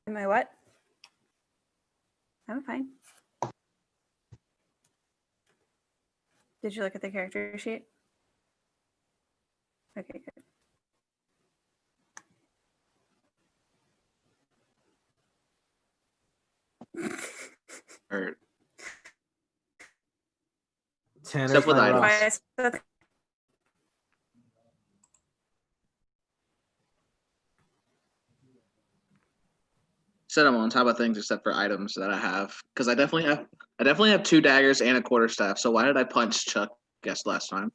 Am I what? I'm fine. Did you look at the character sheet? Okay, good. Or 10 Except is with my items. rough. set them on top of things except for items that I have. Because I definitely have 2 daggers and a quarterstaff. So why did I punch Chuck guess last time?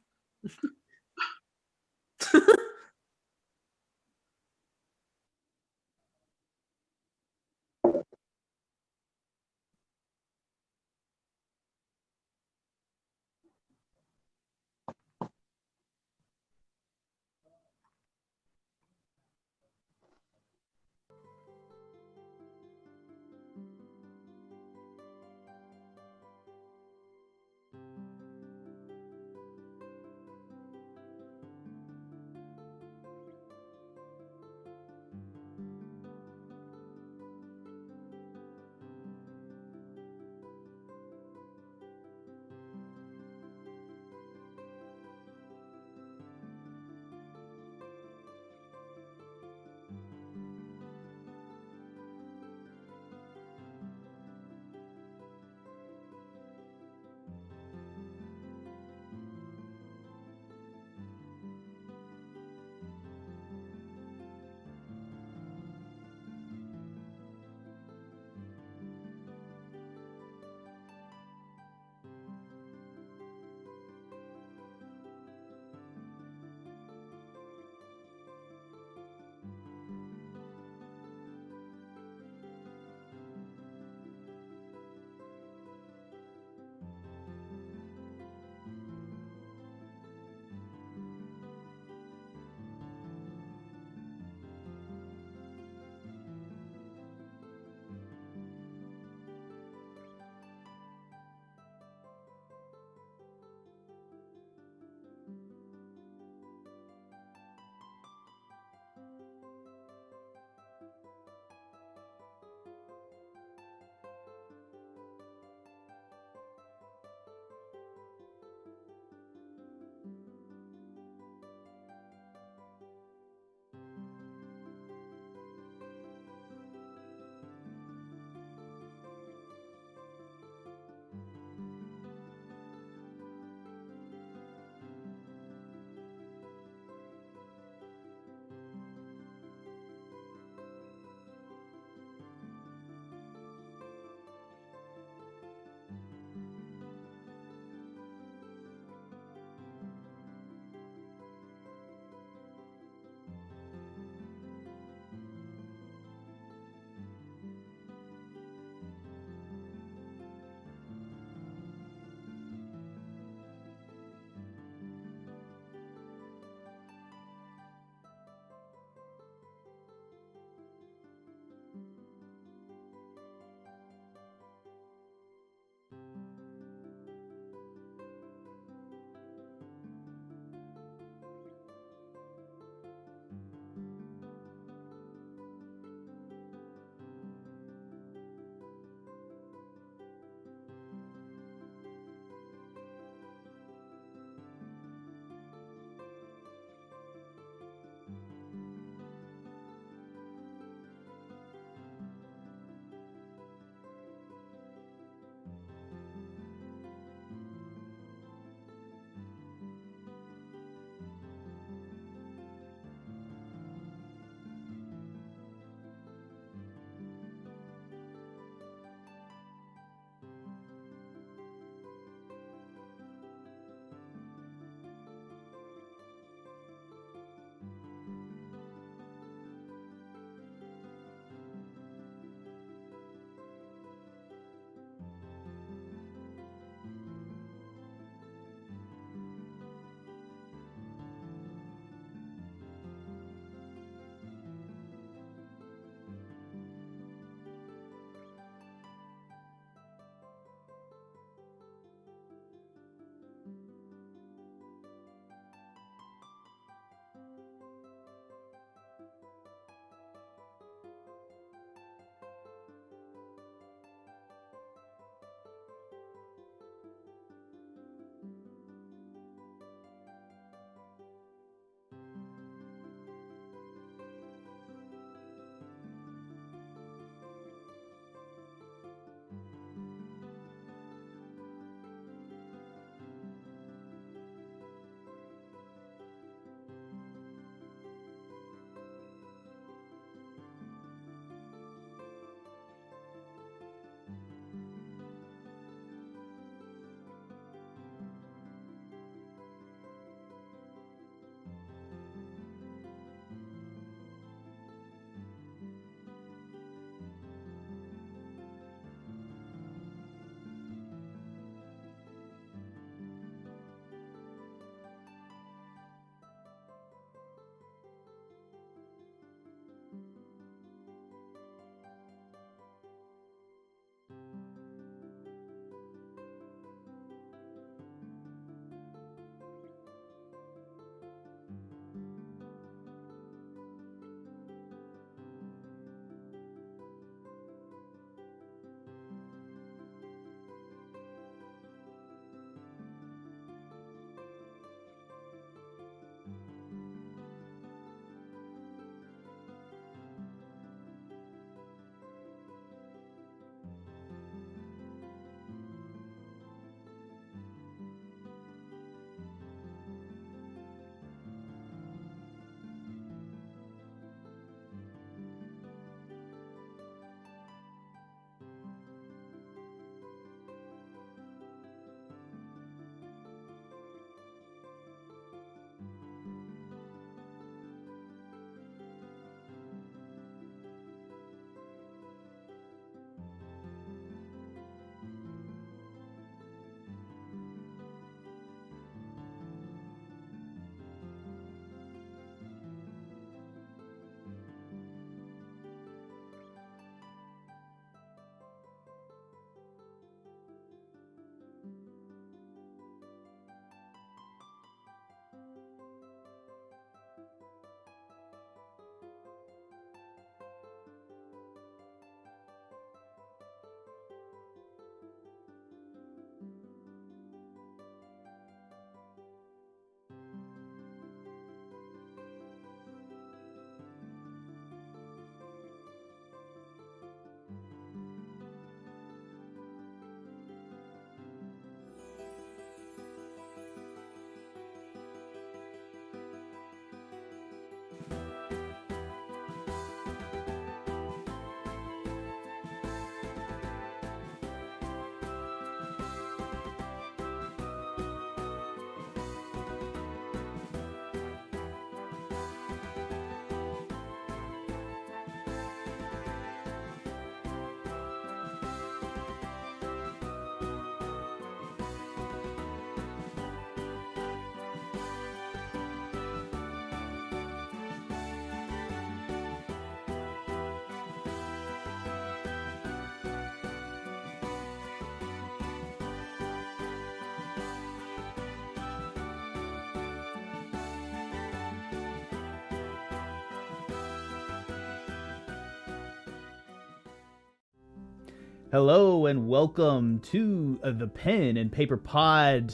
Hello and welcome to the Pen and Paper Pod.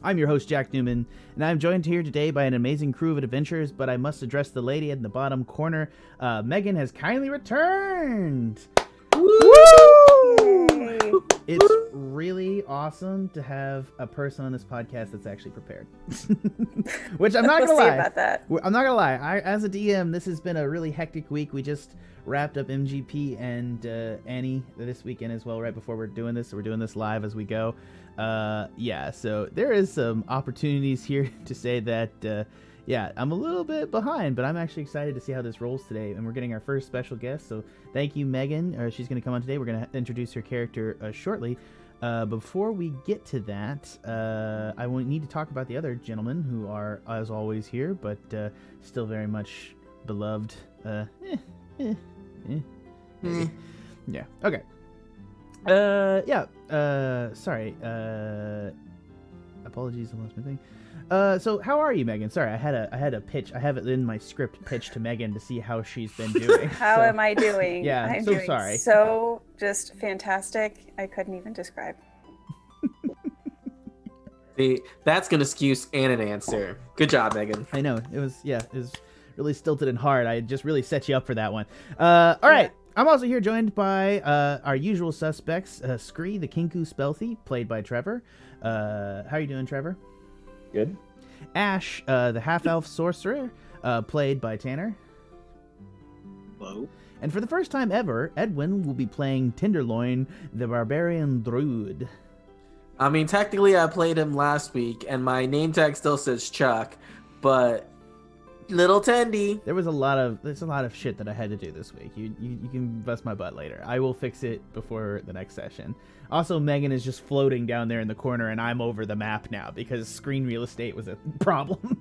I'm your host, Jack Newman, and I'm joined here today by an amazing crew of adventurers, but I must address the lady in the bottom corner. Megan has kindly returned. Woo! It's really awesome to have a person on this podcast that's actually prepared. Which I'm not gonna lie. About that. I'm not gonna lie. As a DM, this has been a really hectic week. We just wrapped up MGP and Annie this weekend as well, right before we're doing this. So we're doing this live as we go. So there is some opportunities here to say that, I'm a little bit behind, but I'm actually excited to see how this rolls today. And we're getting our first special guest. So thank you, Megan. She's going to come on today. We're going to introduce her character shortly. Before we get to that, I need to talk about the other gentlemen who are, as always, here, but still very much beloved. Yeah. Okay. Sorry. Apologies, I lost my thing. So how are you, Megan? Sorry, I had a pitch. I have it in my script pitch to Megan to see how she's been doing. How am I doing? Yeah, I'm so doing sorry. So just fantastic. I couldn't even describe. See, that's an excuse and an answer. Good job, Megan. I know it was really stilted and hard. I just really set you up for that one. All right. I'm also here joined by our usual suspects, Scree, the Kenku Spellthief, played by Trevor. How are you doing, Trevor? Good. Ashe, the half-elf sorcerer, played by Tanner. Hello. And for the first time ever, Edwin will be playing Tenderloin, the barbarian druid. I mean, technically I played him last week, and my name tag still says Chuck, but little Tendy. There's a lot of shit that I had to do this week. You can bust my butt later. I will fix it before the next session. Also, Megan is just floating down there in the corner, and I'm over the map now because screen real estate was a problem.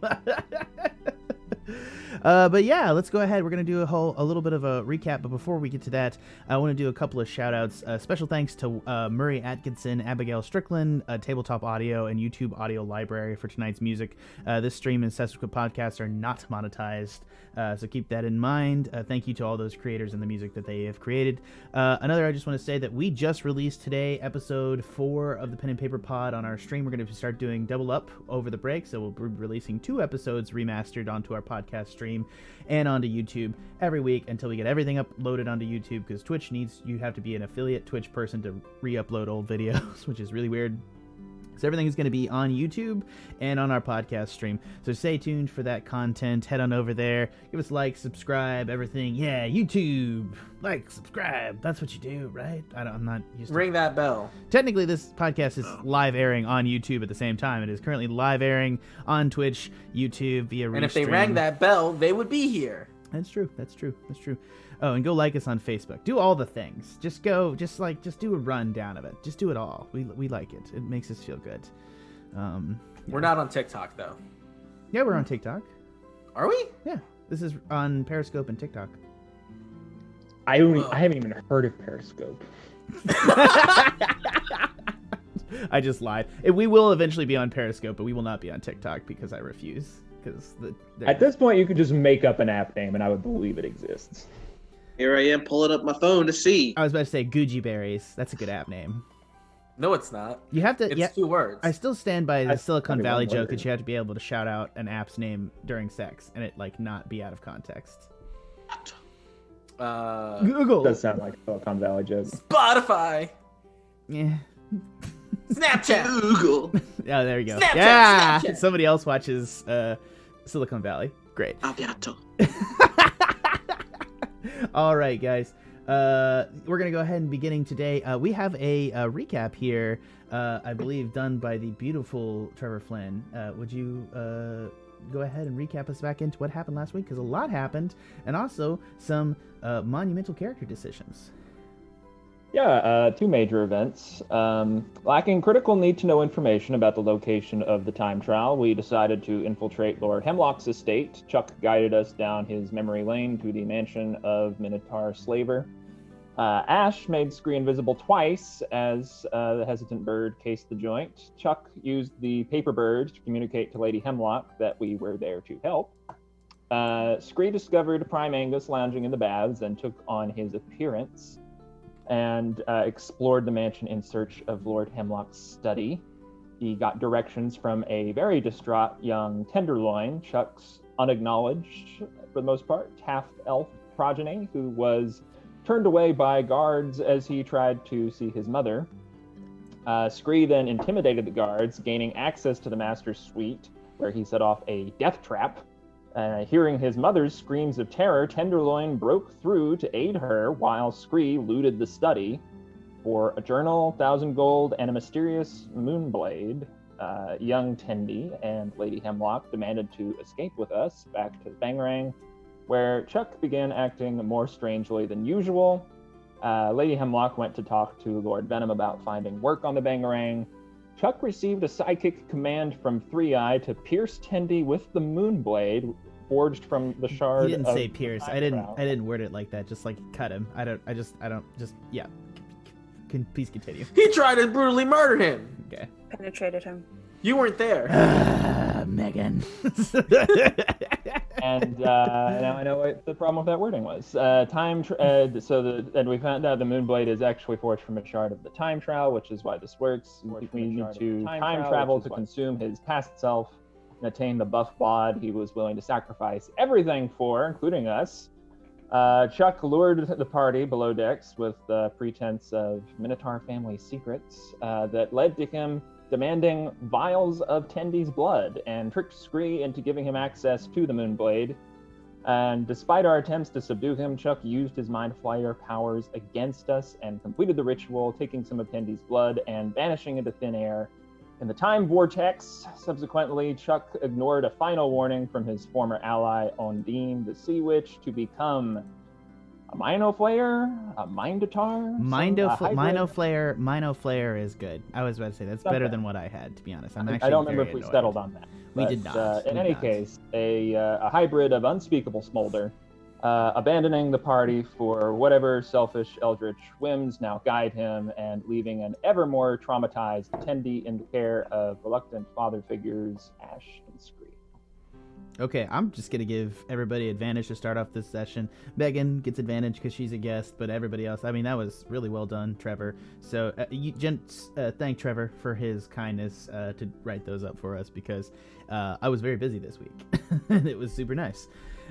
But yeah, let's go ahead. We're going to do a little bit of a recap, but before we get to that, I want to do a couple of shout-outs. Special thanks to Murray Atkinson, Abigail Strickland, Tabletop Audio, and YouTube Audio Library for tonight's music. This stream and subsequent podcasts are not monetized, so keep that in mind. Thank you to all those creators and the music that they have created. I just want to say that we just released today episode 4 of the Pen and Paper Pod on our stream. We're going to start doing double up over the break, so we'll be releasing 2 episodes remastered onto our podcast stream and onto YouTube every week until we get everything uploaded onto YouTube, because Twitch you have to be an affiliate Twitch person to re-upload old videos, which is really weird. So everything is going to be on YouTube and on our podcast stream. So stay tuned for that content. Head on over there. Give us a like, subscribe, everything. Yeah, YouTube. Like, subscribe. That's what you do, right? I'm not used to... Ring that bell. Technically, this podcast is live airing on YouTube at the same time. It is currently live airing on Twitch, YouTube, via Restream. And if they rang that bell, they would be here. That's true. Oh, and go like us on Facebook. Do all the things. Just do a rundown of it. Just do it all. We like it. It makes us feel good. We're not on TikTok, though. Yeah, we're on TikTok. Are we? Yeah, this is on Periscope and TikTok. I haven't even heard of Periscope. I just lied. We will eventually be on Periscope, but we will not be on TikTok because I refuse. At this point, you could just make up an app name, and I would believe it exists. Here I am pulling up my phone to see. I was about to say Gucci Berries. That's a good app name. No, it's not. You have to. It's 2 words. I still stand by the Silicon only Valley one joke word. that you have to be able to shout out an app's name during sex and it not be out of context. Google. Does sound like a Silicon Valley joke. Spotify. Yeah. Snapchat. Google. Yeah, there you go. Snapchat, Yeah. Snapchat. Somebody else watches Silicon Valley. Great. Aviato. All right, guys. We're going to go ahead and beginning today. We have a recap here, I believe, done by the beautiful Trevor Flynn. Would you go ahead and recap us back into what happened last week? Because a lot happened, and also some monumental character decisions. Yeah, 2 major events. Lacking critical need-to-know information about the location of the time trial, we decided to infiltrate Lord Hemlock's estate. Chuck guided us down his memory lane to the mansion of Minotaur Slaver. Ashe made Scree invisible twice as the hesitant bird cased the joint. Chuck used the paper bird to communicate to Lady Hemlock that we were there to help. Scree discovered Prime Angus lounging in the baths and took on his appearance and explored the mansion in search of Lord Hemlock's study. He got directions from a very distraught young tenderloin, Chuck's unacknowledged, for the most part, half-elf progeny, who was turned away by guards as he tried to see his mother. Scree then intimidated the guards, gaining access to the master's suite, where he set off a death trap. Hearing his mother's screams of terror, Tenderloin broke through to aid her while Scree looted the study for a journal, 1,000 gold, and a mysterious moonblade. Young Tendy and Lady Hemlock demanded to escape with us back to the Bangarang, where Chuck began acting more strangely than usual. Lady Hemlock went to talk to Lord Venom about finding work on the Bangarang. Chuck received a psychic command from 3-Eye to pierce Tendy with the moonblade forged from the shard. He didn't of say pierce. I didn't word it like that. Just like cut him. Yeah. Please continue. He tried to brutally murder him. Okay. Penetrated him. You weren't there. Megan. And now I know what the problem with that wording was. And we found out the Moonblade is actually forged from a shard of the Time Trowel, which is why this works. We need to time travel to consume his past self and attain the buff bod he was willing to sacrifice everything for, including us. Chuck lured the party below decks with the pretense of Minotaur family secrets that led to him demanding vials of Tendy's blood and tricked Scree into giving him access to the Moonblade. And despite our attempts to subdue him, Chuck used his Mind Flayer powers against us and completed the ritual, taking some of Tendy's blood and vanishing into thin air. In the time vortex, subsequently, Chuck ignored a final warning from his former ally, Ondine, the Sea Witch, to become a Minoflayer, a Minotaur. Minoflayer is good. I was about to say that's better than what I had, to be honest. I don't remember if we settled on that. We did not. In any case, a hybrid of unspeakable smolder, abandoning the party for whatever selfish eldritch whims now guide him, and leaving an ever more traumatized Tendy in the care of reluctant father figures, Ashe and Scree. Okay, I'm just going to give everybody advantage to start off this session. Megan gets advantage because she's a guest, but everybody else, I mean, that was really well done, Trevor. So, thank Trevor for his kindness to write those up for us, because I was very busy this week, and it was super nice.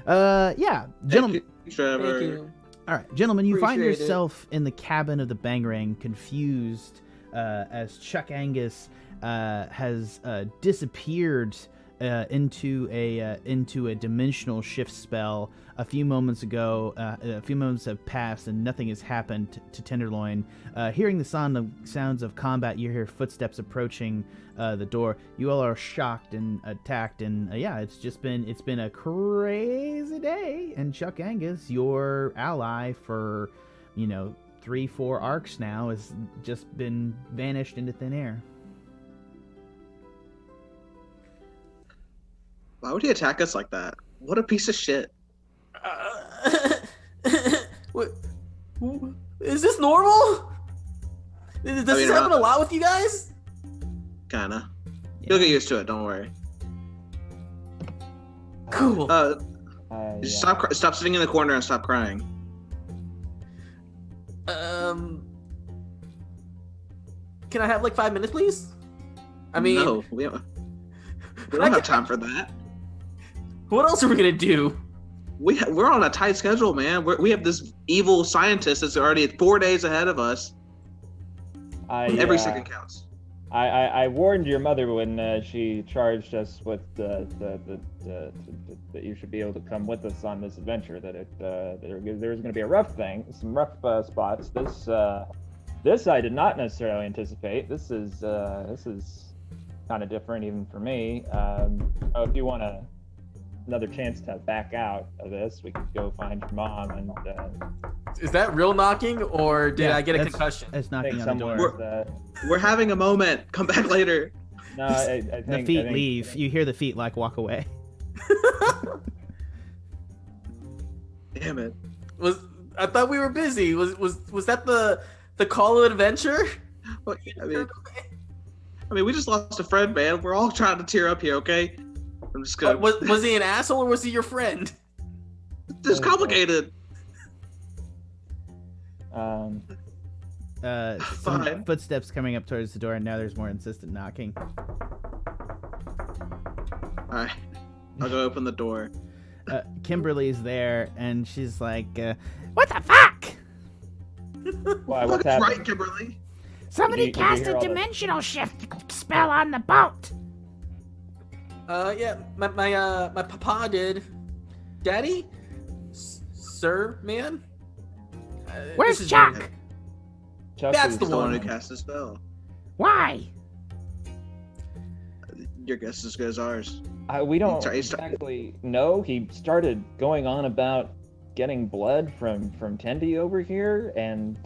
Yeah, gentlemen. Thank you, Trevor. Thank you. All right, gentlemen, you find Appreciate yourself in the cabin of the Bangarang, confused as Chuck Angus has disappeared into a dimensional shift spell. A few moments ago, a few moments have passed and nothing has happened to Tenderloin. Hearing the sounds of combat, you hear footsteps approaching the door. You all are shocked and attacked, and it's been a crazy day. And Chuck Angus, your ally for 3-4 arcs now, has just been vanished into thin air. Why would he attack us like that? What a piece of shit. What? Is this normal? Does this happen a lot with you guys? Kinda. Yeah. You'll get used to it, don't worry. Cool. Just stop sitting in the corner and stop crying. Can I have like 5 minutes, please? I mean, no, we don't have time for that. What else are we gonna do? We're on a tight schedule, man. We have this evil scientist that's already 4 days ahead of us. Every second counts. I warned your mother when she charged us with that you should be able to come with us on this adventure. That there was going to be a rough thing, some rough spots. This I did not necessarily anticipate. This is kind of different even for me. If you want another chance to back out of this, we could go find your mom and. Is that real knocking, or did I get a concussion? It's knocking on the door. We're having a moment. Come back later. No, I think the feet leave. You hear the feet walk away. Damn it. I thought we were busy. Was that the call to adventure? Well, I mean, we just lost a friend, man. We're all trying to tear up here, okay? I'm just gonna. Was he an asshole or was he your friend? This is complicated. Some Fine. footsteps coming up towards the door, and now there's more insistent knocking. Alright. I'll go open the door. Kimberly's there, and she's like, "What the fuck? Why? What's That's happening? right, Kimberly. Somebody Did you cast hear a all this? dimensional shift spell on the boat." Yeah, my papa did. Daddy? Sir, man? Where's this is Chuck? weird. Chuck That's is the The one who one. cast the spell. Why? Your guess is as good as ours. We don't He exactly know. He started going on about getting blood from Tendi over here, and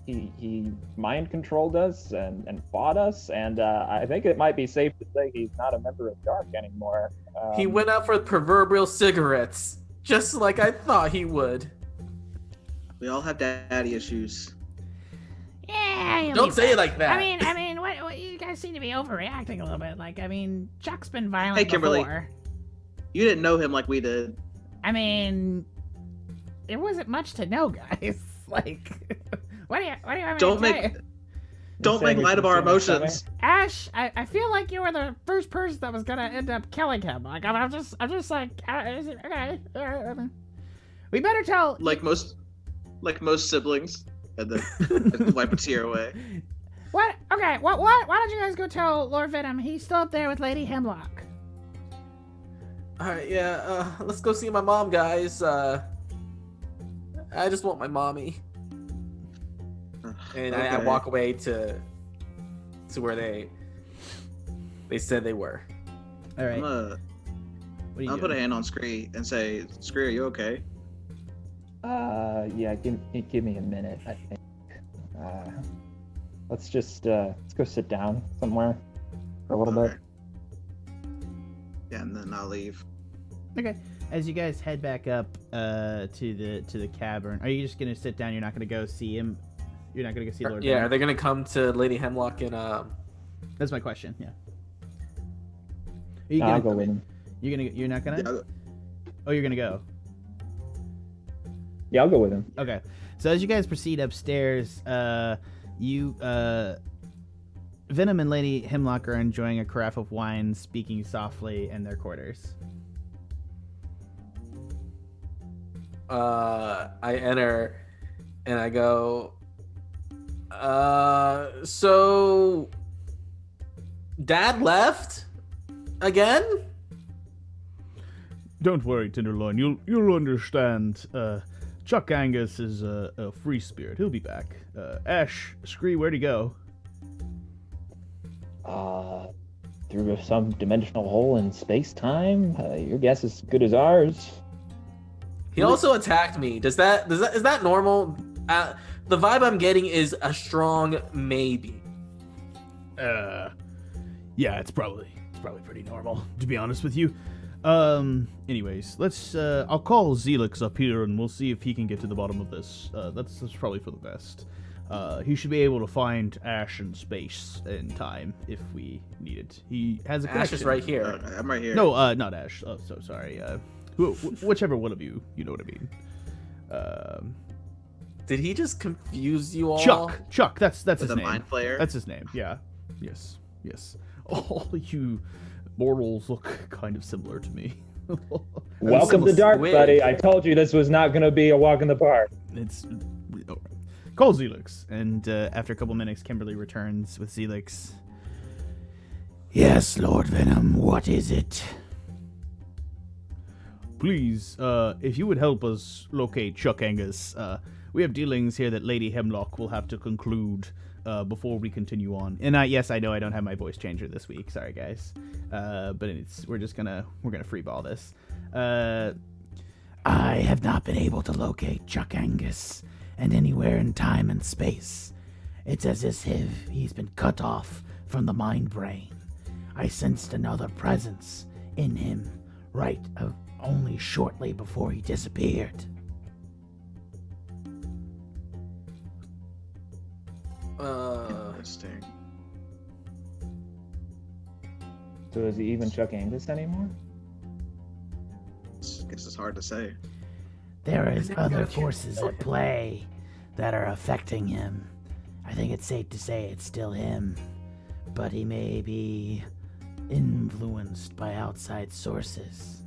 he mind controlled us and fought us, and I think it might be safe to say he's not a member of Dark anymore. He went out for proverbial cigarettes, just like I thought he would. We all have daddy issues. Yeah, Don't say it like that. I mean, what you guys seem to be overreacting a little bit. Like, I mean, Chuck's been violent Hey, Kimberly. before. You didn't know him like we did. I mean, there wasn't much to know, guys. Like, what do you want me Don't to make tell you? don't make light of our emotions. Ash, I feel like you were the first person that was gonna end up killing him. Like, I'm just like, okay. We better tell. Like most siblings. And then wipe a tear away. What? Okay. What? Why don't you guys go tell Lord Venom? He's still up there with Lady Hemlock. Alright, yeah, let's go see my mom, guys. I just want my mommy. And I Okay. walk away to where they said they were. All right. I'm gonna What are you I'll put a doing? hand on Scree and say, Scree, are you okay? Yeah, give me a minute, I think. Let's just let's go sit down somewhere for a little bit. Okay. Yeah, and then I'll leave. Okay. As you guys head back up to the cavern, are you just gonna sit down? You're not gonna go see him. You're not gonna go see Lord. Yeah, Venom? are they gonna come to Lady Hemlock and That's my question. Yeah. Are you I'll gonna? go with him. You're not gonna. Yeah, I'll go. Oh, you're gonna go. Yeah, I'll go with him. Okay. So as you guys proceed upstairs, you Venom and Lady Hemlock are enjoying a carafe of wine, speaking softly in their quarters. I enter and I go, so Dad left again? Don't worry, Tenderloin. You'll understand. Chuck Angus is a free spirit. He'll be back. Ashe, Scree, where'd he go? Through some dimensional hole in space-time. Your guess is as good as ours. He also attacked me. Is that normal? The vibe I'm getting is a strong maybe. Yeah, it's probably pretty normal, to be honest with you. Anyways, let's I'll call Zelix up here and we'll see if he can get to the bottom of this. That's probably for the best. He should be able to find Ashe in space in time if we need it. He has a Ashe connection. is right here. I'm right here. No, not Ashe. Oh, so sorry. Whichever one of you, you know what I mean. Did he just confuse you all? Chuck. That's With his a name. mind flayer. That's his name. Yeah. Yes. All you mortals look kind of similar to me. Welcome to Dark, squid. buddy. I told you this was not going to be a walk in the park. It's call Zelix, and after a couple minutes, Kimberly returns with Zelix. Yes, Lord Venom. What is it? Please, if you would help us locate Chuck Angus, we have dealings here that Lady Hemlock will have to conclude before we continue on. And yes, I know I don't have my voice changer this week. Sorry, guys. But we're gonna freeball this. I have not been able to locate Chuck Angus, and anywhere in time and space. It's as if he's been cut off from the mind brain. I sensed another presence in him only shortly before he disappeared. Interesting. So is he even Chuck Angus anymore? I guess it's hard to say. there is other forces at play that are affecting him. I think it's safe to say it's still him, but he may be influenced by outside sources.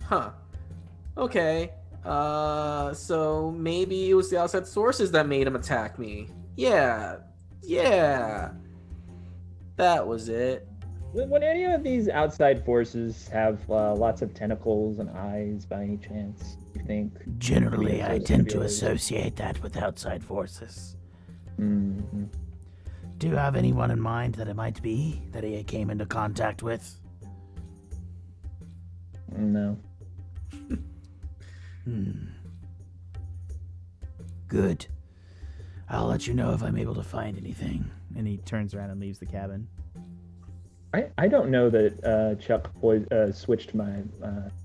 Huh. Okay. So maybe it was the outside sources that made him attack me. Yeah. That was it. Would any of these outside forces have lots of tentacles and eyes by any chance, you think? Generally, I tend to associate that with outside forces. Mm-hmm. Do you have anyone in mind that it might be that he came into contact with? No. Good. I'll let you know if I'm able to find anything. And he turns around and leaves the cabin. I don't know that Chuck switched my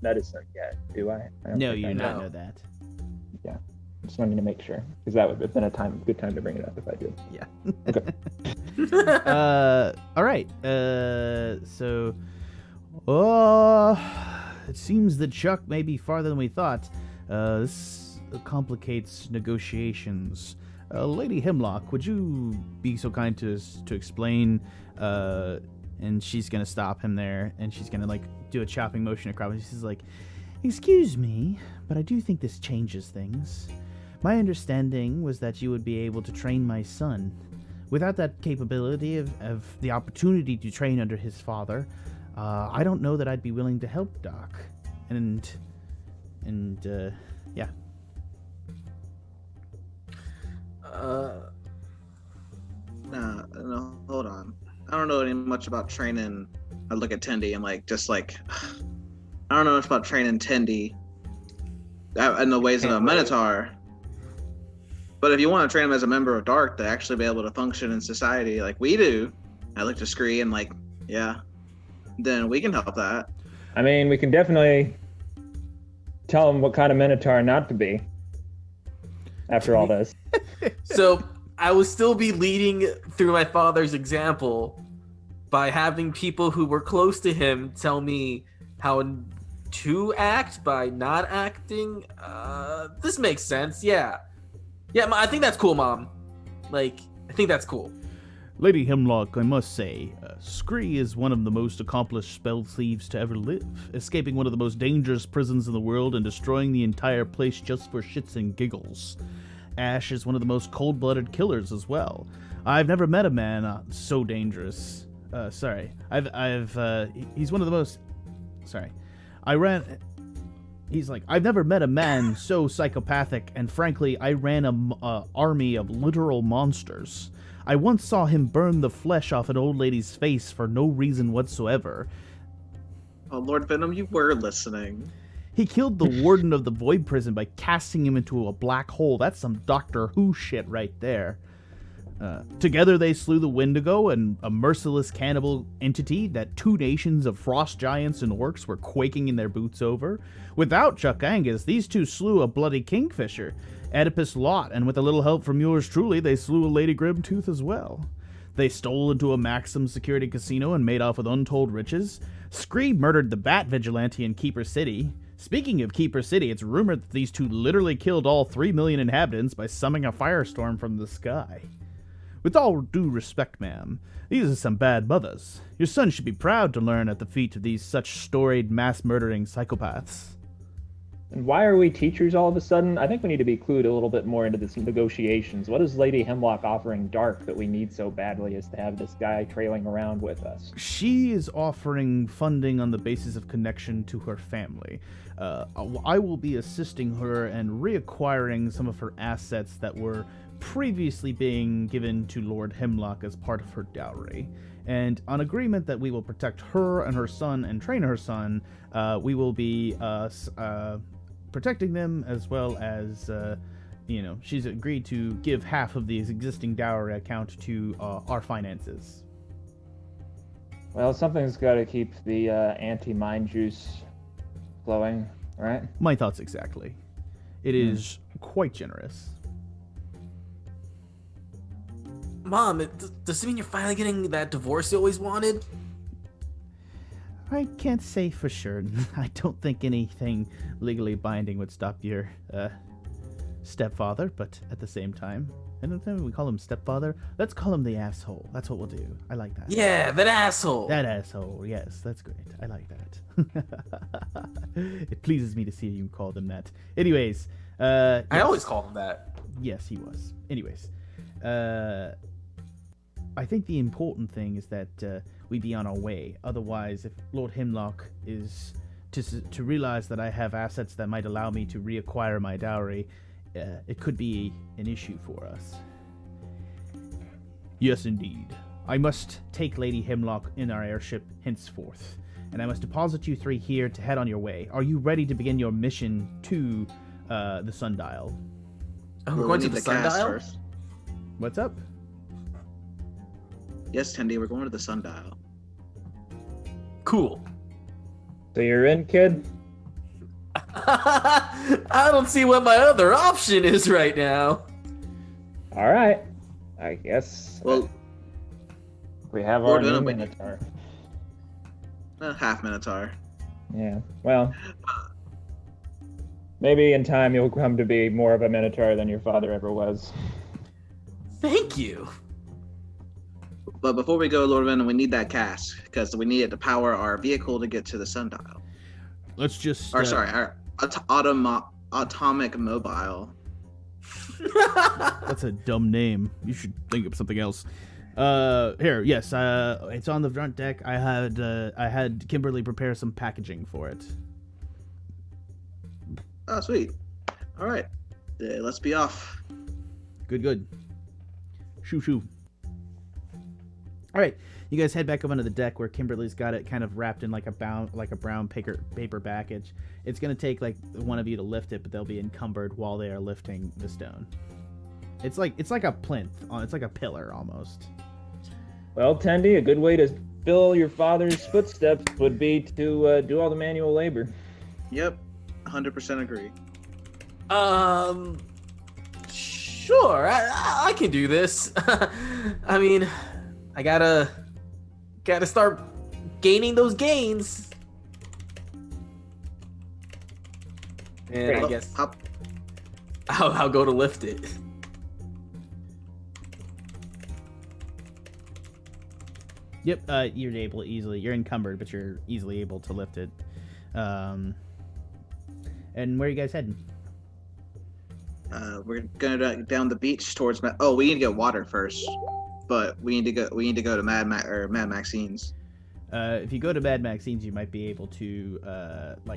medicine yet, do I? No, you do know. not know that. Yeah, just wanted to make sure, because that would have been a good time to bring it up if I did. Yeah. Okay. All right. So, it seems that Chuck may be farther than we thought. This complicates negotiations. Lady Hemlock, would you be so kind to explain? And she's gonna stop him there, and she's gonna like do a chopping motion across. And she's like, "Excuse me, but I do think this changes things. My understanding was that you would be able to train my son. Without that capability of the opportunity to train under his father, I don't know that I'd be willing to help Doc." And yeah. No, hold on. I don't know any much about training. I look at Tendy and I don't know much about training Tendy in the ways of a Minotaur. But if you want to train him as a member of Dark to actually be able to function in society like we do, I look to Scree and then we can help that. I mean, we can definitely tell him what kind of Minotaur not to be after all this. So I would still be leading through my father's example by having people who were close to him tell me how to act by not acting. This makes sense. Yeah, I think that's cool, Mom. I think that's cool. Lady Hemlock, I must say, Scree is one of the most accomplished spell thieves to ever live, escaping one of the most dangerous prisons in the world and destroying the entire place just for shits and giggles. Ashe is one of the most cold-blooded killers as well. I've never met a man so dangerous. He's one of the most... I've never met a man so psychopathic, and frankly, I ran an army of literal monsters. I once saw him burn the flesh off an old lady's face for no reason whatsoever. Oh, Lord Venom, you were listening. He killed the warden of the Void Prison by casting him into a black hole. That's some Doctor Who shit right there. Together they slew the Wendigo, and a merciless cannibal entity that 2 nations of frost giants and orcs were quaking in their boots over. Without Chuck Angus, these two slew a bloody kingfisher, Oedipus Lot, and with a little help from yours truly, they slew a Lady Grimtooth as well. They stole into a Maxim security casino and made off with untold riches. Scree murdered the Bat Vigilante in Keeper City. Speaking of Keeper City, it's rumored that these two literally killed all 3 million inhabitants by summoning a firestorm from the sky. With all due respect, ma'am, these are some bad mothers. Your son should be proud to learn at the feet of these such storied, mass-murdering psychopaths. And why are we teachers all of a sudden? I think we need to be clued a little bit more into these negotiations. What is Lady Hemlock offering Dark that we need so badly as to have this guy trailing around with us? She is offering funding on the basis of connection to her family. I will be assisting her and reacquiring some of her assets that were previously being given to Lord Hemlock as part of her dowry. And on agreement that we will protect her and her son and train her son, we will be protecting them, as well as, she's agreed to give half of the existing dowry account to our finances. Well, something's got to keep the anti-mind juice flowing, right? My thoughts exactly. It is quite generous. Mom, does it mean you're finally getting that divorce you always wanted? I can't say for sure. I don't think anything legally binding would stop your stepfather, but at the same time, I don't think we call him stepfather. Let's call him the asshole. That's what we'll do. I like that. Yeah, that asshole. That asshole. Yes, that's great. I like that. It pleases me to see you call them that. Anyways, I yes. always call him that. Yes, he was. Anyways, I think the important thing is that we be on our way. Otherwise, if Lord Hemlock is to realize that I have assets that might allow me to reacquire my dowry, it could be an issue for us. Yes, indeed. I must take Lady Hemlock in our airship henceforth, and I must deposit you three here to head on your way. Are you ready to begin your mission to the sundial? Oh, we're going to the cast sundial? first. What's up? Yes, Tendy, we're going to the sundial. Cool. So you're in, kid? I don't see what my other option is right now. All right. I guess Well, we have our Lord new Hemlock. Minotaur. half Minotaur. Yeah. Well, maybe in time you'll come to be more of a Minotaur than your father ever was. Thank you. But before we go, Lord Venom, we need that cask because we need it to power our vehicle to get to the sundial. Let's just. Or sorry, our atomic mobile. That's a dumb name. You should think of something else. Here, yes, it's on the front deck. I had Kimberly prepare some packaging for it. Oh, sweet. All right, let's be off. Good. Shoo. All right, you guys head back up onto the deck where Kimberly's got it kind of wrapped in like a brown paper package. It's gonna take like one of you to lift it, but they'll be encumbered while they are lifting the stone. It's like a plinth. It's like a pillar almost. Well, Tendy, a good way to fill your father's footsteps would be to do all the manual labor. Yep, 100% agree. Sure, I can do this. I mean, I gotta start gaining those gains. And I Well, guess hop- I'll go to lift it. Yep, you're encumbered, but you're easily able to lift it. And where are you guys heading? We're gonna down the beach towards. We need to get water first, but we need to go to Mad Maxine's. If you go to Mad Maxine's, you might be able to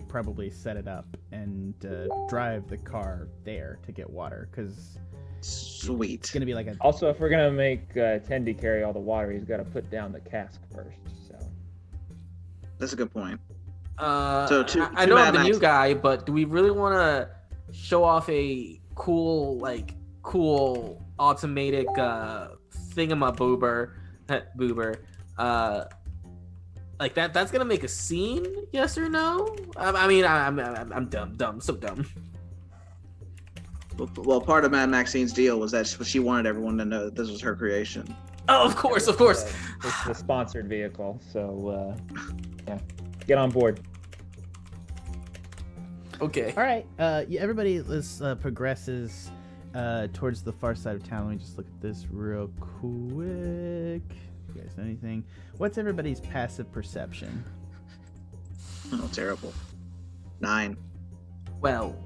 probably set it up and drive the car there to get water, because Sweet. it's gonna be like a. Also, if we're gonna make Tendy carry all the water, he's got to put down the cask first. So That's a good point. I two know I'm Mad the new Max- guy, but do we really want to show off a cool automatic thingamaboober, like that's gonna make a scene? Yes or no? I mean, I'm dumb, so dumb. Well, part of Mad Maxine's deal was that she wanted everyone to know that this was her creation. Oh, of course. it's the sponsored vehicle. So yeah, get on board. Okay. All right, everybody progresses towards the far side of town. Let me just look at this real quick. You guys know anything? What's everybody's passive perception? Oh, terrible. 9. Well,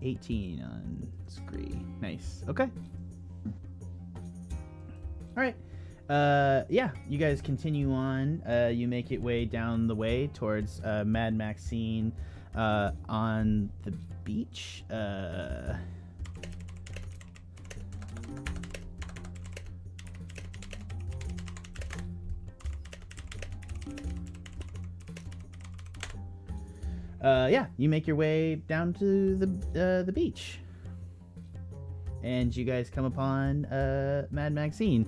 18 on Scree. Nice. Okay. All right. Yeah, you guys continue on. You make it way down the way towards Mad Maxine on the beach. Yeah, you make your way down to the beach, and you guys come upon Mad Maxine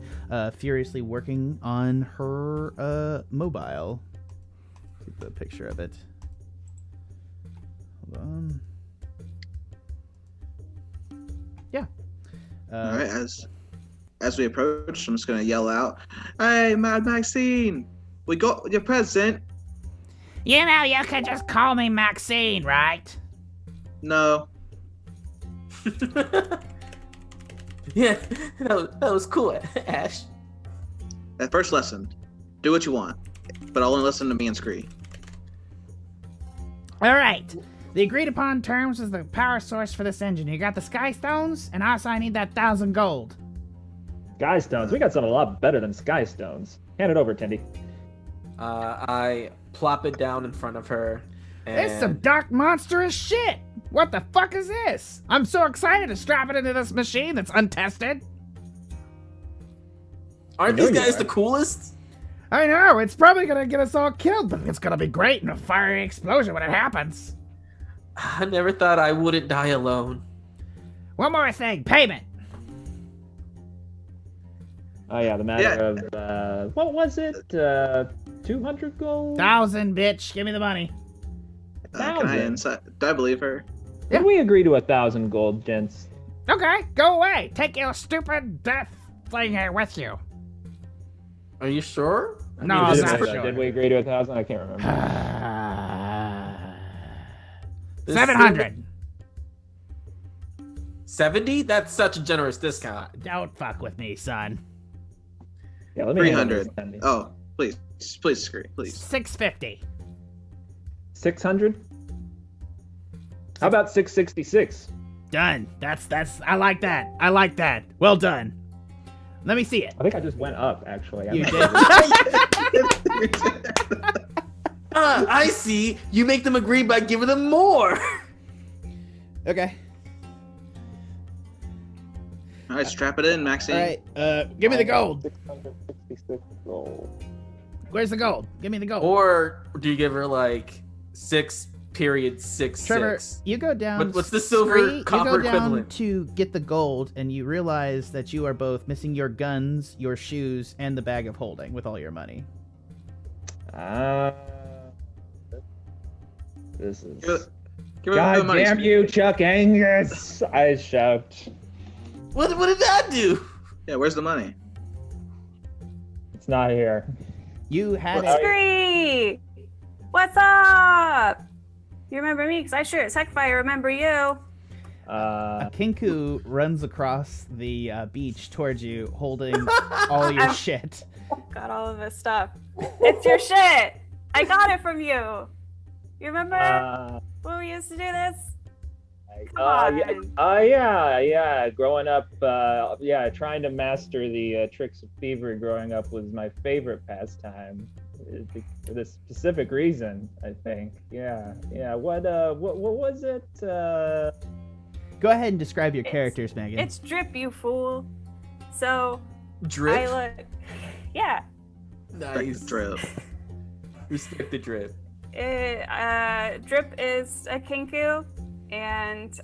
furiously working on her mobile. Get the picture of it. Hold on. Yeah. All right, as we approach, I'm just gonna yell out, "Hey, Mad Maxine, we got your present." You know, you can just call me Maxine, right? No. Yeah, that was cool, Ashe. That first lesson, do what you want, but only listen to me and Scree. All right. The agreed upon terms is the power source for this engine. You got the Sky Stones, and also I need that 1,000 gold. Sky Stones. We got something a lot better than Sky Stones. Hand it over, Tindy. I plop it down in front of her. And... It's some dark monstrous shit. What the fuck is this? I'm so excited to strap it into this machine that's untested. Aren't these guys the coolest? I know, it's probably gonna get us all killed, but it's gonna be great in a fiery explosion when it happens. I never thought I wouldn't die alone. One more thing, payment. Oh yeah, the matter of what was it? 200 gold? 1,000, bitch. Give me the money. Do I believe her? Did we agree to 1,000 gold, gents? Okay, go away. Take your stupid death thing here with you. Are you sure? No, I'm not Did sure. we agree to 1,000? I can't remember. 700. 70? That's such a generous discount. Don't fuck with me, son. Yeah, let me 300. Oh, please, Scree, please. 650. 600? How about 666? Done. That's. I like that. I like that. Well done. Let me see it. I think I just went up, actually. You did. I see. You make them agree by giving them more. Okay. All right, strap it in, Maxine. All right. Give me the gold. 666 gold. Where's the gold? Give me the gold. Or do you give her like 6.66? Trevor, you go down. What's the silver Scree, copper you go down equivalent? to get the gold, and you realize that you are both missing your guns, your shoes, and the bag of holding with all your money. This is... Give her the God money, damn Scree. you, Chuck Angus! I shout. What did that do? Yeah, where's the money? It's not here. You had Well, it. Scree! What's up? You remember me? Because I sure as heck if I remember you. A Kenku runs across the beach towards you, holding all your shit. Got all of this stuff. It's your shit! I got it from you! You remember when we used to do this? Yeah. Growing up, trying to master the tricks of thievery growing up was my favorite pastime. For this specific reason, I think. Yeah. What was it? Go ahead and describe your characters, Megan. It's Drip, you fool. So, Drip? yeah. Nice. Drip. Respect the drip. Drip is a Kenku and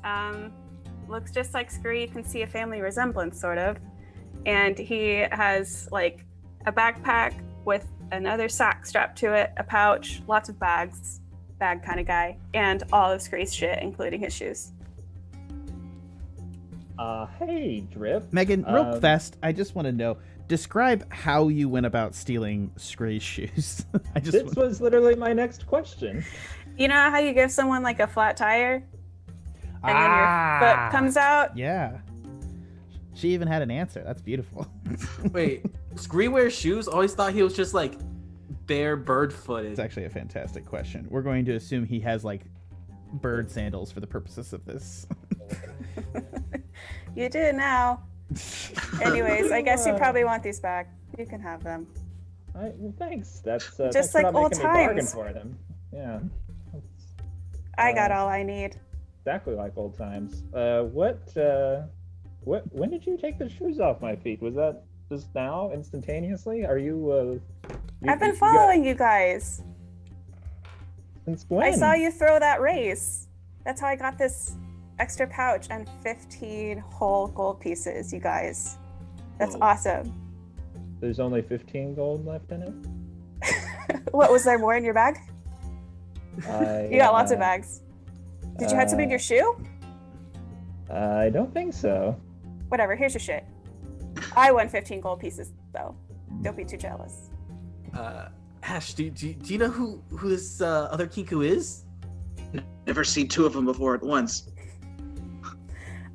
looks just like Scree. You can see a family resemblance, sort of. And he has like a backpack with another sack strapped to it, a pouch, lots of bags, bag kind of guy, and all of Scree's shit, including his shoes. Hey, Drip. Megan, real fast, I just want to know, describe how you went about stealing Scree's shoes. This was literally my next question. You know how you give someone like a flat tire? And then your foot comes out? Yeah. She even had an answer. That's beautiful. Wait, Scree wears shoes? Always thought he was just like bare bird-footed. It's actually a fantastic question. We're going to assume he has like bird sandals for the purposes of this. You do now. Anyways, I guess you probably want these back. You can have them. Well, thanks. That's just thanks like for not old making me bargain times. for them. Yeah. I got all I need. Exactly like old times. When did you take the shoes off my feet? Was that just now, instantaneously? Are you? I've been following you guys. Since when? I saw you throw that race. That's how I got this extra pouch and 15 whole gold pieces, you guys. That's awesome. There's only 15 gold left in it? What, was there more in your bag? You got lots of bags. Did you have some in your shoe? I don't think so. Whatever, here's your shit. I won 15 gold pieces, though. Don't be too jealous. Ashe, do you know who this other Kenku is? Never seen two of them before at once.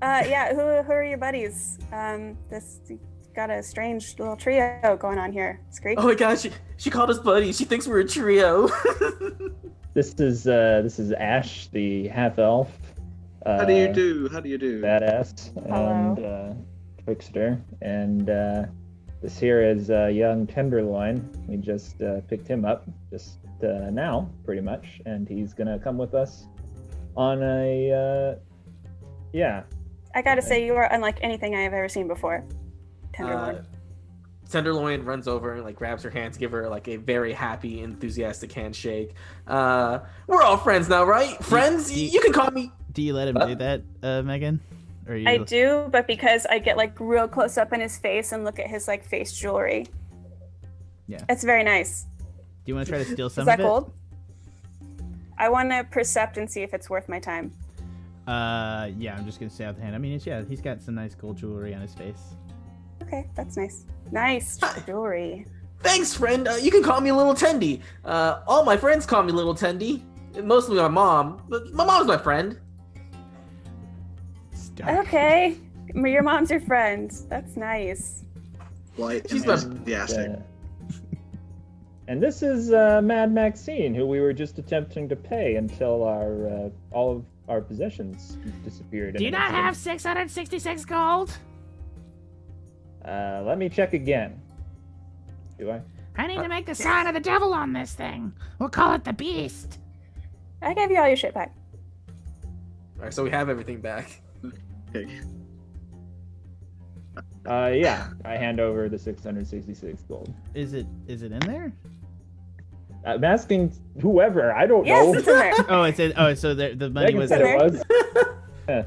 Yeah, who are your buddies? This got a strange little trio going on here. Scree? Oh my gosh, she called us buddies. She thinks we're a trio. This is Ashe, the half elf. How do you do? Badass and trickster, and this here is young Tenderloin. We just picked him up just now, pretty much, and he's gonna come with us on a I gotta say, you are unlike anything I have ever seen before. Tenderloin. Tenderloin runs over and like grabs her hands, give her like a very happy, enthusiastic handshake. We're all friends now, right? Friends? You can call me. Do you let him do that, Megan? Or I do, but because I get like real close up in his face and look at his like face jewelry. Yeah. It's very nice. Do you want to try to steal some Is that of it? gold? I want to percept and see if it's worth my time. Yeah, I'm just gonna say out the hand. I mean, he's got some nice gold jewelry on his face. Okay, that's nice. Nice jewelry. Thanks, friend. You can call me Little Tendy. All my friends call me Little Tendy. Mostly my mom, but my mom's my friend. Okay, your mom's your friend. That's nice. White She's and enthusiastic. And this is Mad Maxine, who we were just attempting to pay until our all of our possessions disappeared. Do you not have 666 gold? Let me check again. Do I? I need to make the sign of the devil on this thing. We'll call it the beast. I gave you all your shit back. All right, so we have everything back. Okay. Yeah, I hand over the 666 gold. Is it in there? I'm asking whoever. I don't Yes, know. it's in there. Oh, it said. Oh, so the money Megan was. said it was. Yeah.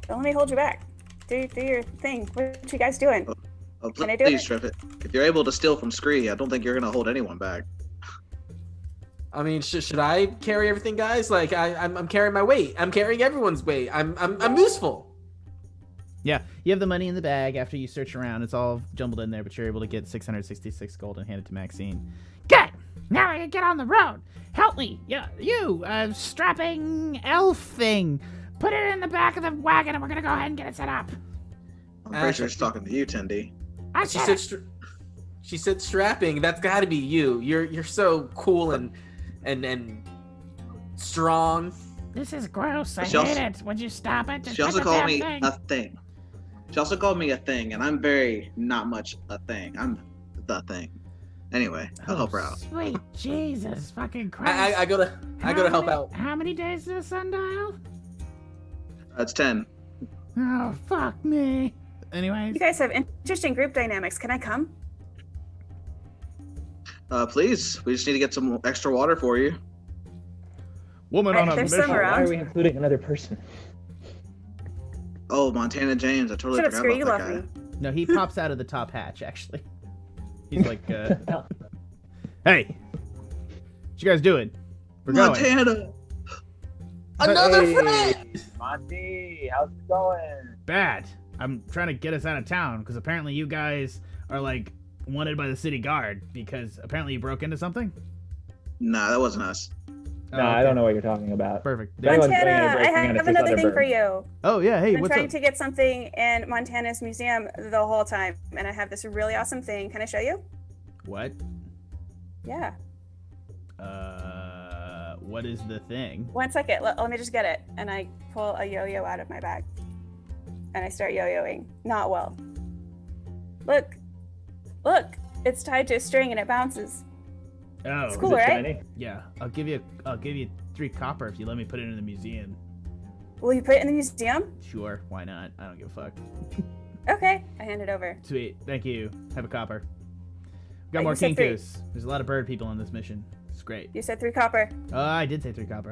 Don't let me hold you back. Do your thing. What you guys doing? Oh, Can I do please, it? Trevor. If you're able to steal from Scree, I don't think you're gonna hold anyone back. I mean, should I carry everything, guys? Like, I'm carrying my weight. I'm carrying everyone's weight. I'm useful. Yeah, you have the money in the bag. After you search around, it's all jumbled in there, but you're able to get 666 gold and hand it to Maxine. Good. Now I can get on the road. Help me. Yeah, you, strapping elf thing. Put it in the back of the wagon and we're going to go ahead and get it set up. I'm pretty sure she's talking to you, Tendy. I She said said it. she said strapping. That's got to be you. You're so cool and strong. This is gross. I She also- hate it. Would you stop it? Just She also put the called damn me thing. a thing. She also called me a thing, and I'm very not much a thing. I'm the thing. Anyway, I'll help her out. Sweet Jesus fucking Christ. I go to help out. How many days is the sundial? That's 10. Oh, fuck me. Anyways, You guys have interesting group dynamics. Can I come? Please, we just need to get some extra water for you. woman on a there's some mission. around. Why are we including another person? Oh, Montana James, I totally Shut up, forgot Scree. You about love that guy. me. No, he pops out of the top hatch. Actually, he's like, "Hey, what you guys doing? We're going." Montana! Another Hey. friend. Monty, how's it going? Bad. I'm trying to get us out of town because apparently you guys are like wanted by the city guard because apparently you broke into something. Nah, that wasn't us. No, I don't know what you're talking about. Perfect. If anyone's Montana, planning on I breaking in, have it's this another other thing bird. for you. Oh yeah. Hey, I've been what's trying up? to get something in Montana's museum the whole time, and I have this really awesome thing. Can I show you? What? Yeah. What is the thing? 1 second. Let me just get it. And I pull a yo-yo out of my bag. And I start yo-yoing. Not well. Look. Look. It's tied to a string and it bounces. Oh, It's Is cool, it right? shiny? yeah. I'll give you 3 copper if you let me put it in the museum. Will you put it in the museum? Sure. Why not? I don't give a fuck. Okay. I hand it over. Sweet. Thank you. Have a copper. Got Wait, more you said 3. Kenkus. There's a lot of bird people on this mission. It's great. You said 3 copper. Oh, I did say 3 copper.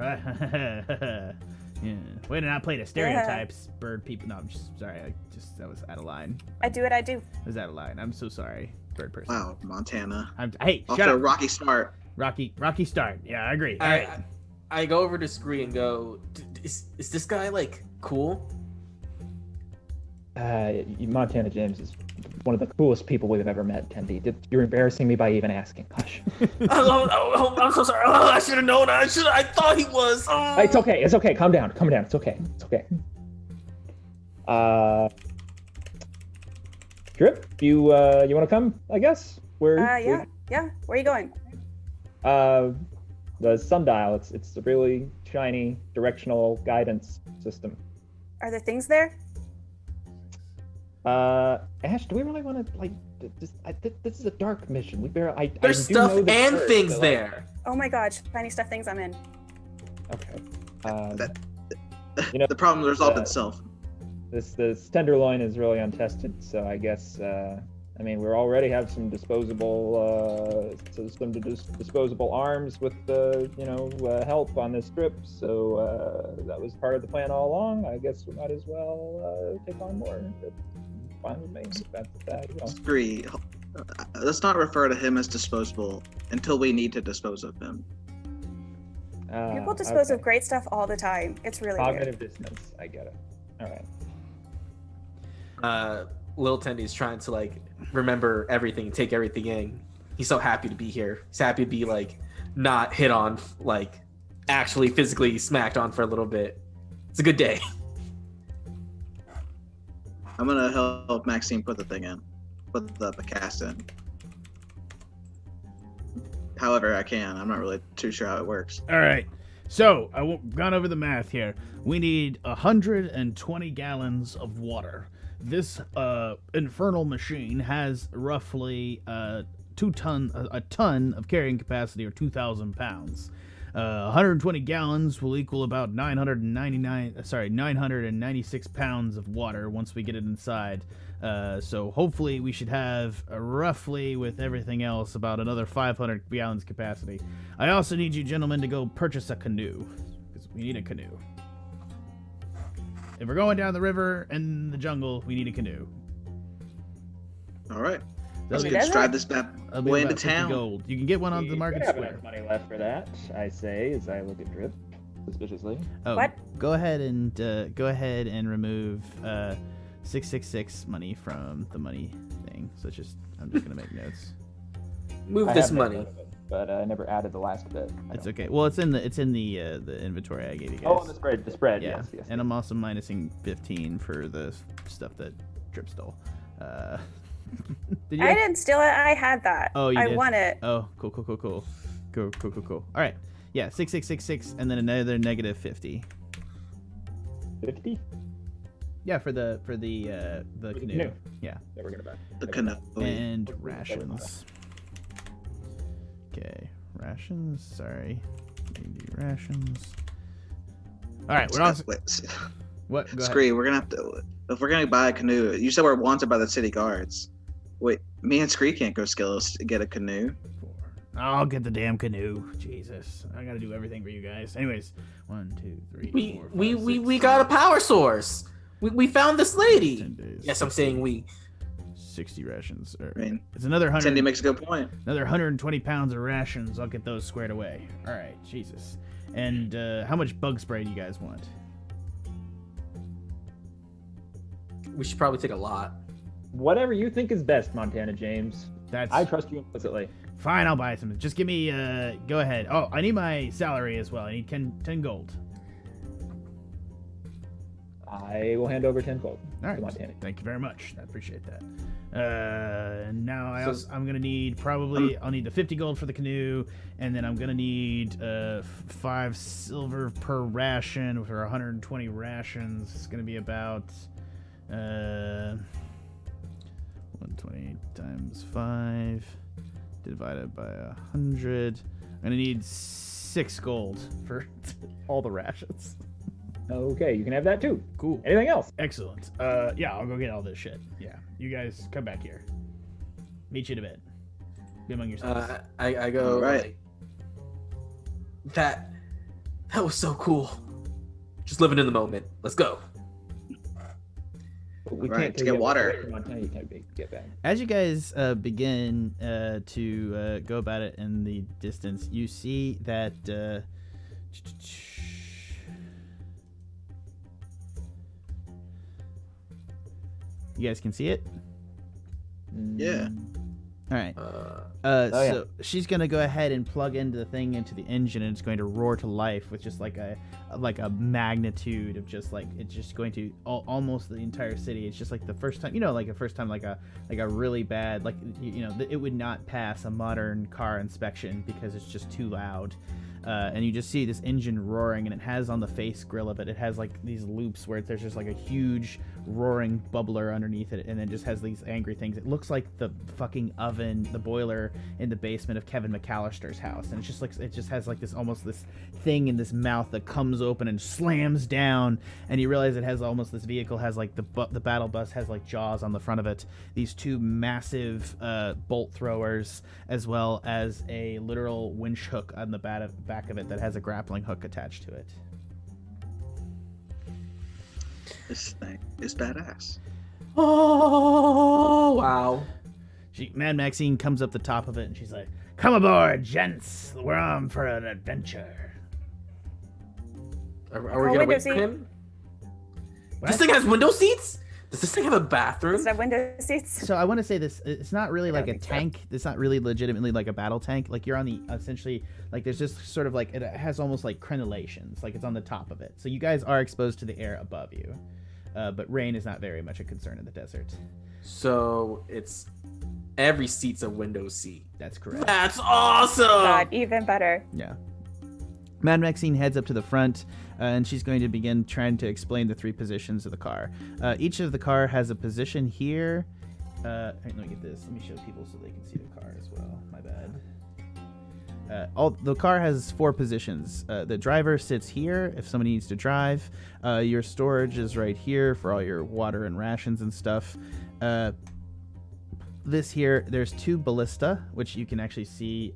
Yeah. Way to not play the stereotypes. Bird people. No, I'm just sorry. That was out of line. I do what I do. That was out of line. I'm so sorry, bird person. Wow, Montana. Hey, Off shut to a up. rocky start. Rocky start. Yeah, I agree. All right. I go over to Scree and go, is this guy like cool? Montana James is one of the coolest people we've ever met, Tendy. You're embarrassing me by even asking. Hush. I'm so sorry. Oh, I should have known. I thought he was. Oh. It's okay. It's okay. Calm down. It's okay. Drip, you want to come? I guess. Yeah. Where are you going? The sundial. It's a really shiny directional guidance system. Are there things there? Ashe, do we really want to this is a dark mission. There's stuff and things there. Oh my gosh, shiny stuff things I'm in. Okay. The problem resolved itself. This tenderloin is really untested, so I guess we already have some disposable arms with help on this trip, so that was part of the plan all along. I guess we might as well take on more. It's fine with me. That's Scree, let's not refer to him as disposable until we need to dispose of him. People dispose of great stuff all the time. It's really cognitive weird. dissonance. I get it. All right. Lil Tendy's trying to remember everything, take everything in. He's so happy to be here. He's happy to be not hit on, actually physically smacked on for a little bit. It's a good day. I'm gonna help Maxine put the cast in. However I can. I'm not really too sure how it works. All right. So gone over the math here. We need 120 gallons of water. This infernal machine has roughly a ton of carrying capacity, or 2,000 pounds. 120 gallons will equal about 996 pounds of water once we get it inside. So hopefully we should have roughly, with everything else, about another 500 gallons capacity. I also need you gentlemen to go purchase a canoe, because we need a canoe. If we're going down the river and the jungle, we need a canoe. All right. Let's just drive this bad boy into town. Gold. You can get one on the market square. Money left for that, I say, as I look at Drip suspiciously. Oh, what? Go ahead and remove 666 money from the money thing. So I'm just gonna make notes. Move this money. But I never added the last bit. It's okay. Well, it's in the inventory I gave you guys. Oh, the spread. Yeah. Yes. And I'm also minusing 15 for the stuff that Drip stole. I didn't steal it. I had that. Oh, you I did? won it. Oh, cool. Cool. All right. Yeah, 6666, and then another negative 50. 50? Yeah, for the canoe. Yeah. That we're gonna buy. The canoe. And rations. Okay, rations. Sorry, maybe rations. All right, we're also. What? Go Scree, we're gonna have to. If we're gonna buy a canoe, you said we're wanted by the city guards. Wait, me and Scree can't go get a canoe. I'll get the damn canoe. Jesus, I gotta do everything for you guys. Anyways, 1, 2, 3, 4, 5, 6, we got a power source. We found this lady. 10 days. Yes, I'm saying we. 60 rations. It's another 100. Cindy makes a good point. Another 120 pounds of rations. I'll get those squared away. All right, Jesus. And how much bug spray do you guys want? We should probably take a lot. Whatever you think is best, Montana James. I trust you implicitly. Fine, I'll buy some. Just give me. Go ahead. Oh, I need my salary as well. I need 10 gold. I will hand over 10 gold. All right. To Montana. Thank you very much. I appreciate that. Now I'm gonna need I'll need the 50 gold for the canoe, and then I'm gonna need 5 silver per ration for 120 rations. It's gonna be about 120 times 5 divided by 100. I'm gonna need 6 gold for all the rations. Okay, you can have that too. Cool. Anything else? Excellent. Yeah, I'll go get all this shit. Yeah, you guys come back here. Meet you in a bit. Be among yourselves. I go. Right. That was so cool. Just living in the moment. Let's go. We Right, can't to get water. Montana, you can't get back. As you guys begin to go about it in the distance, you see that You guys can see it? Yeah. All right. yeah. So she's gonna go ahead and plug into the thing into the engine, and it's going to roar to life with just like a magnitude of just like it's just going to almost the entire city. It's just like the first time, like a first time like a really bad it would not pass a modern car inspection because it's just too loud. And you just see this engine roaring, and it has on the face grill of it, it has like these loops where there's just like a huge roaring bubbler underneath it, and it just has these angry things. It looks like the fucking oven, the boiler in the basement of Kevin McAllister's house, and it's just like it just has like this almost this thing in this mouth that comes open and slams down, and you realize it has almost this vehicle has like the battle bus has like jaws on the front of it, these two massive bolt throwers, as well as a literal winch hook on the back of it that has a grappling hook attached to it. This thing is badass. Oh, wow. Mad Maxine comes up the top of it, and she's like, "Come aboard, gents. We're on for an adventure." Are we gonna wait for him? What? This thing has window seats? Does this thing have a bathroom? Does it have window seats? So I want to say this. It's not really like a tank. It's not really legitimately like a battle tank. Like you're on the essentially like there's just sort of like it has almost like crenellations. Like it's on the top of it. So you guys are exposed to the air above you. But rain is not very much a concern in the desert. So it's every seat's a window seat. That's correct. That's awesome. God, even better. Yeah. Mad Maxine heads up to the front, and she's going to begin trying to explain the three positions of the car. Each of the car has a position here. Let me get this. Let me show people so they can see the car as well. My bad. The car has four positions. The driver sits here if somebody needs to drive. Your storage is right here for all your water and rations and stuff. This here, there's two ballista, which you can actually see.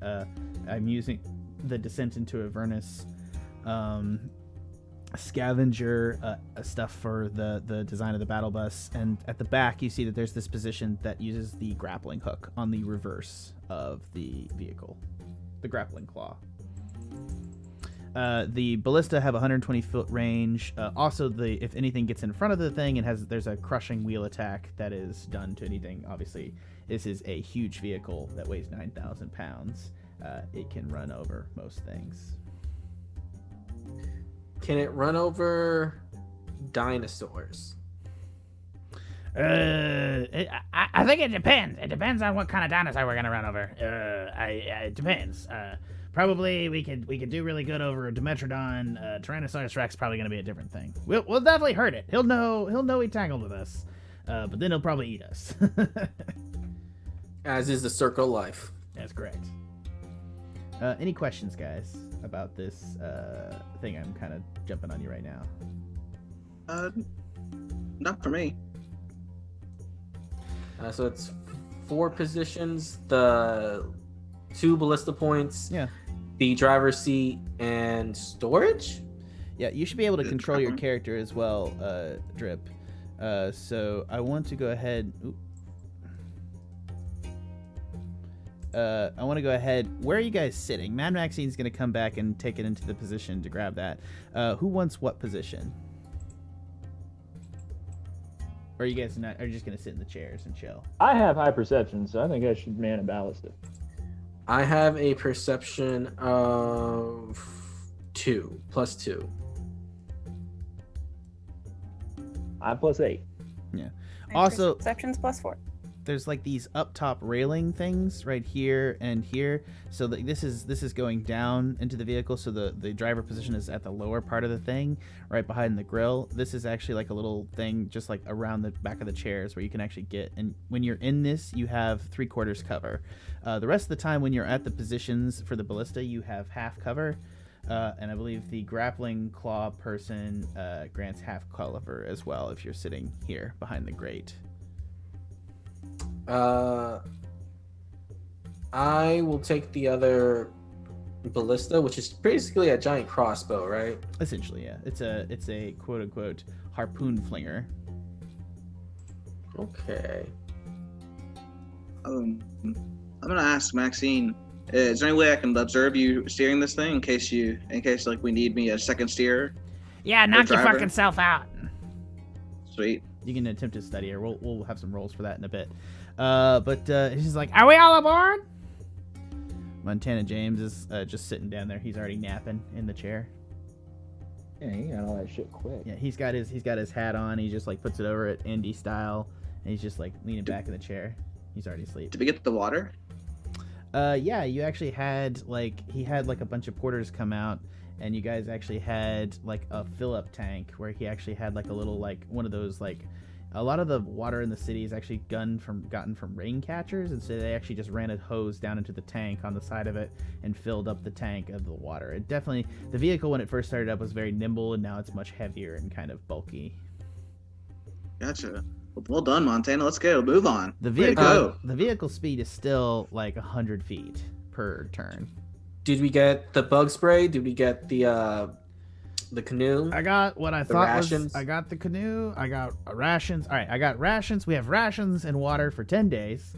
I'm using the Descent into Avernus scavenger stuff for the design of the battle bus, and at the back you see that there's this position that uses the grappling hook on the reverse of the vehicle, the grappling claw. The ballista have 120 foot range. Also, if anything gets in front of the thing, there's a crushing wheel attack that is done to anything. Obviously, this is a huge vehicle that weighs 9,000 pounds. It can run over most things. Can it run over dinosaurs? I think it depends. It depends on what kind of dinosaur we're gonna run over. It depends. Probably we could do really good over a Dimetrodon. Tyrannosaurus Rex probably gonna be a different thing. We'll definitely hurt it. He'll know he tangled with us, but then he'll probably eat us. As is the circle of life. That's correct. Any questions, guys, about this thing I'm kind of jumping on you right now? Not for me. So it's four positions, the two ballista points, Yeah. the driver's seat, and storage? Yeah, you should be able to control your character as well, Drip. So I want to go ahead... I want to go ahead. Where are you guys sitting? Mad Maxine's going to come back and take it into the position to grab that. Who wants what position? Or are you guys not? Are you just going to sit in the chairs and chill? I have high perception, so I think I should man a ballista. I have a perception of 2, +2. I'm +8. Yeah. My Also, perception's +4. there's like these up top railing things right here and here, so this is going down into the vehicle, so the driver position is at the lower part of the thing right behind the grill. This is actually like a little thing just like around the back of the chairs where you can actually get, and when you're in this you have 3/4 cover. The rest of the time when you're at the positions for the ballista you have half cover, and I believe the grappling claw person grants half cover as well if you're sitting here behind the grate. I will take the other ballista, which is basically a giant crossbow, right? Essentially, yeah. It's a quote unquote harpoon flinger. Okay. I'm gonna ask Maxine. Is there any way I can observe you steering this thing in case like we need me a second steer? Yeah, knock your driver. fucking self out. Sweet. You can attempt to study her. We'll have some rolls for that in a bit. But she's like, "Are we all aboard?" Montana James is just sitting down there. He's already napping in the chair. Yeah, he got all that shit quick. Yeah, he's got his hat on. He just like puts it over it Indy style, and he's just like leaning back in the chair. He's already asleep. Did we get the water? Yeah, you actually had he had a bunch of porters come out, and you guys actually had like a fill-up tank where he actually had like a little one of those a lot of the water in the city is actually gotten from rain catchers, and so they actually just ran a hose down into the tank on the side of it and filled up the tank of the water. It definitely, the vehicle when it first started up was very nimble, and now it's much heavier and kind of bulky. Gotcha. Well done, Montana. Let's go. Move on. The vehicle speed is still 100 feet per turn. Did we get the bug spray? Did we get the canoe? I got what I The thought rations? was. I got the canoe. I got rations. All right, I got rations. We have rations and water for 10 days.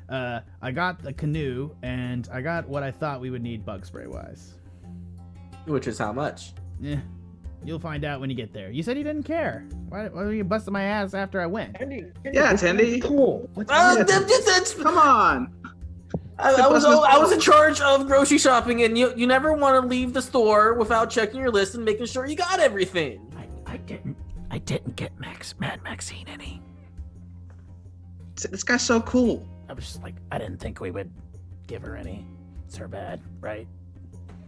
I got the canoe, and I got what I thought we would need bug spray wise. Which is how much? Yeah, you'll find out when you get there. You said you didn't care. Why were you busting my ass after I went? Yeah, Tendy. Cool. Come on. I was in charge of grocery shopping, and you never want to leave the store without checking your list and making sure you got everything. I didn't get Mad Maxine any. This guy's so cool. I was just like, I didn't think we would give her any. It's her bad, right?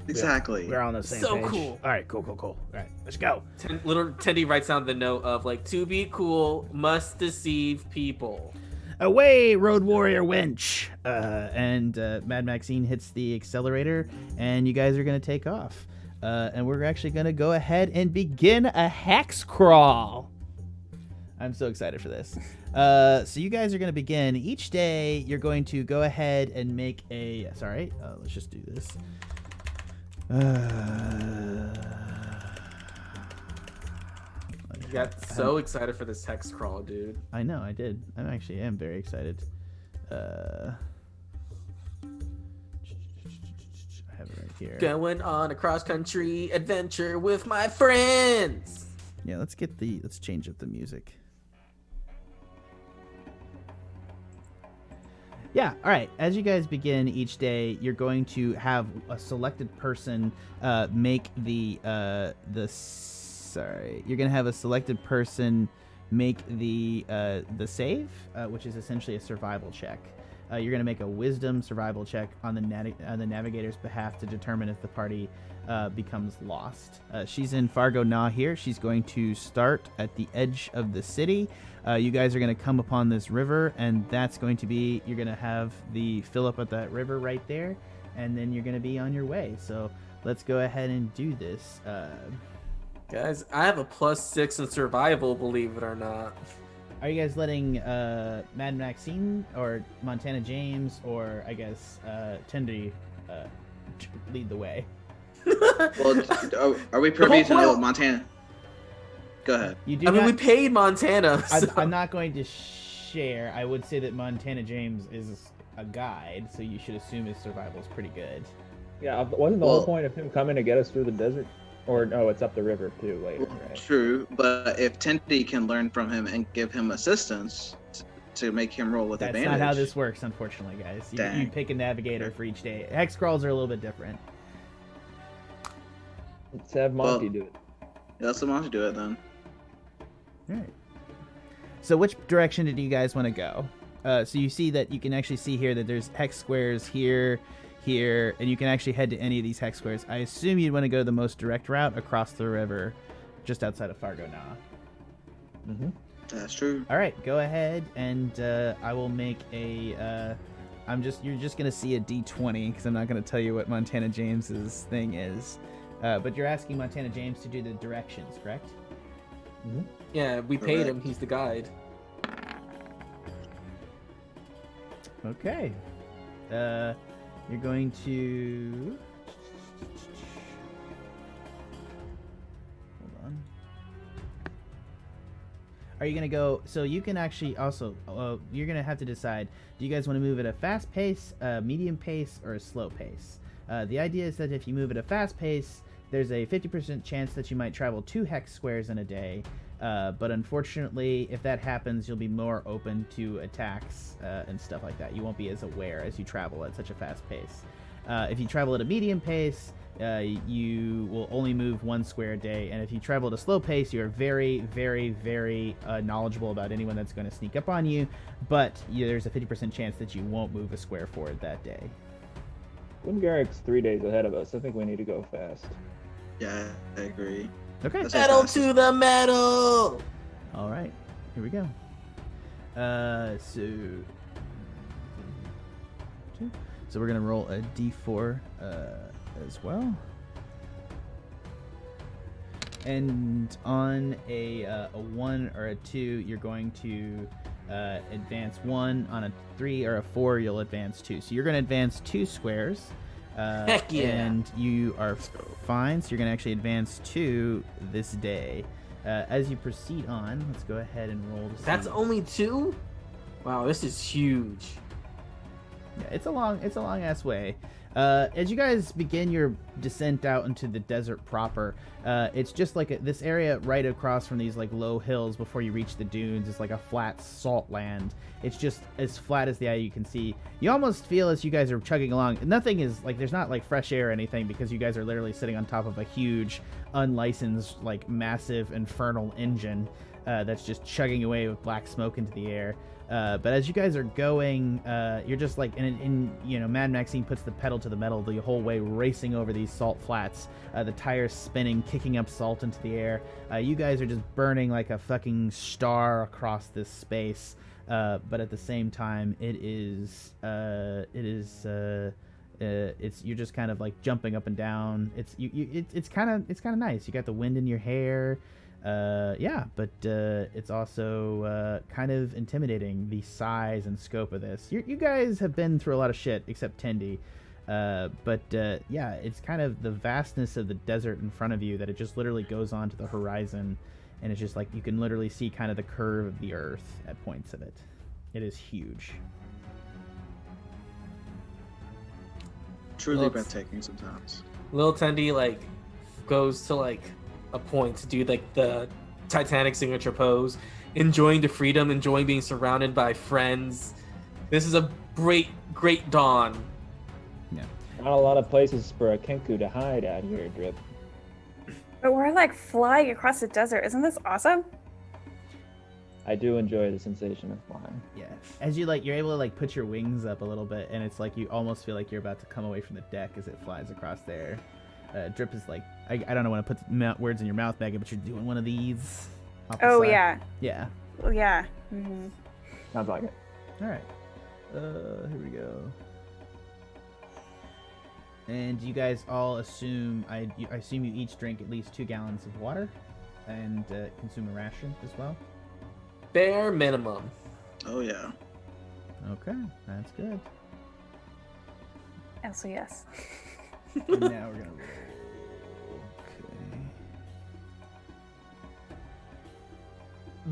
Exactly. We're all on the same So page. cool. All right, cool. All right, let's go. Little Teddy writes down the note of to be cool, must deceive people. Away, road warrior wench! And Mad Maxine hits the accelerator, and you guys are going to take off. And we're actually going to go ahead and begin a hex crawl. I'm so excited for this. So you guys are going to begin. Each day, you're going to go ahead and make a... Sorry, let's just do this. You got so excited for this hex crawl, dude. I know, I did. I am very excited. I have it right here. Going on a cross-country adventure with my friends. Yeah, let's change up the music. Yeah, all right. As you guys begin each day, you're going to have a selected person make You're going to have a selected person make the save, which is essentially a survival check. You're going to make a wisdom survival check on the navigator's behalf to determine if the party becomes lost. She's in Fargo Na here. She's going to start at the edge of the city. You guys are going to come upon this river, and that's going to be, you're going to have the fill up at that river right there, and then you're going to be on your way. So let's go ahead and do this. Guys, I have a +6 in survival, believe it or not. Are you guys letting Mad Maxine or Montana James or I guess Tendy lead the way? Well, are we privy to know Montana? Go ahead. You do. We paid Montana. So. I'm not going to share. I would say that Montana James is a guide, so you should assume his survival is pretty good. Yeah, wasn't the whole point of him coming to get us through the desert? Or no, it's up the river too later, right? True, but if Tendy can learn from him and give him assistance to make him roll with advantage. That's not how this works, unfortunately, guys. You pick a navigator for each day. Hex crawls are a little bit different. Let's have Monty do it. Yeah, let's have Monty do it then. All right. So which direction did you guys want to go? So you see that you can actually see here that there's hex squares here, and you can actually head to any of these hex squares. I assume you'd want to go the most direct route across the river, just outside of Fargo Na. Mm-hmm. That's true. All right, go ahead, and I will make a. You're just gonna see a D20 because I'm not gonna tell you what Montana James's thing is, but you're asking Montana James to do the directions, correct? Mm-hmm. Yeah, we paid him. He's the guide. Okay. You're going to... Hold on. Are you going to go... So you can actually also... you're going to have to decide, do you guys want to move at a fast pace, a medium pace, or a slow pace? The idea is that if you move at a fast pace, there's a 50% chance that you might travel 2 hex squares in a day. But unfortunately, if that happens, you'll be more open to attacks and stuff like that. You won't be as aware as you travel at such a fast pace. If you travel at a medium pace, you will only move 1 square a day. And if you travel at a slow pace, you're very, very, very knowledgeable about anyone that's going to sneak up on you. But there's a 50% chance that you won't move a square forward that day. Glim Garick's 3 days ahead of us. I think we need to go fast. Yeah, I agree. Okay. Metal to the metal! All right. Here we go. So we're going to roll a d4 as well. And on a 1 or a 2, you're going to advance 1. On a 3 or a 4, you'll advance 2. So you're going to advance 2 squares. Heck yeah. And you are fine. So you're going to actually advance 2 this day. As you proceed on, let's go ahead and roll. That's only 2? Wow, this is huge. Yeah, it's a long ass way. As you guys begin your descent out into the desert proper, it's just like this area right across from these like low hills before you reach the dunes is like a flat salt land. It's just as flat as the eye you can see. You almost feel as you guys are chugging along, nothing is like, there's not like fresh air or anything because you guys are literally sitting on top of a huge, unlicensed, like massive infernal engine that's just chugging away with black smoke into the air. But as you guys are going, you're just like, Mad Maxine puts the pedal to the metal the whole way, racing over these salt flats, the tires spinning, kicking up salt into the air. You guys are just burning like a fucking star across this space. But at the same time, it's you're just kind of like jumping up and down. It's kind of nice. You got the wind in your hair. But it's also kind of intimidating, the size and scope of this. You guys have been through a lot of shit, except Tendy. It's kind of the vastness of the desert in front of you that it just literally goes on to the horizon, and it's just like you can literally see kind of the curve of the earth at points of it. It is huge. Truly breathtaking sometimes. Lil Tendy like goes to like a point to do like the Titanic signature pose, enjoying the freedom, enjoying being surrounded by friends. This is a great dawn. Yeah. Not a lot of places for a Kenku to hide out here, Drip. But we're like flying across the desert. Isn't this awesome? I do enjoy the sensation of flying. Yeah. As you're able to like put your wings up a little bit, and it's like you almost feel like you're about to come away from the deck as it flies across there. Drip is like, I don't know when to put words in your mouth, Megan, but you're doing one of these. Oh, side. yeah. Yeah. Oh, yeah. Mm-hmm. Sounds like it. All right. Here we go. And you guys all assume, I assume you each drink at least 2 gallons of water and consume a ration as well? Bare minimum. Oh, yeah. Okay, that's good. Also, yes. And now we're gonna roll.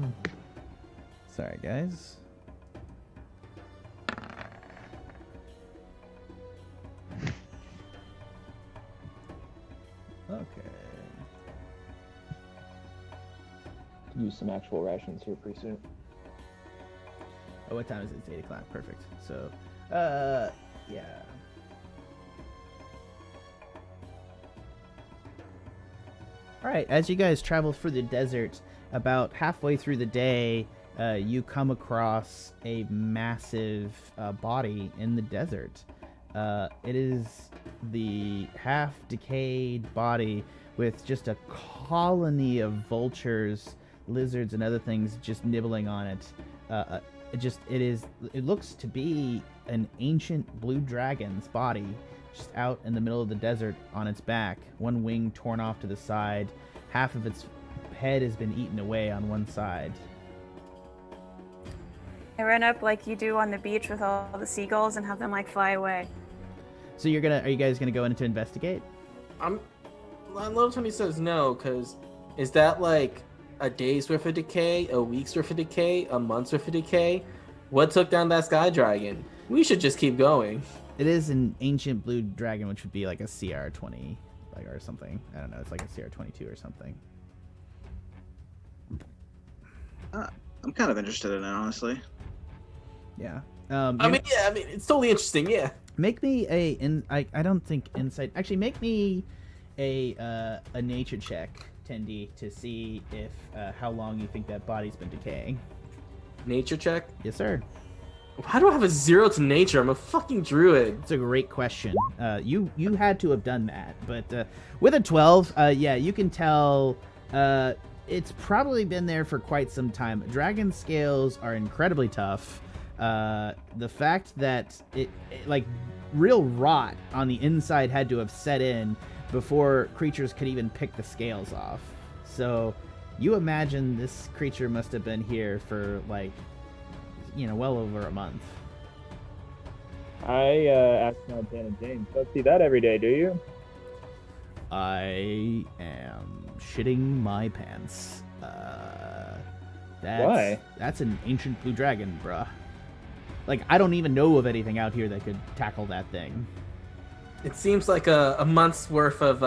Okay. Sorry, guys. Okay. Use some actual rations here pretty soon. Oh, what time is it? It's 8 o'clock. Perfect. So, yeah. All right, as you guys travel through the desert, about halfway through the day, you come across a massive body in the desert. It is the half-decayed body with just a colony of vultures, lizards, and other things just nibbling on it. It looks to be an ancient blue dragon's body, just out in the middle of the desert on its back, one wing torn off to the side. Half of its head has been eaten away on one side. I run up like you do on the beach with all the seagulls and have them like fly away. So are you guys gonna go in to investigate? Lil Tendy says no, because is that like a day's worth of decay, a week's worth of decay, a month's worth of decay? What took down that sky dragon? We should just keep going. It is an ancient blue dragon, which would be like a CR 20 like or something. I don't know. It's like a CR22 or something. I'm kind of interested in it, honestly. Yeah. I mean, it's totally interesting. Yeah. Make me I don't think insight. Actually, make me a nature check, Tendy, to see if how long you think that body's been decaying. Nature check? Yes, sir. Why do I have a 0 to nature? I'm a fucking druid. It's a great question. You had to have done that, but with a 12, yeah, you can tell it's probably been there for quite some time. Dragon scales are incredibly tough. The fact that it like real rot on the inside had to have set in before creatures could even pick the scales off. So you imagine this creature must have been here for like, well over a month. I asked Montana James, don't see that every day, do you? I am shitting my pants. Why? That's an ancient blue dragon, bruh. Like, I don't even know of anything out here that could tackle that thing. It seems like a month's worth of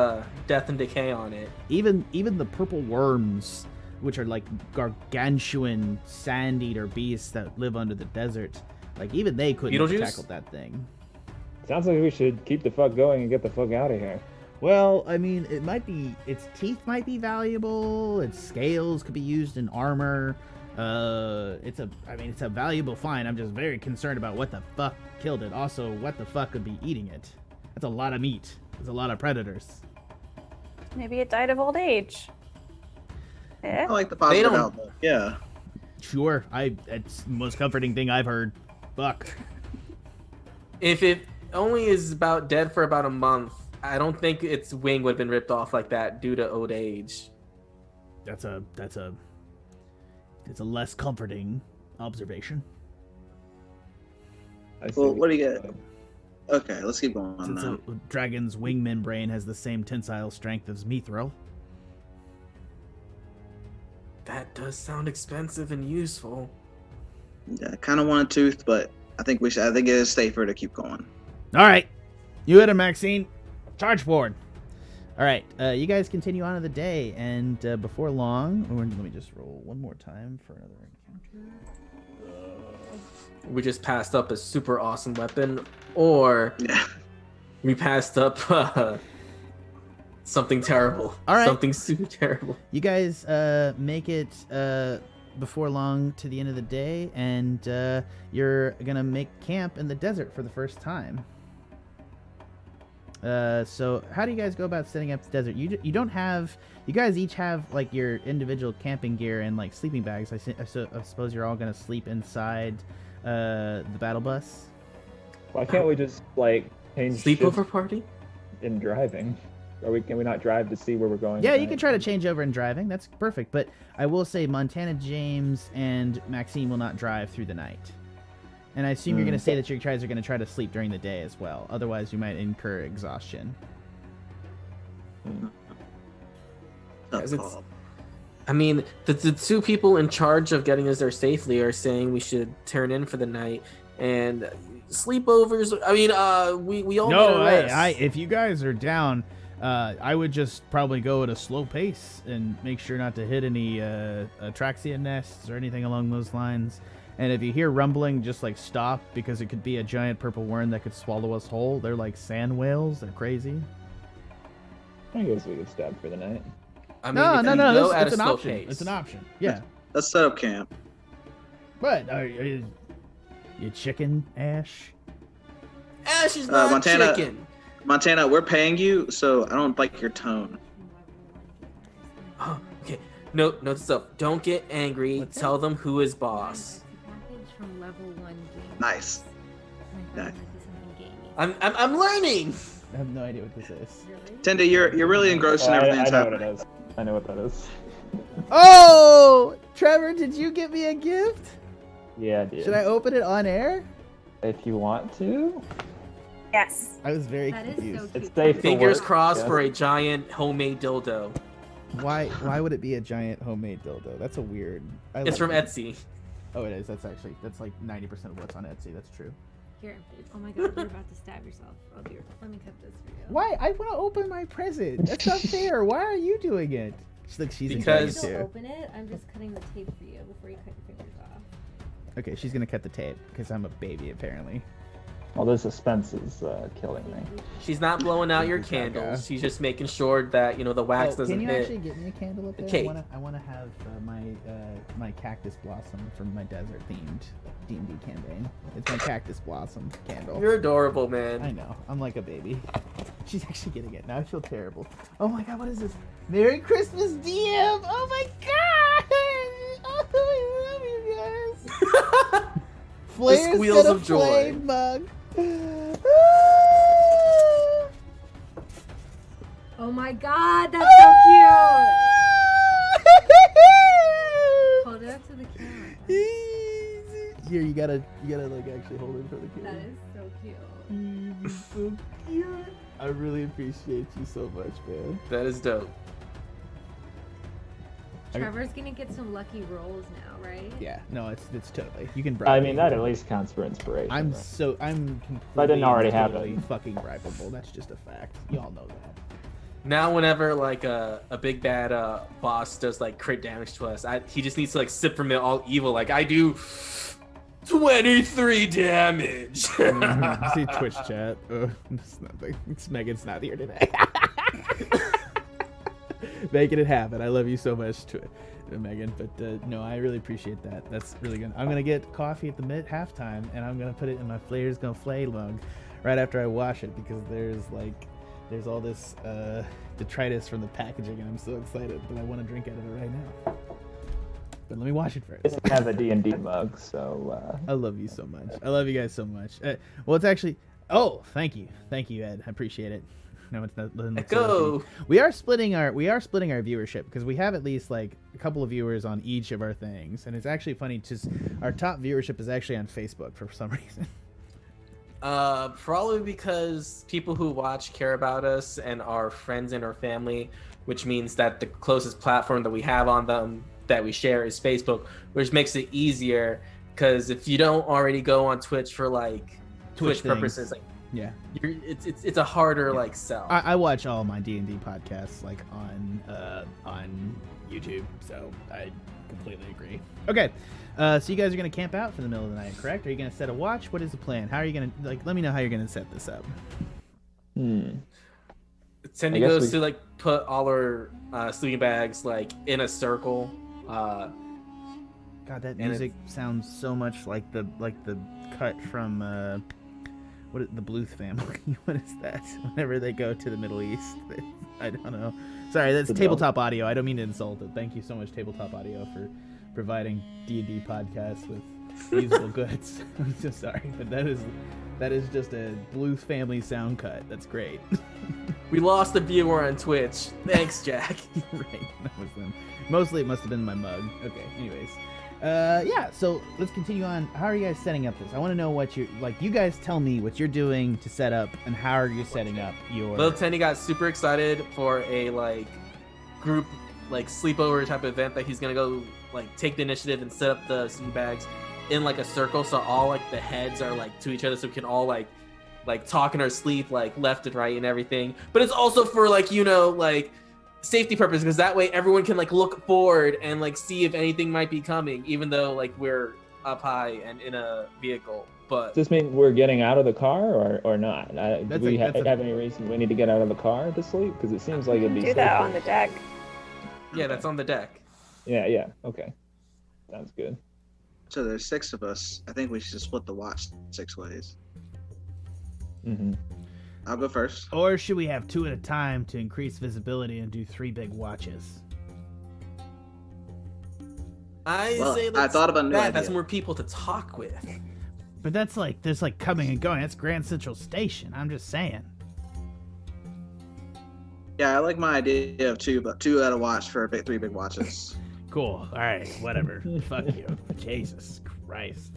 death and decay on it. Even the purple worms, which are like gargantuan sand eater beasts that live under the desert, like even they couldn't have tackled that thing. Sounds like we should keep the fuck going and get the fuck out of here. Well, I mean, it might be, its teeth might be valuable, its scales could be used in armor. It's a valuable find. I'm just very concerned about what the fuck killed it. Also, what the fuck could be eating it? That's a lot of meat. There's a lot of predators. Maybe it died of old age. I Yeah. like the positive outlook. Yeah. Sure, it's the most comforting thing I've heard. Fuck. If it only is about dead for about a month, I don't think its wing would have been ripped off like that due to old age. It's a less comforting observation. Well, what do you get? Okay, let's keep going on Since now. a dragon's wing membrane has the same tensile strength as mithril. That does sound expensive and useful. Yeah, I kind of want a tooth, but I think it is safer to keep going. All right, you hit him, Maxine. Charge forward. All right, you guys continue on to the day, and before long, let me just roll one more time for another encounter. We just passed up a super awesome weapon, or we passed up something terrible. All right. Something super terrible. You guys make it before long to the end of the day, and you're gonna make camp in the desert for the first time. So how do you guys go about setting up the desert? You guys each have like your individual camping gear and like sleeping bags. I suppose you're all gonna sleep inside the battle bus. Why can't we just like change Sleepover party? in driving? Or can we not drive to see where we're going? Yeah, you can try to change over in driving. That's perfect. But I will say Montana James and Maxine will not drive through the night. And I assume you're going to say that you guys are going to try to sleep during the day as well. Otherwise, you might incur exhaustion. I mean, the two people in charge of getting us there safely are saying we should turn in for the night. And sleepovers, I mean, we all No, need a rest. if you guys are down, I would just probably go at a slow pace and make sure not to hit any atraxia nests or anything along those lines. And if you hear rumbling, just like stop, because it could be a giant purple worm that could swallow us whole. They're like sand whales. They're crazy. I guess we could stop for the night. I mean, No. at It's a an slow option. pace. It's an option. Yeah. Let's set up camp. But are you chicken, Ashe? Ashe is not Montana- chicken. Montana, we're paying you, so I don't like your tone. Oh, okay. Note to self. Don't get angry. Tell them who is boss. From level 1 games. Nice. And I Nice. found this is something gamey. I'm learning. I have no idea what this is. Really? Tenda, you're really engrossed in everything that's I know what happening. it is. I know what that is. Oh! Trevor, did you get me a gift? Yeah, I did. Should I open it on air? If you want to. Yes. I was very That is confused. so cute. It's safe for Fingers work, crossed yeah. for a giant homemade dildo. Why would it be a giant homemade dildo? That's a weird. It's from it. Etsy. Oh, it is. That's like 90% of what's on Etsy. That's true. Here, oh my god, you're about to stab yourself. Oh dear, let me cut this for you. Why? I want to open my present. That's not fair. Why are you doing it? She's Because- enjoying it Don't too. open it. I'm just cutting the tape for you before you cut your fingers off. Okay, she's gonna cut the tape because I'm a baby apparently. Well, the suspense is killing me. She's not blowing out your Thank you, Kaka. candles. She's just making sure that the wax doesn't can you hit. actually get me a candle up there? Okay. I wanna have my cactus blossom from my desert themed D&D campaign. It's my cactus blossom candle. You're adorable, man. I know. I'm like a baby. She's actually getting it now. I feel terrible. Oh my god, what is this? Merry Christmas, DM! Oh my god! Oh, I love you guys. Flares squeals got a of joy. flame mug. Oh my god, that's so cute! Hold it up to the camera. Here, you gotta like actually hold it for the That camera. is so cute. You're so cute. I really appreciate you so much, man. That is dope. Okay. Trevor's gonna get some lucky rolls now, right? Yeah, no, it's totally. You can bribe I me. mean, that at least counts for inspiration. I'm right? completely. I didn't already have totally it. fucking bribeable. That's just a fact. Y'all know that. Now, whenever like a big bad boss does like crit damage to us, he just needs to like sip from it all evil. Like I do 23 damage. See Twitch chat. It's nothing. It's Megan's not here today. Making it happen. I love you so much, Megan. But no, I really appreciate that. That's really good. I'm gonna get coffee at the halftime, and I'm gonna put it in my Flares Gonna Flay mug right after I wash it because there's all this detritus from the packaging, and I'm so excited, but I want to drink out of it right now. But let me wash it first. I didn't have a D&D mug, so... I love you so much. I love you guys so much. Well, it's actually... Oh, thank you, Ed. I appreciate it. No, it's not. Go. We are splitting our viewership because we have at least like a couple of viewers on each of our things, and it's actually funny. Just our top viewership is actually on Facebook for some reason. Probably because people who watch care about us and are friends in our family, which means that the closest platform that we have on them that we share is Facebook, which makes it easier. Because if you don't already go on Twitch for like Twitch things. purposes, like Yeah, it's a harder like sell. I watch all my D&D podcasts like on YouTube, so I completely agree. Okay, so you guys are gonna camp out for the middle of the night, correct? Are you gonna set a watch? What is the plan? How are you gonna let me know how you're gonna set this up? Tendy goes to like put all our sleeping bags like in a circle. God, that music sounds so much like the cut from the Bluth family. What is that? Whenever they go to the Middle East, I don't know. Sorry, that's Tabletop Audio. I don't mean to insult it. Thank you so much, Tabletop Audio, for providing D&D podcasts with usable goods. I'm so sorry, but that is just a Bluth family sound cut. That's great. We lost a viewer on Twitch. Thanks, Jack. Right, that was them. Mostly, it must have been my mug. Okay. Anyways. Yeah, so let's continue on. How are you guys setting up this? I want to know what you guys tell me what you're doing to set up and how are you setting up your... Little Tendy got super excited for a group sleepover type of event that he's gonna go take the initiative and set up the sleeping bags in a circle so all the heads are to each other so we can all talk in our sleep left and right and everything. But it's also for safety purpose because that way everyone can look forward and see if anything might be coming, even though we're up high and in a vehicle. But does this mean we're getting out of the car or not? Do we have any reason we need to get out of the car to sleep? Because it seems like it'd be do that on the deck. Yeah, that's on the deck. Yeah. Okay, sounds good. So there's 6 of us. I think we should split the watch 6 ways. Mm-hmm. I'll go first. Or should we have 2 at a time to increase visibility and do 3 big watches? I thought of a new idea. That's more people to talk with. But that's there's coming and going. That's Grand Central Station. I'm just saying. Yeah, I like my idea of 2, but 2 at a watch for 3 big watches. Cool. All right. Whatever. Fuck you. Jesus Christ.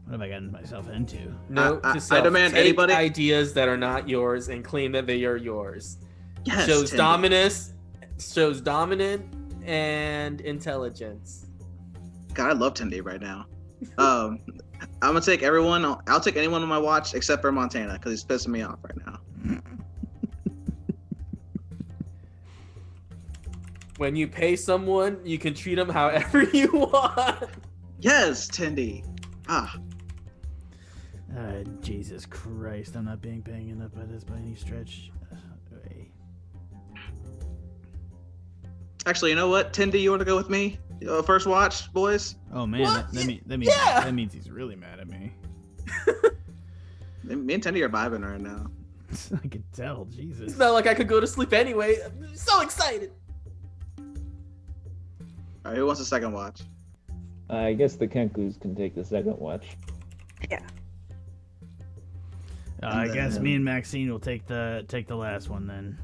What have I gotten myself into? No, I demand take anybody ideas that are not yours and claim that they are yours. Yes, shows dominance, shows dominant and intelligence. God, I love Tendy right now. I'm gonna take everyone. I'll take anyone on my watch except for Montana because he's pissing me off right now. When you pay someone, you can treat them however you want. Yes, Tendy. Jesus Christ, I'm not being banged up by this by any stretch. Actually, you know what, Tendy, you want to go with me? First watch, boys. Oh man, What? that means he's really mad at me. Me and Tendy are vibing right now. I could tell. Jesus. It's not like I could go to sleep anyway. I'm so excited. All right, who wants a second watch? I guess the Kenkus can take the second watch. Yeah. I guess me and Maxine will take the last one then.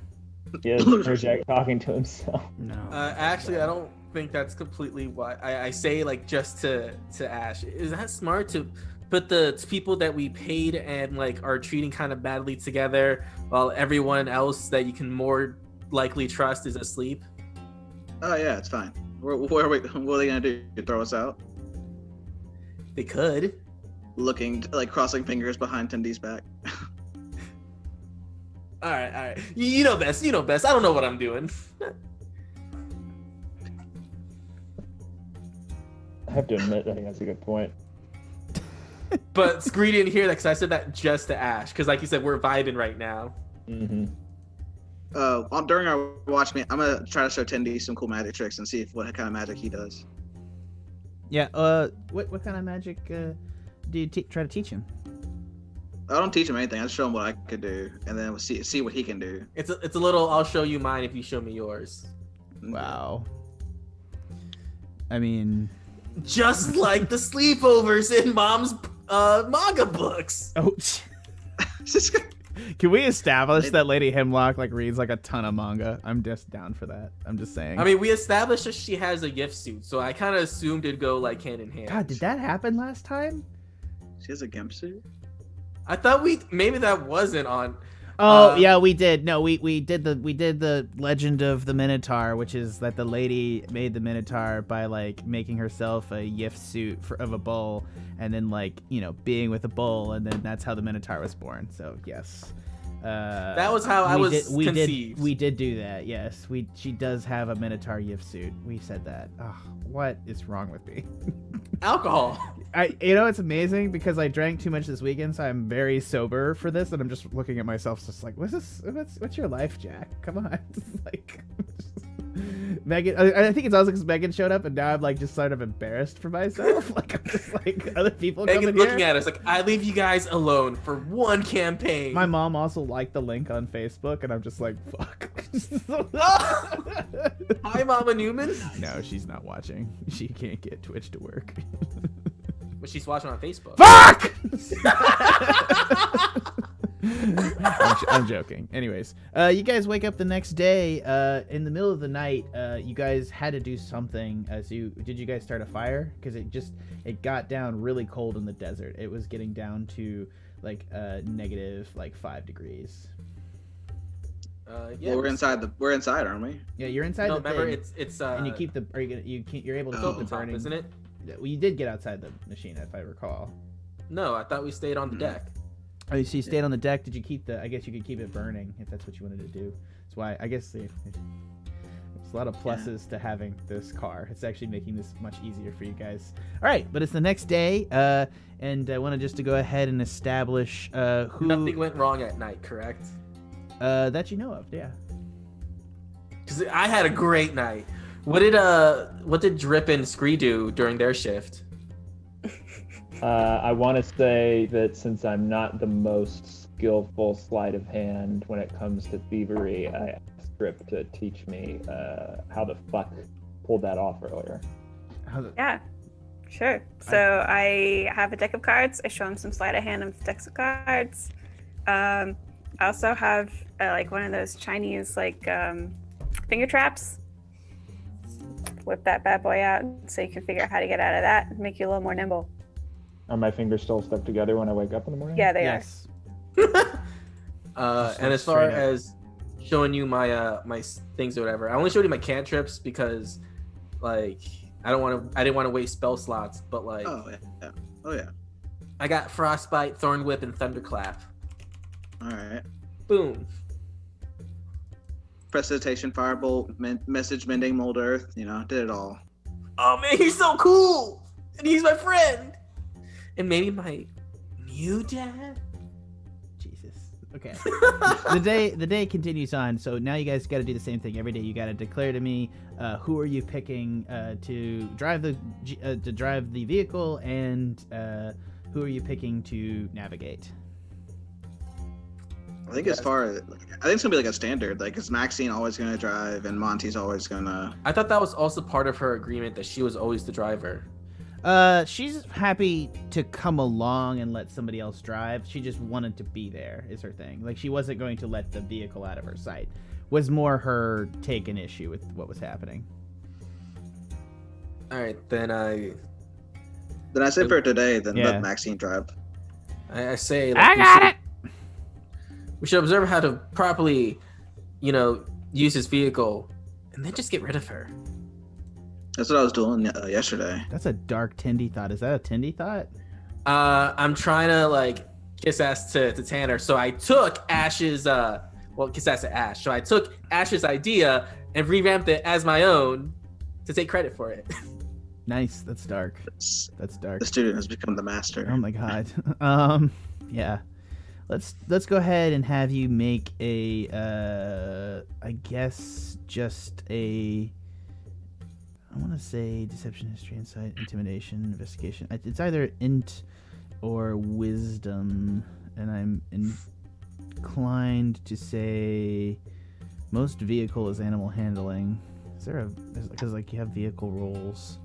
Yes, Jack talking to himself. No. Actually, I don't think that's completely why I say like just to Ashe. Is that smart to put the people that we paid and like are treating kind of badly together while everyone else that you can more likely trust is asleep? Oh yeah, it's fine. What are they gonna do? Throw us out? They could. Looking like crossing fingers behind Tendy's back. All right. You know best. I don't know what I'm doing. I have to admit, I think that's a good point. But Scree didn't hear that because I said that just to Ashe. Because like you said, we're vibing right now. Mm-hmm. During our watch, I'm gonna try to show Tendy some cool magic tricks and see what kind of magic he does. Yeah. What kind of magic do you try to teach him? I don't teach him anything. I just show him what I could do, and then we'll see what he can do. It's a little. I'll show you mine if you show me yours. Wow. I mean, just like the sleepovers in Mom's manga books. oh. Can we establish that Lady Hemlock like reads like a ton of manga? I'm just down for that. I'm just saying. I mean, we established that she has a gift suit, so I kind of assumed it'd go like hand in hand. God, did that happen last time? She has a gimp suit. I thought maybe that wasn't on. Oh yeah, we did. No, we did the Legend of the Minotaur, which is that the lady made the Minotaur by like making herself a gift suit of a bull, and then like being with a bull, and then that's how the Minotaur was born. So yes, that was how I was conceived. We did do that. Yes, she does have a Minotaur gift suit. We said that. Oh, what is wrong with me? Alcohol. It's amazing because I drank too much this weekend, so I'm very sober for this, and I'm just looking at myself, just like, what's your life, Jack? Come on, like, Megan. I think it's also because Megan showed up, and now I'm like just sort of embarrassed for myself. Like I'm just like other people Megan coming looking here. at us like, I leave you guys alone for one campaign. My mom also liked the link on Facebook, and I'm just like, fuck. Hi, Mama Newman. No, she's not watching. She can't get Twitch to work. But she's watching on Facebook. Fuck! I'm joking. Anyways, you guys wake up the next day. In the middle of the night, you guys had to do something. Did you guys start a fire? Because it got down really cold in the desert. It was getting down to like negative like 5 degrees. Yeah, well, we're inside, aren't we? Yeah, you're inside. No, the remember thing, it's and you keep the. You're able to keep the top, burning, isn't it? Well, you did get outside the machine, if I recall. No, I thought we stayed on the deck. Oh, so you stayed on the deck. Did you keep I guess you could keep it burning if that's what you wanted to do. That's why I guess there's a lot of pluses to having this car. It's actually making this much easier for you guys. All right, but it's the next day, and I wanted just to go ahead and establish who. Nothing went wrong at night, correct? That you know of, yeah. Because I had a great night. What did Drip and Scree do during their shift? I want to say that since I'm not the most skillful sleight of hand when it comes to thievery, I asked Drip to teach me how the fuck pulled that off earlier. Yeah, sure. So I have a deck of cards. I show him some sleight of hand of decks of cards. I also have like one of those Chinese finger traps. Whip that bad boy out so you can figure out how to get out of that and make you a little more nimble. Are my fingers still stuck together when I wake up in the morning? Yeah, they Yes. And as far as showing you my my things or whatever, I only showed you my cantrips because like I didn't want to waste spell slots, but like Oh yeah. I got Frostbite, Thorn Whip, and Thunderclap. All right. Boom. Precipitation, Firebolt, Message Mending, Mold Earth. You know, did it all. Oh man, he's so cool, and he's my friend, and maybe my new dad. Jesus. Okay. the day continues on. So now you guys got to do the same thing every day. You got to declare to me who are you picking to drive the vehicle, and who are you picking to navigate. I think as far as, I think it's gonna be like a standard. Like, is Maxine always gonna drive, and Monty's always gonna. I thought that was also part of her agreement that she was always the driver. She's happy to come along and let somebody else drive. She just wanted to be there, is her thing. Like, she wasn't going to let the vehicle out of her sight. Was more her take an issue with what was happening. All right, then I say for today, then let Maxine drive. I say. I got it. We should observe how to properly, use his vehicle, and then just get rid of her. That's what I was doing yesterday. That's a dark Tindy thought. Is that a Tindy thought? I'm trying to kiss ass to Tanner. So I took Ashe's kiss ass to Ashe. So I took Ashe's idea and revamped it as my own to take credit for it. Nice. That's dark. That's dark. The student has become the master. Oh my god. Yeah. Let's go ahead and have you make a I guess just a, I want to say deception, history, insight, intimidation, investigation. It's either int or wisdom, and I'm inclined to say most vehicle is animal handling. Because you have vehicle rolls.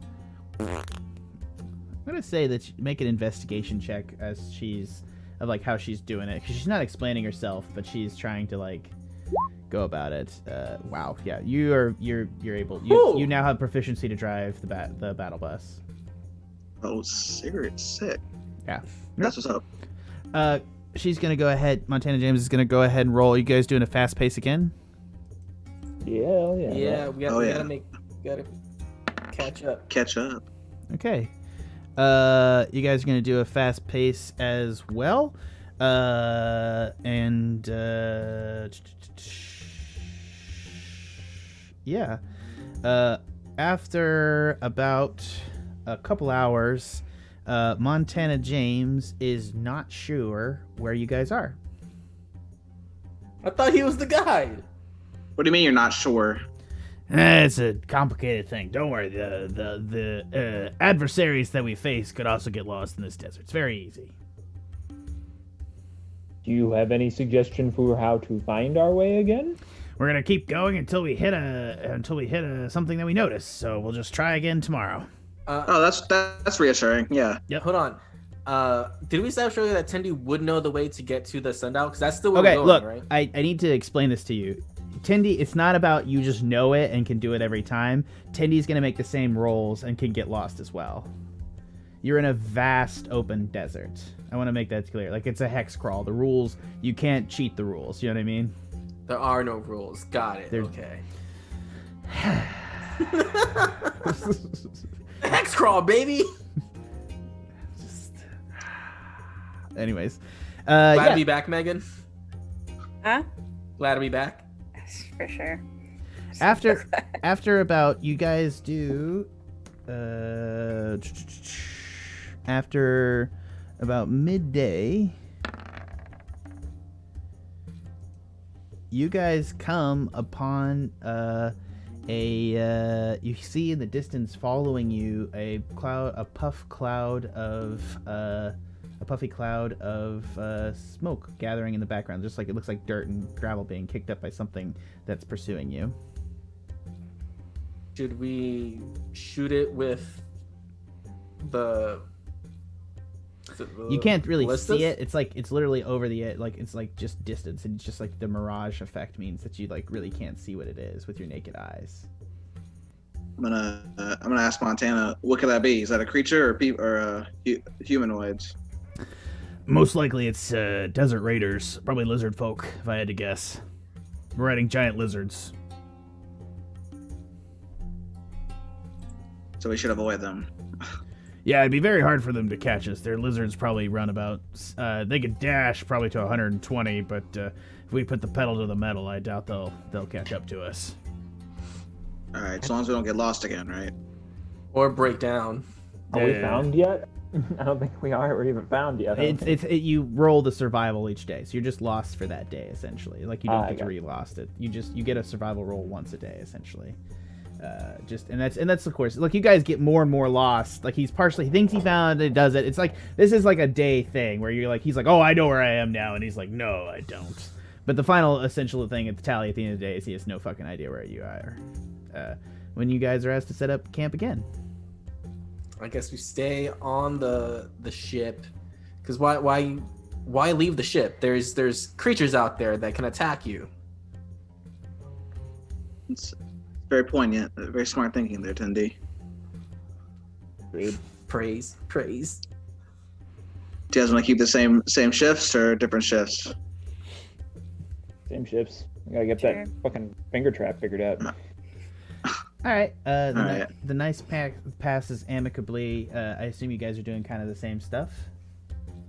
I'm gonna say that you make an investigation check as she's of how she's doing it, because she's not explaining herself, but she's trying to go about it. Wow, yeah, you're able. You now have proficiency to drive the battle bus. Oh, cigarette sick. Yeah, that's what's up. She's gonna go ahead. Montana James is gonna go ahead and roll. You guys doing a fast pace again? Yeah. Yeah, we gotta catch up. Catch up. Okay. You guys are gonna do a fast pace as well, and yeah. After about a couple hours, Montana James is not sure where you guys are. I thought he was the guide. What do you mean you're not sure? It's a complicated thing. Don't worry. The adversaries that we face could also get lost in this desert. It's very easy. Do you have any suggestion for how to find our way again? We're gonna keep going until we hit something that we notice. So we'll just try again tomorrow. That's reassuring. Yeah. Yep. Hold on. Did we establish earlier that Tendy would know the way to get to the sundial? Because that's still where we're going, look, right? I need to explain this to you. Tindy, it's not about you just know it and can do it every time. Tindy's going to make the same rolls and can get lost as well. You're in a vast open desert. I want to make that clear. It's a hex crawl. The rules, you can't cheat the rules. You know what I mean? There are no rules. Got it. Okay. Hex crawl, baby. Anyways. Glad to be back, Megan. Huh? Glad to be back. For sure. After about, you guys do after about midday, you guys come upon you see in the distance following you a puffy cloud of smoke gathering in the background, just it looks like dirt and gravel being kicked up by something that's pursuing you. Should we shoot it with the you can't really ballistas? see it. It's literally over the edge. It's just distance, and it's just the mirage effect means that you really can't see what it is with your naked eyes. I'm gonna ask Montana, what could that be? Is that a creature or humanoids? Most likely it's desert raiders, probably lizard folk, if I had to guess. We're riding giant lizards. So we should avoid them. Yeah, it'd be very hard for them to catch us. Their lizards probably run about... they could dash probably to 120, but if we put the pedal to the metal, I doubt they'll catch up to us. All right, as long as we don't get lost again, right? Or break down. Are we found yet? I don't think we are. We're even found yet. You roll the survival each day, so you're just lost for that day, essentially. Like, you don't get to re-lost it. You get a survival roll once a day, essentially. And that's of course, like, you guys get more and more lost. Like, he thinks he found it, does it. It's like, this is like a day thing where you're like, he's like, oh, I know where I am now, and he's like, no, I don't. But the final essential thing at the tally at the end of the day is he has no fucking idea where you are. When you guys are asked to set up camp again. I guess we stay on the ship, because why leave the ship? There's creatures out there that can attack you. It's very poignant, very smart thinking there, Tendi. Praise. Do you guys want to keep the same shifts or different shifts? Same shifts. I gotta get that fucking finger trap figured out. All right. The nice pack passes amicably. I assume you guys are doing kind of the same stuff.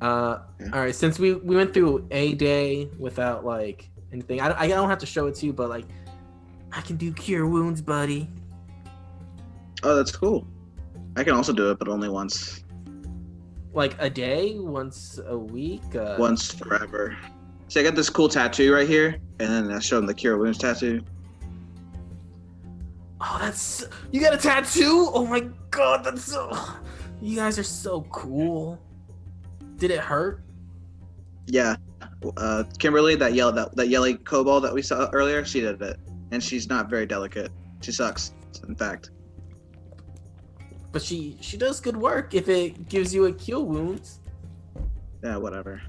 All right. Since we went through a day without like anything, I don't have to show it to you, but like, I can do cure wounds, buddy. Oh, that's cool. I can also do it, but only once. Like a day, once a week. Once forever. So I got this cool tattoo right here, and then I showed him the cure wounds tattoo. Oh, you got a tattoo? Oh my god, you guys are so cool. Did it hurt? Yeah. Kimberly, that yellow kobold that we saw earlier, she did it. And she's not very delicate. She sucks, in fact. But she does good work if it gives you a cure wounds. Yeah, whatever.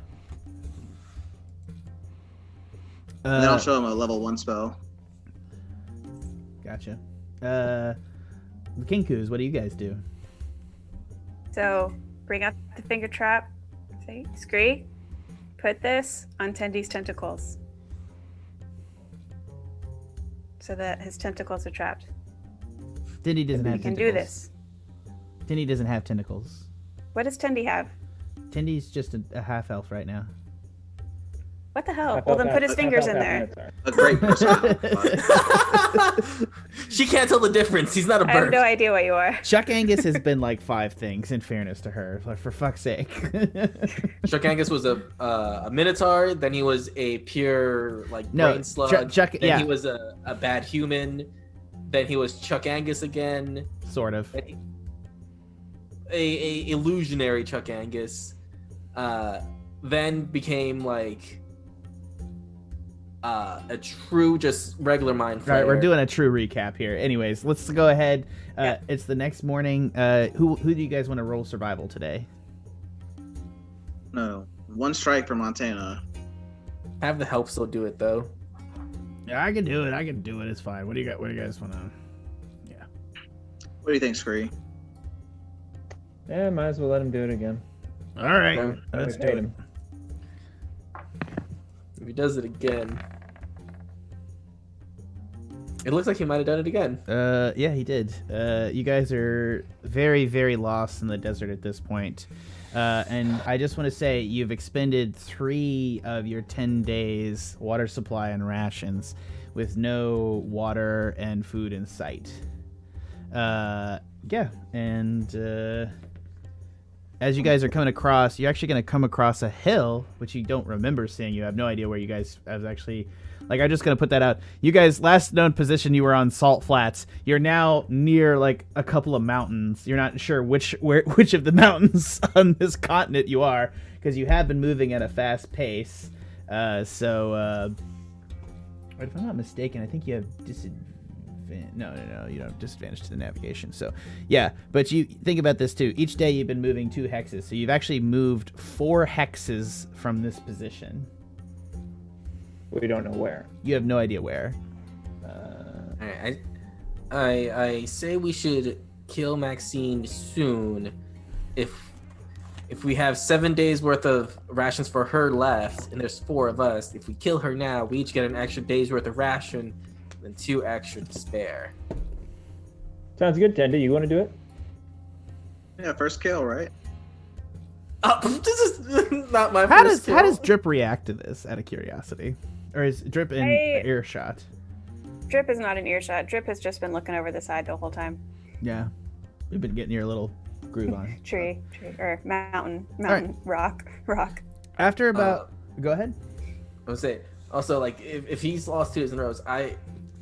And then I'll show him a level 1 spell. Gotcha. The Kenkus, what do you guys do? So, bring out the finger trap. Say, Scree, put this on Tendy's tentacles. So that his tentacles are trapped. Tendy doesn't have tentacles. You can do this. Tendy doesn't have tentacles. What does Tendy have? Tendy's just a half elf right now. What the hell? Well, then put his fingers in there. A great person. She can't tell the difference. He's not a bird. I have no idea what you are. Chuck Angus has been like 5 things, in fairness to her. Like, for fuck's sake. Chuck Angus was a Minotaur. Then he was a pure brain slug. Then he was a bad human. Then he was Chuck Angus again. Sort of. A illusionary Chuck Angus. Then became like a true, just regular mind flayer. All right, we're doing a true recap here. Anyways, let's go ahead. It's the next morning. Who do you guys want to roll survival today? No, 1 strike for Montana. Have the help still do it though. Yeah, I can do it. It's fine. What do you got? What do you guys want to? Yeah. What do you think, Scree? Yeah, might as well let him do it again. All right, let's do it. If he does it again, it looks like he might have done it again. Yeah, he did. You guys are very, very lost in the desert at this point. And I just want to say you've expended 3 of your 10 days water supply and rations with no water and food in sight. Yeah, and as you guys are coming across, you're actually going to come across a hill, which you don't remember seeing. You have no idea where you guys have actually... Like, I'm just going to put that out. You guys, last known position, you were on Salt Flats. You're now near, like, a couple of mountains. You're not sure which of the mountains on this continent you are, because you have been moving at a fast pace. If I'm not mistaken, I think you have disadvantage. No, you don't have disadvantage to the navigation. So, yeah, but you think about this, too. Each day you've been moving 2 hexes, so you've actually moved 4 hexes from this position. We don't know where. You have no idea where. Alright, I say we should kill Maxine soon. If we have 7 days worth of rations for her left, and there's 4 of us, if we kill her now, we each get an extra day's worth of ration, and 2 extra to spare. Sounds good, Tenda. You want to do it? Yeah, first kill, right? This is not my How first does how kill. does Drip react to this? Out of curiosity, or is Drip in earshot? Drip is not an earshot. Drip has just been looking over the side the whole time. Yeah, we've been getting your little groove on. Tree, or mountain, right. rock. After about, go ahead. I would say also like if he's lost 2 days in a row,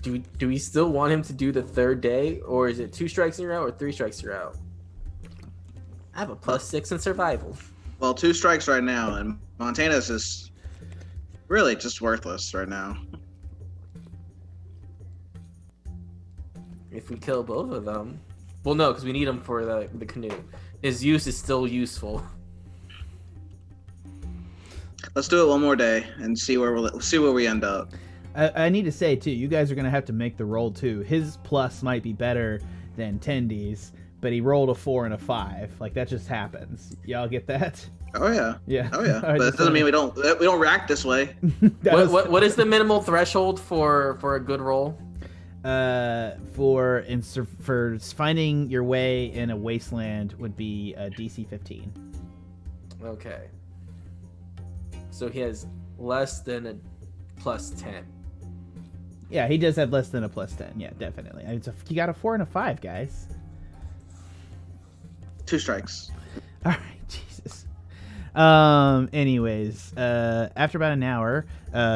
do we still want him to do the 3rd day, or is it 2 strikes and you're out or 3 strikes you're out? I have a +6 in survival. Well, 2 strikes right now, and Montana's is really just worthless right now. If we kill both of them, well, no, because we need him for the canoe. His use is still useful. Let's do it one more day and see where we end up. I need to say too, you guys are gonna have to make the roll too. His plus might be better than Tendy's, but he rolled a 4 and a 5. Like that just happens. Y'all get that? Oh yeah. Yeah. Oh yeah. Right, But it doesn't mean we don't react this way. What is the minimal threshold for a good roll? For finding your way in a wasteland would be DC 15. Okay. So he has less than a +10. Yeah, he does have less than a +10. Yeah, definitely. He got a 4 and a 5, guys. 2 strikes. All right, Jesus. Anyways, after about an hour,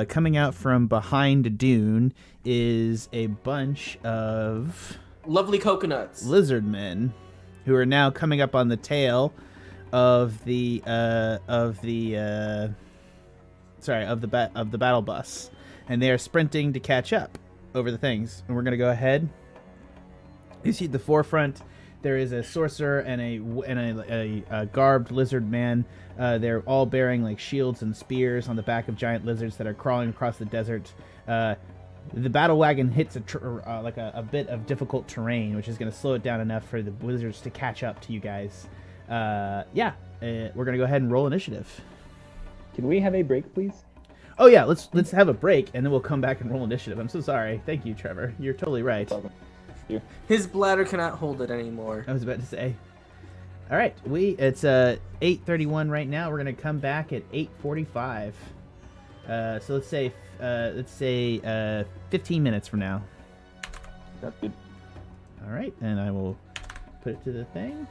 coming out from behind a dune is a bunch of Lovely coconuts. lizard men who are now coming up on the tail of the battle bus, and they are sprinting to catch up over the things. And we're gonna go ahead. You see at the forefront there is a sorcerer and a garbed lizard man. They're all bearing like shields and spears on the back of giant lizards that are crawling across the desert. The battle wagon hits a bit of difficult terrain, which is going to slow it down enough for the lizards to catch up to you guys. We're going to go ahead and roll initiative. Can we have a break, please? Oh yeah, let's have a break and then we'll come back and roll initiative. I'm so sorry. Thank you, Trevor. You're totally right. His bladder cannot hold it anymore. I was about to say. All right, it's 8:31 right now. We're gonna come back at 8:45. So let's say 15 minutes from now. That's good. All right, and I will put it to the thing.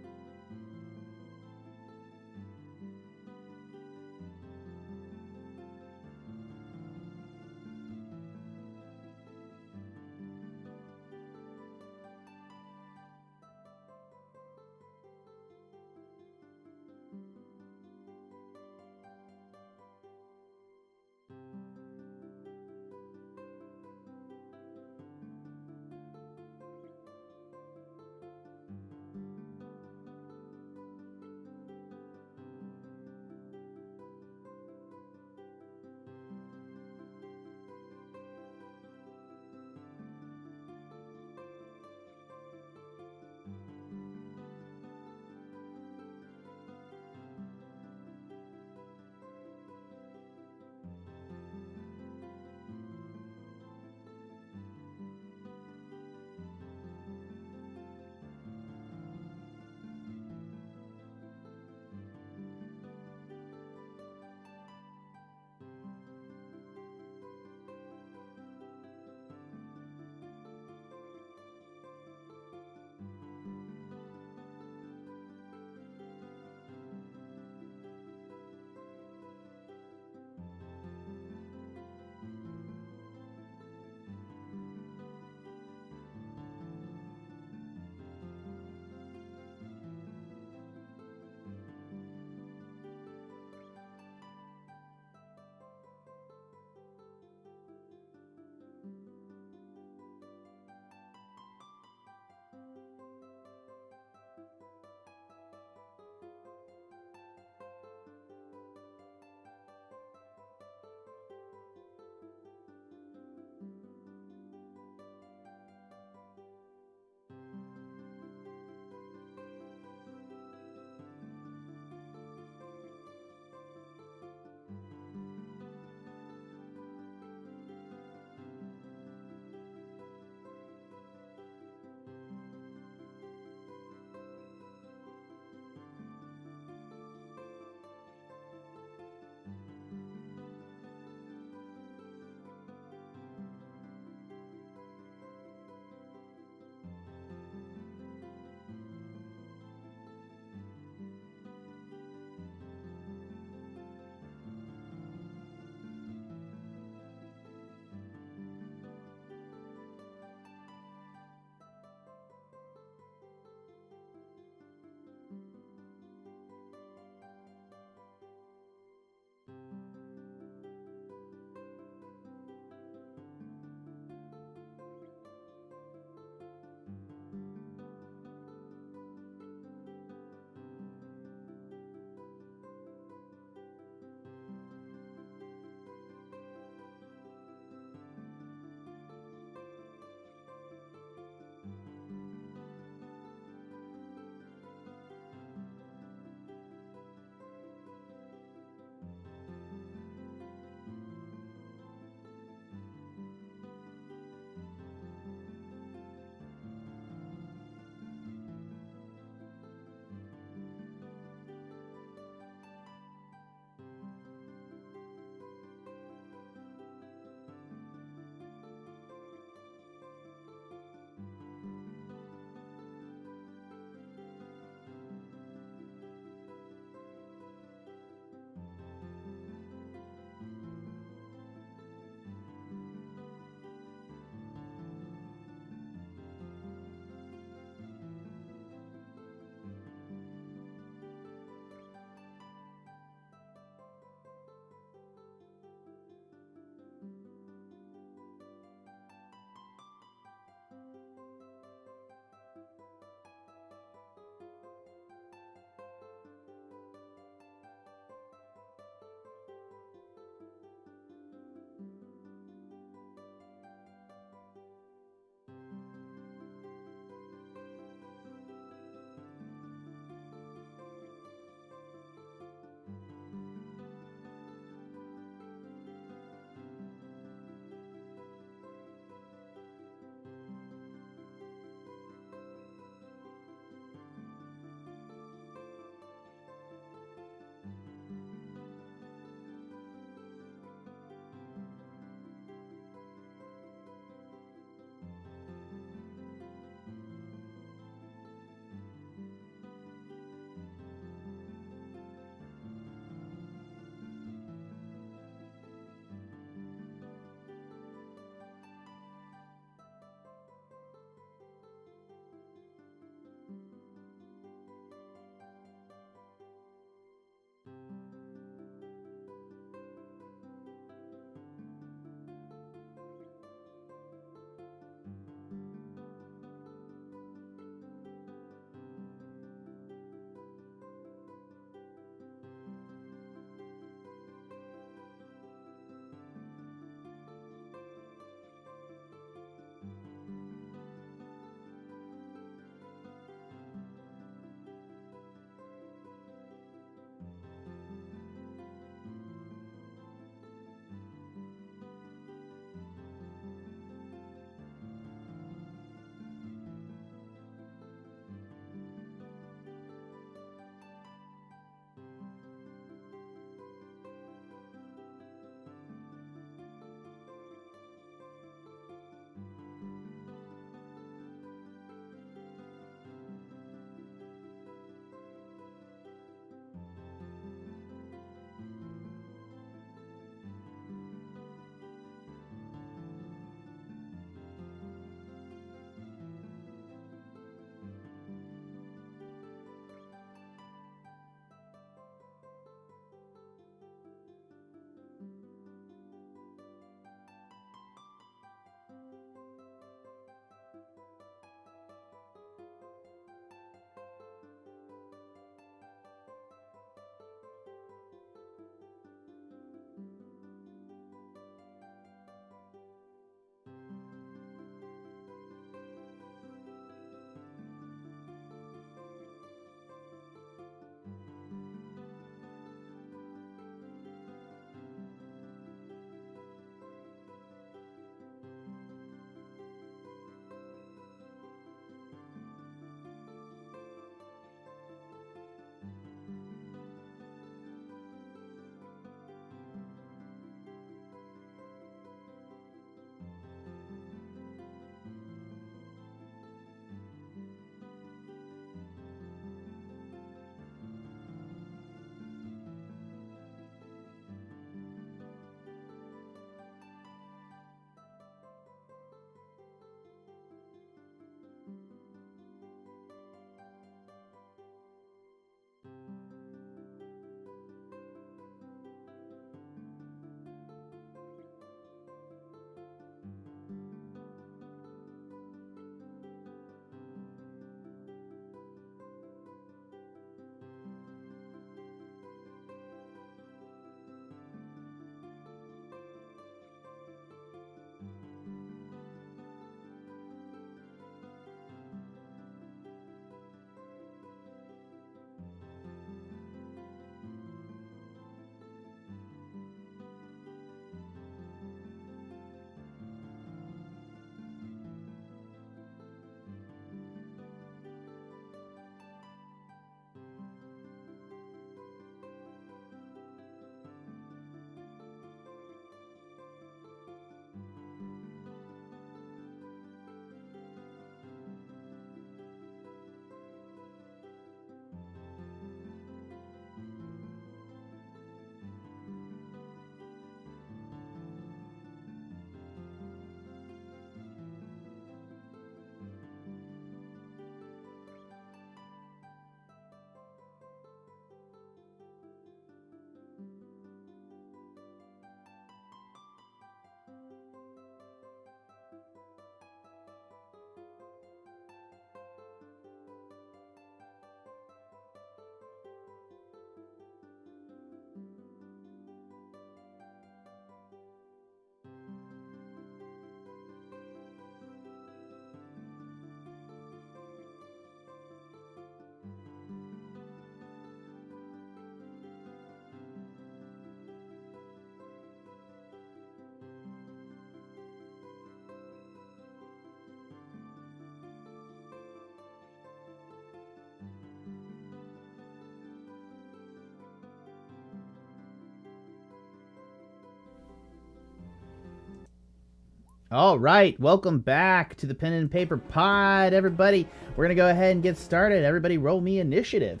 All right, welcome back to the Pen and Paper Pod, everybody. We're going to go ahead and get started. Everybody roll me initiative.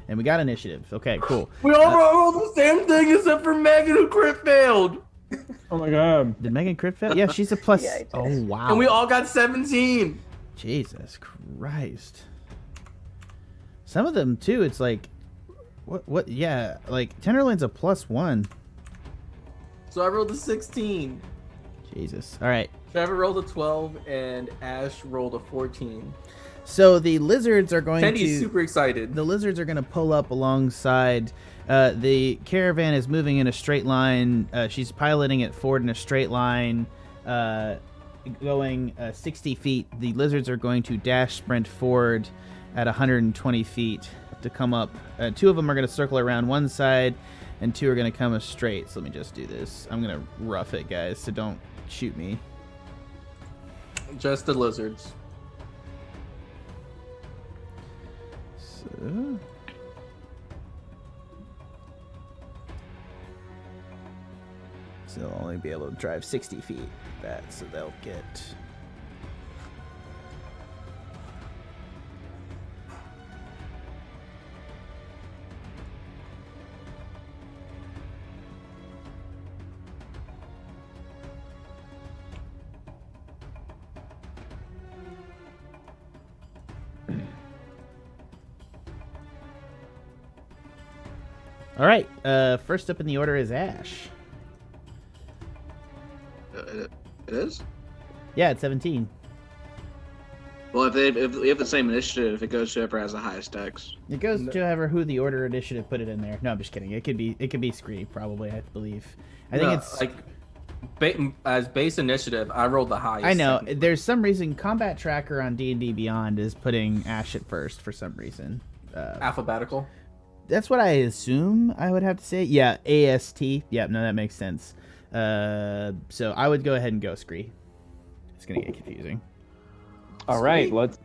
And we got initiative. Okay, cool. We all rolled the same thing except for Megan, who crit failed. Oh my god. Did Megan crit fail? Yeah, she's a plus. Yeah, I did. Oh, wow. And we all got 17. Jesus Christ. Some of them, too, it's like... What? Yeah, like, Tenderloin's a +1. So I rolled a 16. Jesus. All right. Trevor rolled a 12, and Ashe rolled a 14. So the lizards are going Tendy's to... super excited. The lizards are going to pull up alongside. The caravan is moving in a straight line. She's piloting it forward in a straight line, going 60 feet. The lizards are going to dash sprint forward at 120 feet to come up. 2 of them are going to circle around one side, and 2 are going to come straight. So let me just do this. I'm going to rough it, guys, so don't shoot me. Just the lizards. So... So they'll only be able to drive 60 feet. So they'll get... All right. First up in the order is Ashe. It is? Yeah, it's 17. Well, if we have the same initiative, it goes to whoever has the highest dex. It goes to whoever who the order initiative put it in there. No, I'm just kidding. It could be Scree, probably, I believe. I think it's like as base initiative, I rolled the highest. I know. There's some reason Combat Tracker on D&D Beyond is putting Ashe at first for some reason. Alphabetical. That's what I assume I would have to say. Yeah, AST. Yeah, no, that makes sense. So I would go ahead and go Scree. It's gonna get confusing. All right, let's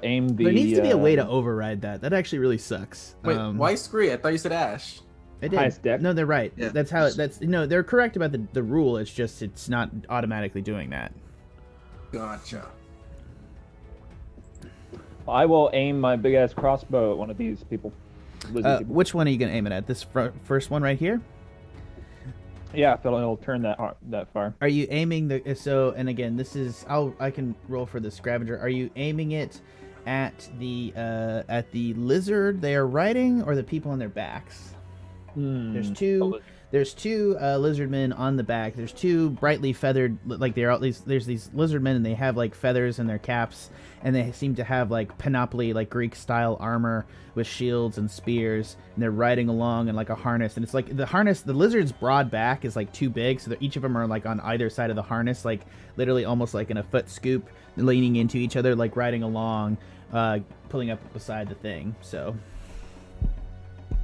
aim the... There needs to be a way to override that. That actually really sucks. Wait, why Scree? I thought you said Ashe. I did. Highest deck. No, they're right. Yeah. That's how. No, they're correct about the rule. It's just it's not automatically doing that. Gotcha. I will aim my big-ass crossbow at one of these people. People. Which one are you gonna aim it at? This first one right here? Yeah, if it'll turn that far. Are you aiming the so? And again, this is I can roll for the scavenger. Are you aiming it at the lizard they are riding, or the people on their backs? There's two lizardmen on the back. There's 2 brightly feathered, like there's these lizardmen, and they have like feathers in their caps, and they seem to have like panoply, like Greek style armor with shields and spears, and they're riding along in like a harness. And it's like the lizard's broad back is like too big, so that each of them are like on either side of the harness, like literally almost like in a foot scoop, leaning into each other, like riding along, pulling up beside the thing. So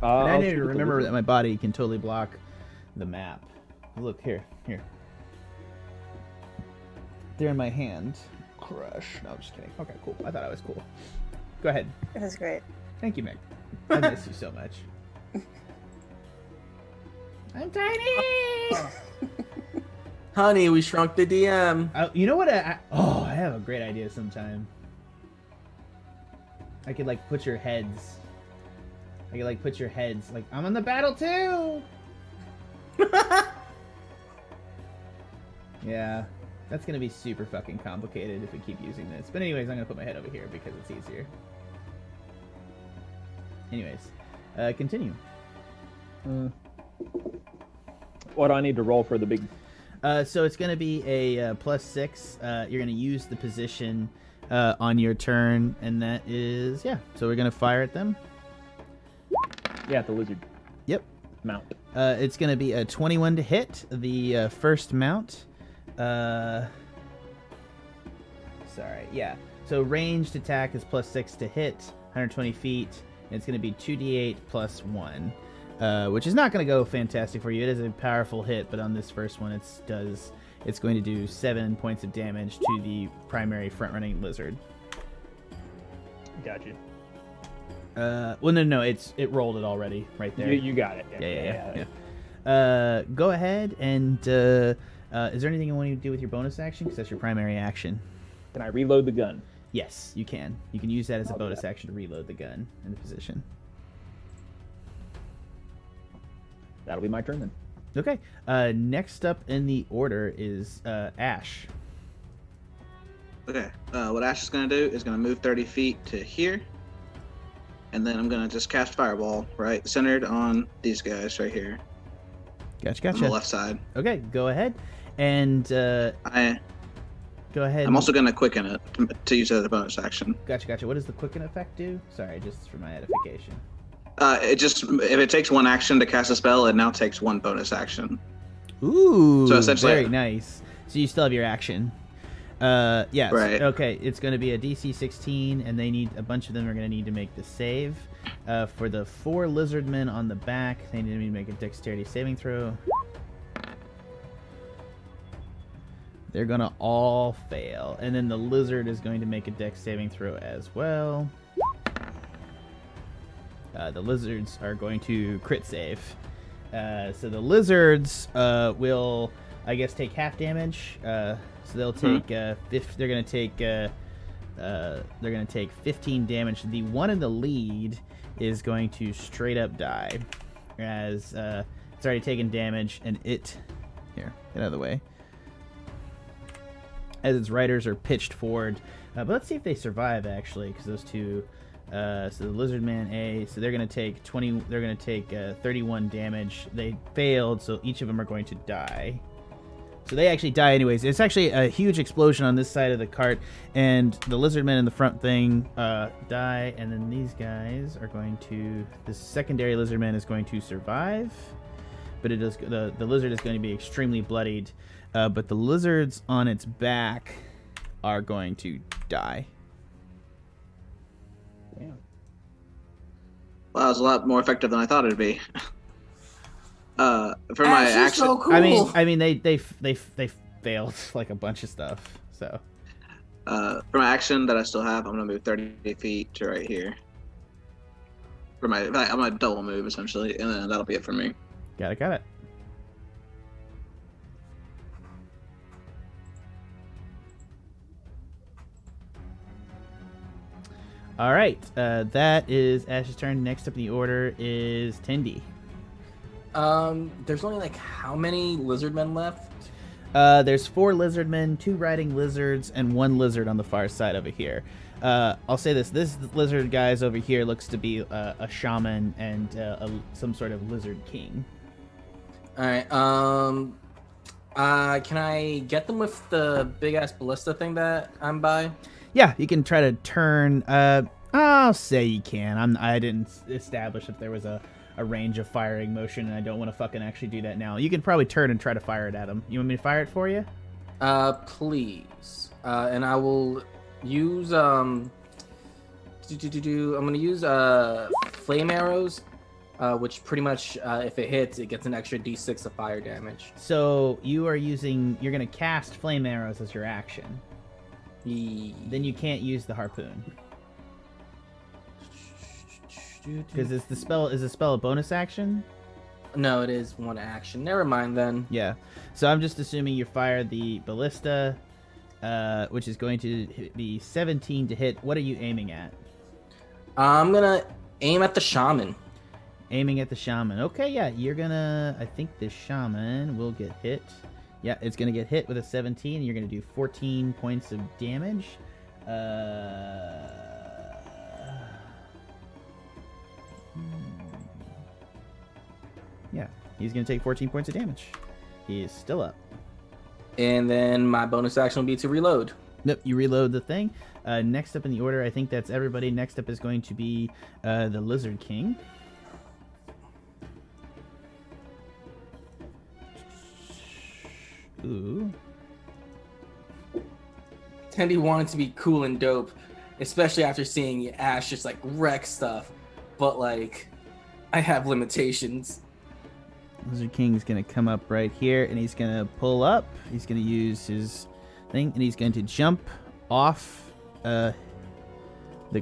and I need to remember that my body can totally block the map. Look, here. They're in my hand. Crush. No, I'm just kidding. Okay, cool. I thought I was cool. Go ahead. It was great. Thank you, Meg. I miss you so much. I'm tiny! Honey, we shrunk the DM. You know what? I have a great idea sometime. I could like put your heads. Like, I'm on the battle too! Yeah, that's gonna be super fucking complicated if we keep using this. But anyways, I'm gonna put my head over here because it's easier. Anyways, continue. What do I need to roll for the big... So it's gonna be a +6. You're gonna use the position on your turn, and that is... Yeah, so we're gonna fire at them. Yeah, the lizard. Yep. Mount. It's going to be a 21 to hit, the first mount. Sorry, yeah. So ranged attack is +6 to hit, 120 feet, and it's going to be 2d8 + 1, which is not going to go fantastic for you. It is a powerful hit, but on this first one, it's going to do 7 points of damage to the primary front-running lizard. Gotcha. Well, no, it rolled it already right there. You got it. Yeah. Go ahead and Is there anything you want to do with your bonus action? Because that's your primary action. Can I reload the gun? Yes, you can. You can use that as a bonus action to reload the gun in the position. That'll be my turn then. Okay. Next up in the order is Ashe. Okay. What Ashe is gonna do is gonna move 30 feet to here, and then I'm gonna just cast Fireball right centered on these guys right here. Gotcha. On the left side. Okay, go ahead. And go ahead. I'm also gonna quicken it to use it as a bonus action. Gotcha. What does the quicken effect do? Sorry, just for my edification. It just if it takes one action to cast a spell, it now takes one bonus action. Ooh, So essentially, very nice. So you still have your action. Yes. Right. Okay, it's going to be a DC 16, and a bunch of them are going to need to make the save. For the 4 lizard men on the back, they need to make a dexterity saving throw. They're going to all fail, and then the lizard is going to make a dex saving throw as well. The lizards are going to crit save. So the lizards will, I guess, take half damage. So they'll take they're going to take 15 damage. The one in the lead is going to straight up die, as it's already taken damage, and get out of the way, as its riders are pitched forward. But let's see if they survive, actually, because those two. So the lizard man A, so they're gonna take 31 damage. They failed, so each of them are going to die. So they actually die anyways. It's actually a huge explosion on this side of the cart, and the lizard men in the front thing die, and then these guys are going to. The secondary lizard man is going to survive, but it does. The lizard is going to be extremely bloodied, but the lizards on its back are going to die. Yeah. Well, that was a lot more effective than I thought it'd be. For my action, so cool. I mean, they failed like a bunch of stuff. So, for my action that I still have, I'm gonna move 30 feet to right here. I'm gonna double move essentially, and then that'll be it for me. got it. All right, that is Ash's turn. Next up in the order is Tendi. There's only like how many lizard men left? There's 4 lizard men, 2 riding lizards, and 1 lizard on the far side over here. I'll say this lizard guys over here looks to be a shaman and some sort of lizard king. All right. Can I get them with the big ass ballista thing that I'm by? Yeah, you can try to turn. I'll say you can. I didn't establish if there was a range of firing motion, and I don't want to fucking actually do that now. You can probably turn and try to fire it at him. You want me to fire it for you? Please. And I will use I'm gonna use flame arrows, which pretty much if it hits, it gets an extra d6 of fire damage. So you're gonna cast flame arrows as your action. Then you can't use the harpoon. Because is the spell a bonus action? No, it is one action. Never mind then. Yeah. So I'm just assuming you fire the ballista, which is going to be 17 to hit. What are you aiming at? I'm gonna aim at the shaman. Aiming at the shaman. Okay, yeah, I think the shaman will get hit. Yeah, it's going to get hit with a 17, and you're going to do 14 points of damage. Yeah, he's going to take 14 points of damage. He is still up. And then my bonus action will be to reload. Nope, you reload the thing. Next up in the order, I think that's everybody. Next up is going to be the Lizard King. Ooh. Tendi wanted to be cool and dope, especially after seeing Ashe just like wreck stuff. But like, I have limitations. Lizard King's gonna come up right here, and he's gonna pull up. He's gonna use his thing, and he's going to jump off the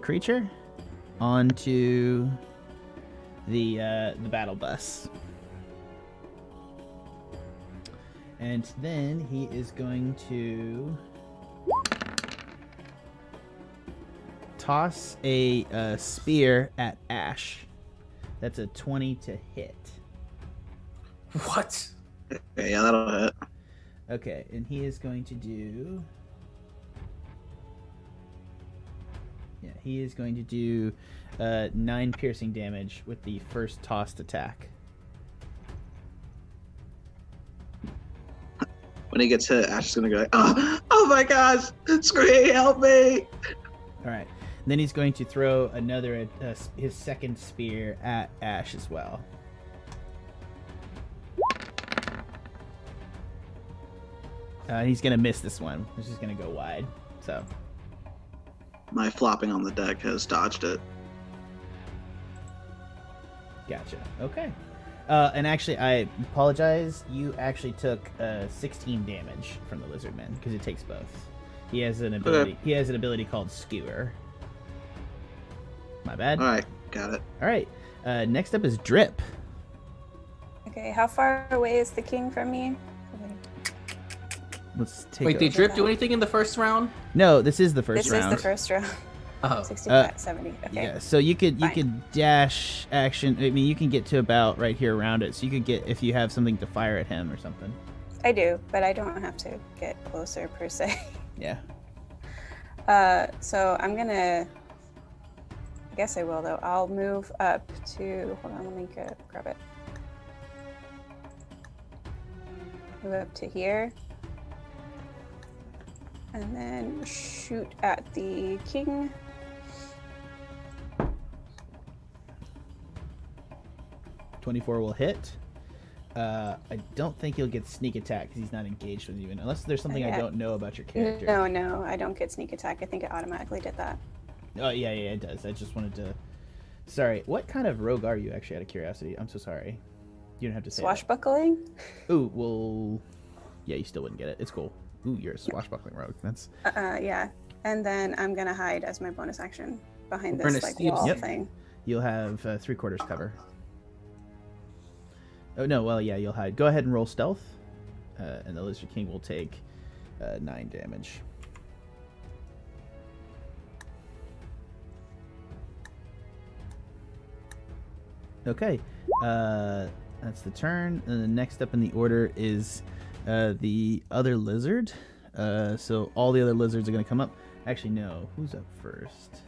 creature onto the battle bus. And then he is going to toss a spear at Ashe. That's a 20 to hit. What? Okay, yeah, that'll hit. Okay, and he is going to do... Yeah, he is going to do 9 piercing damage with the first tossed attack. When he gets hit, Ash is gonna go like, oh my gosh, Scree, help me! All right. Then he's going to throw another, his second spear at Ashe as well. He's gonna miss this one. It's just gonna go wide. So. My flopping on the deck has dodged it. Gotcha. Okay. And actually, I apologize. You actually took 16 damage from the lizardman because it takes both. He has an ability. Okay. He has an ability called Skewer. My bad. All right, got it. All right. Next up is Drip. Okay, how far away is the king from me? Let's take. Wait, a... did Drip do anything in the first round? No, this is the first This round. is the first round. Oh. 65, 70. Okay. Yeah, so you could Fine. dash action. I mean, you can get to about right here around it. So you could get if you have something to fire at him or something. I do, but I don't have to get closer per se. Yeah. So I'm gonna. I guess I will though. I'll move up to. Hold on, let me grab it. Move up to here. And then shoot at the king. .24 will hit. I don't think you'll get sneak attack because he's not engaged with you, unless there's something I don't know about your character. No, I don't get sneak attack. I think it automatically did that. Oh yeah, it does. I just wanted to. Sorry, what kind of rogue are you? Actually, out of curiosity, I'm so sorry. You don't have to say. Swashbuckling? Ooh, well, yeah, you still wouldn't get it. It's cool. Ooh, you're a swashbuckling rogue. That's. Yeah. And then I'm gonna hide as my bonus action behind We're this gonna like see- wall Yep. thing. You'll have 3/4 cover. Oh no, well yeah, you'll hide. Go ahead and roll stealth, and the Lizard King will take 9 damage. Okay, that's the turn. And the next up in the order is the other lizard. So all the other lizards are going to come up. Actually, no. Who's up first?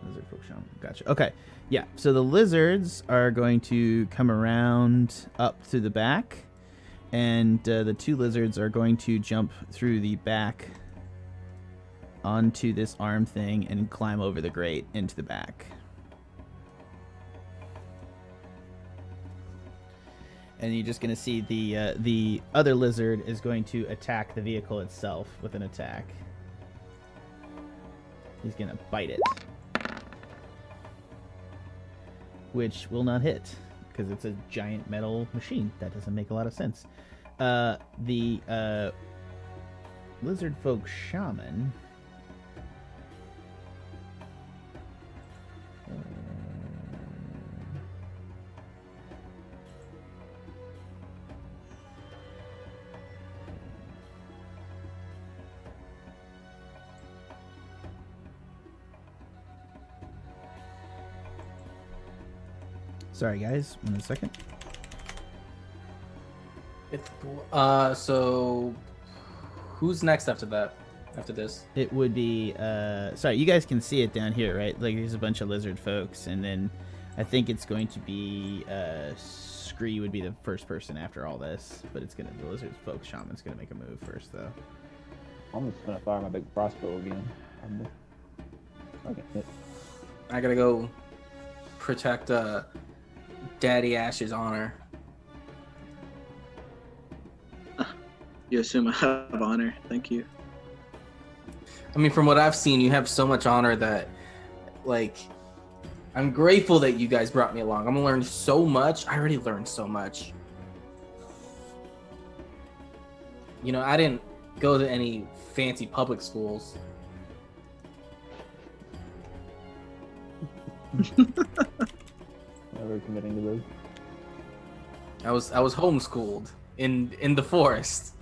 Lizard folk shaman. Gotcha. Okay. Yeah. So the lizards are going to come around up to the back, and the 2 lizards are going to jump through the back onto this arm thing and climb over the grate into the back. And you're just going to see the other lizard is going to attack the vehicle itself with an attack. He's going to bite it, which will not hit because it's a giant metal machine. That doesn't make a lot of sense. The lizard folk shaman. Sorry, guys. 1 second. So who's next after that? After this? It would be. Sorry, you guys can see it down here, right? Like, there's a bunch of lizard folks, and then I think it's going to be Scree would be the first person after all this, but it's gonna the lizard folk shaman's gonna make a move first, though. I'm just gonna fire my big crossbow again. Okay. Hit. I gotta go protect Daddy Ashe's honor. You assume I have honor. Thank you. I mean, from what I've seen, you have so much honor that, like, I'm grateful that you guys brought me along. I'm gonna learn so much. I already learned so much. You know, I didn't go to any fancy public schools. Never committing to those. I was homeschooled in the forest.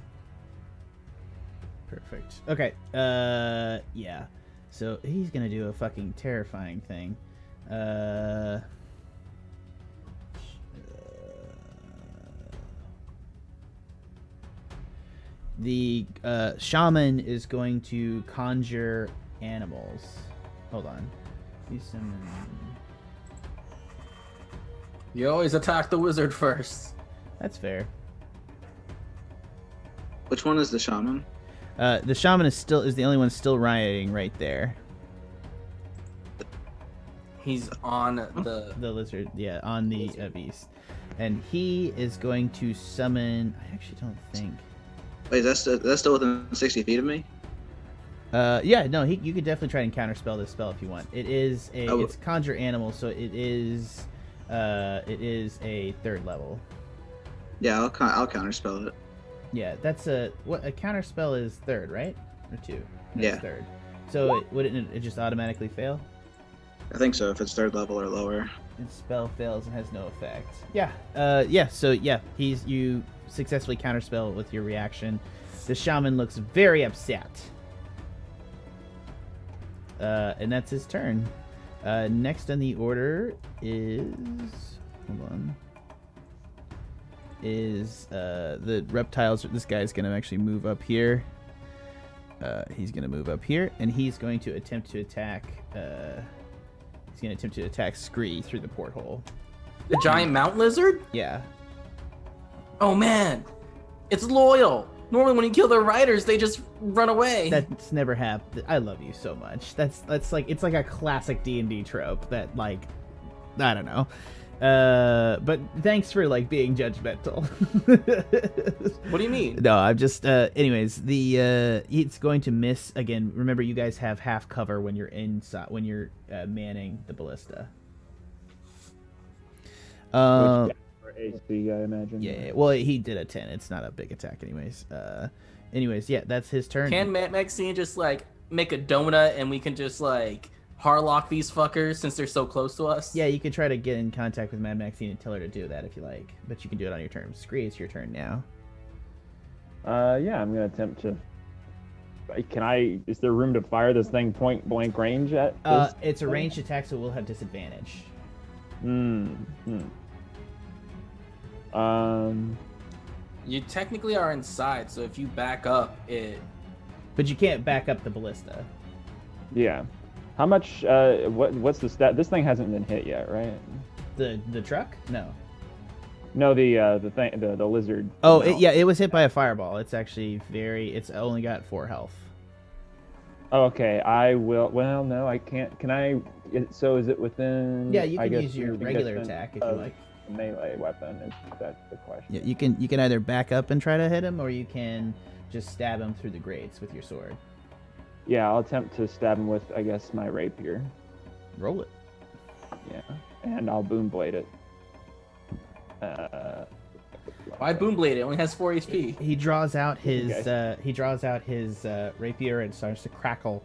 Perfect. Okay. Yeah. So he's gonna do a fucking terrifying thing. The shaman is going to conjure animals. Hold on. You summon. You always attack the wizard first. That's fair. Which one is the shaman? The shaman is the only one still rioting right there. He's on the lizard, yeah, on the beast, and he is going to summon. I actually don't think. Wait, that's still within 60 feet of me? Yeah, no, you could definitely try and counterspell this spell if you want. It is it's conjure animal, so it is a 3rd level. Yeah, I'll counterspell it. Yeah, that's a counterspell is 3rd, right? Or 2? No, Yeah. It's 3rd. So wouldn't it just automatically fail? I think so, if it's 3rd level or lower. Its spell fails and has no effect. Yeah. So you successfully counterspell with your reaction. The shaman looks very upset. And that's his turn. Next on the order is the reptiles. This guy's gonna actually move up here. He's gonna move up here, and he's going to attempt to attack. He's gonna attempt to attack Scree through the porthole. The giant mount lizard? Yeah. Oh man, it's loyal. Normally when you kill their riders, they just run away. That's never happened. I love you so much. That's like, it's like a classic D&D trope that, like, I don't know. But thanks for like being judgmental. What do you mean? No, I'm just anyways, it's going to miss again. Remember, you guys have half cover when you're inside, when you're manning the ballista. For AC, I imagine. Yeah, well, he did a 10. It's not a big attack anyways. Yeah, that's his turn. Can Maxine just like make a donut and we can just like Harlock these fuckers since they're so close to us? Yeah, you could try to get in contact with Mad Maxine and tell her to do that if you like, but you can do it on your terms. Scree, it's your turn now. Yeah, I'm gonna attempt to. Is there room to fire this thing point blank range at? It's a ranged attack, so we'll have disadvantage. You technically are inside, so if you back up, it. But you can't back up the ballista. Yeah. How much? What's the stat? This thing hasn't been hit yet, right? The truck? No. No, the thing, the lizard. Oh, it was hit by a fireball. It's actually it's only got 4 health. Oh, okay. I will. Well, no, I can't. Can I? So is it within? Yeah, you can use your regular attack if you like. Melee weapon. Is that's the question? Yeah, you can either back up and try to hit him, or you can just stab him through the grates with your sword. Yeah, I'll attempt to stab him with, I guess, my rapier. Roll it. Yeah, and I'll boom blade it. Why boom blade? It only has 4 HP. He draws out his rapier and starts to crackle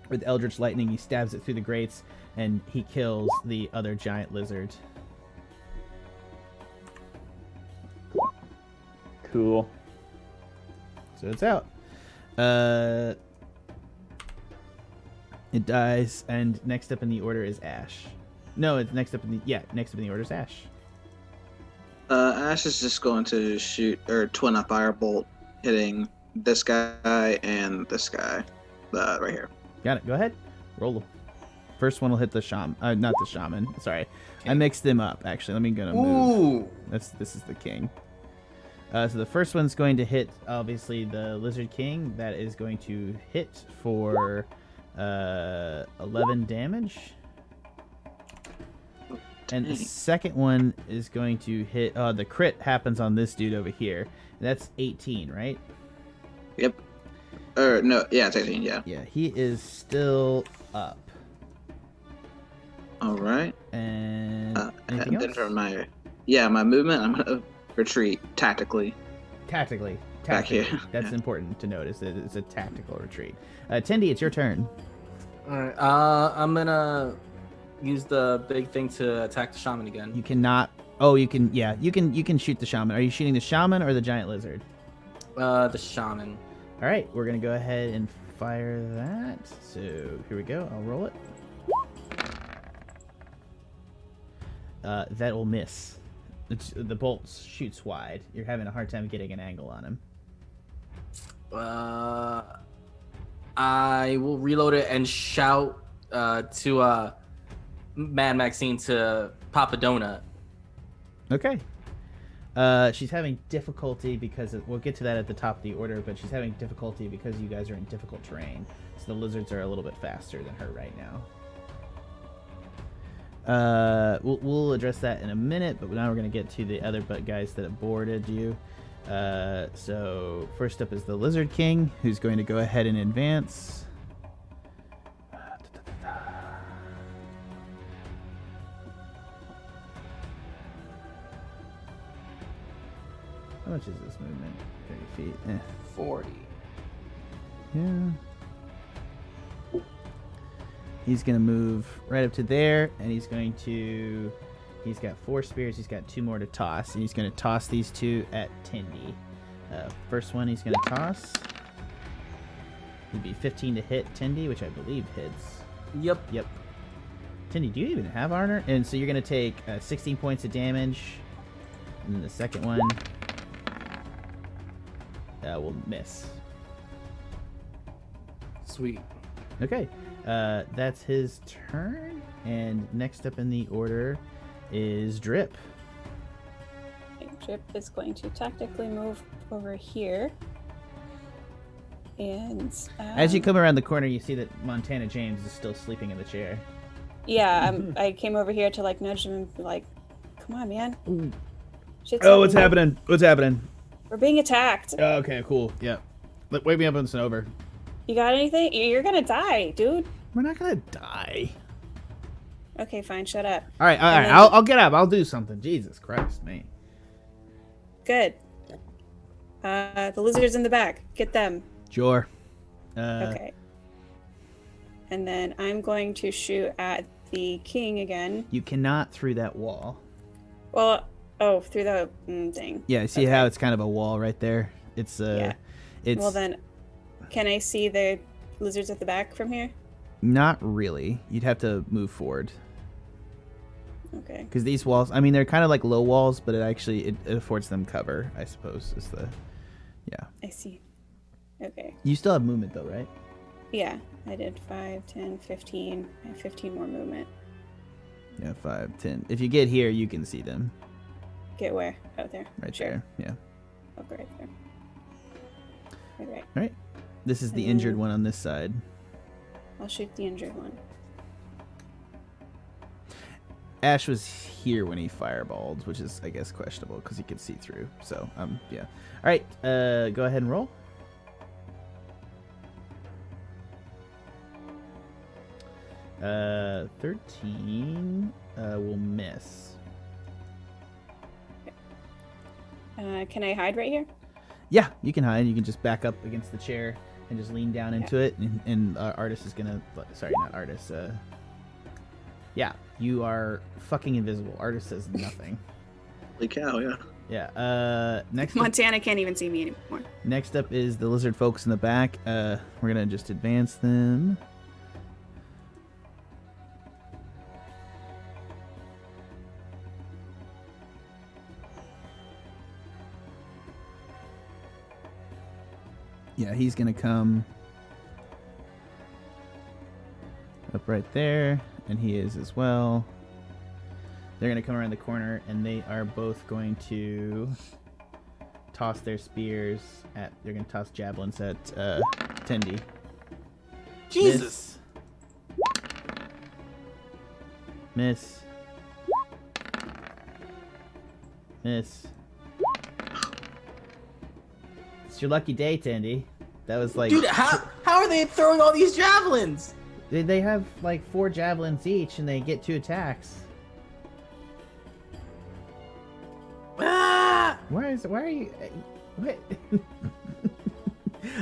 with eldritch lightning. He stabs it through the grates, and he kills the other giant lizard. Cool. So it's out. It dies, and next up in the order is Ashe. No, it's next up in the order is Ashe. Ashe is just going to shoot or twin a firebolt, hitting this guy and this guy, right here. Got it. Go ahead. Roll them. First one will hit the shaman. Not the shaman. Sorry, Okay. I mixed them up. Actually, let me go to move. This is the king. So the first one's going to hit, obviously, the Lizard King. That is going to hit for 11 damage. And the second one is going to hit... the crit happens on this dude over here. That's 18, right? Yep. Or, no, yeah, it's 18, yeah. Yeah, he is still up. All right. And and anything then else? for my movement, I'm going to retreat tactically. Tactically. Back here. That's important to notice. That it's a tactical retreat. Tendi, it's your turn. Alright, I'm gonna use the big thing to attack the shaman again. You cannot Oh, you can. Yeah, you can shoot the shaman. Are you shooting the shaman or the giant lizard? The shaman. All right, we're gonna go ahead and fire that. So here we go. I'll roll it. That will miss. The bolt shoots wide. You're having a hard time getting an angle on him. I will reload it and shout to Mad Maxine to pop a donut. Okay. She's having difficulty because we'll get to that at the top of the order, but she's having difficulty because you guys are in difficult terrain. So the lizards are a little bit faster than her right now. We'll address that in a minute, but now we're going to get to the other guys that have boarded you. So first up is the Lizard King, who's going to go ahead and advance. How much is this movement? 30 feet. 40. Yeah. He's going to move right up to there, and he's got 4 spears. He's got 2 more to toss, and he's going to toss these 2 at Tindy. First one he's going to toss. It'd be 15 to hit Tindy, which I believe hits. Yep. Tindy, do you even have armor? And so you're going to take 16 points of damage. And then the second one will miss. Sweet. Okay. That's his turn. And next up in the order is Drip. Drip is going to tactically move over here. And as you come around the corner, you see that Montana James is still sleeping in the chair. Yeah, I came over here to like nudge him and be like, "Come on, man." Shit's Oh, what's happening? What's happening? We're being attacked. Oh, okay, cool. Yeah. Wake me up when it's over. You got anything? You're gonna die, dude. We're not gonna die. Okay, fine. Shut up. All right. Then- I'll get up. I'll do something. Jesus Christ, man. Good. The lizards in the back. Get them. Sure. Okay. And then I'm going to shoot at the king again. You cannot through that wall. Well, through the thing. Yeah. See how it's kind of a wall right there. It's Yeah. It's Well then, can I see the lizards at the back from here? not really. You'd have to move forward. Okay. Because these walls, I mean, they're kind of like low walls, but it affords them cover, I suppose, is the... Yeah. I see. Okay. You still have movement, though, right? Yeah, I did 5, 10, 15. I have 15 more movement. Yeah, 5, 10. If you get here, you can see them. Get where? Oh, there. Right Sure. there, yeah. I'll go right there. Right. All right. This is the And injured then- one on this side. I'll shoot the injured one. Ashe was here when he fireballed, which is, I guess, questionable because he could see through. So, yeah. All right, go ahead and roll. Uh, 13 will miss. Can I hide right here? Yeah, you can hide. You can just back up against the chair and just lean down into it. And Artis is gonna. Sorry, not Artis. Yeah, you are fucking invisible. Artis says nothing. Holy cow, yeah. Yeah. Next. Montana can't even see me anymore. Next up is the lizard folks in the back. We're gonna just advance them. Yeah, he's gonna come up right there, and he is as well. They're gonna come around the corner, and they are both going to toss their spears at. They're gonna toss javelins at Tendi. Jesus. Miss. Miss. It's your lucky day, Tendi. That was like. Dude, how are they throwing all these javelins? They have like 4 javelins each, and they get 2 attacks. Ah! Why are you? What?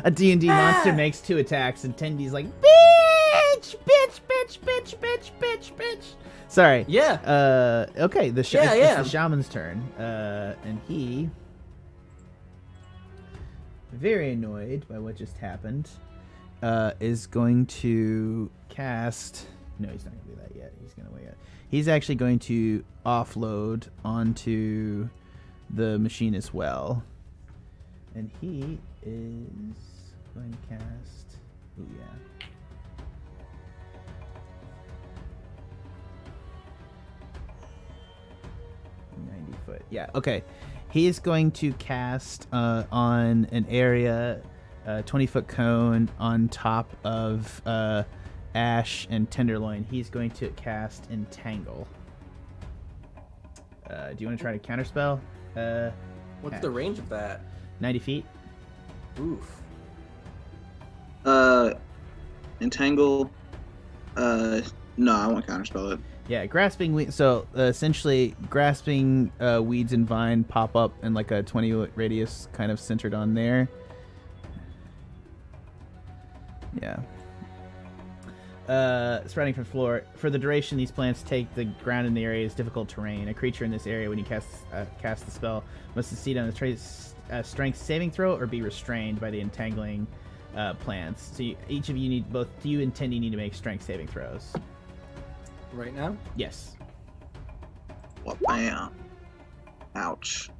A D&D monster makes 2 attacks, and Tendi's like, bitch, bitch, bitch, bitch. Sorry. Yeah. Okay. It's the shaman's turn. And he, very annoyed by what just happened, is going to cast. No, he's not going to do that yet. He's going to wait. He's actually going to offload onto the machine as well, and he is going to cast. Oh yeah. Yeah, okay. He is going to cast on an area, 20-foot cone on top of Ashe and Tenderloin. He's going to cast Entangle. Do you want to try to counterspell? What's the range of that? 90 feet. Oof. Entangle. No, I won't counterspell it. Yeah, grasping weed. So essentially, grasping weeds and vine pop up in like a 20 radius, kind of centered on there. Yeah. Spreading from the floor. For the duration, these plants take the ground in the area as difficult terrain. A creature in this area, when you cast the spell, must succeed on a strength saving throw or be restrained by the entangling plants. So each of you need both. Do you intend you need to make strength saving throws? Right now? Yes. What? Bam. Ouch.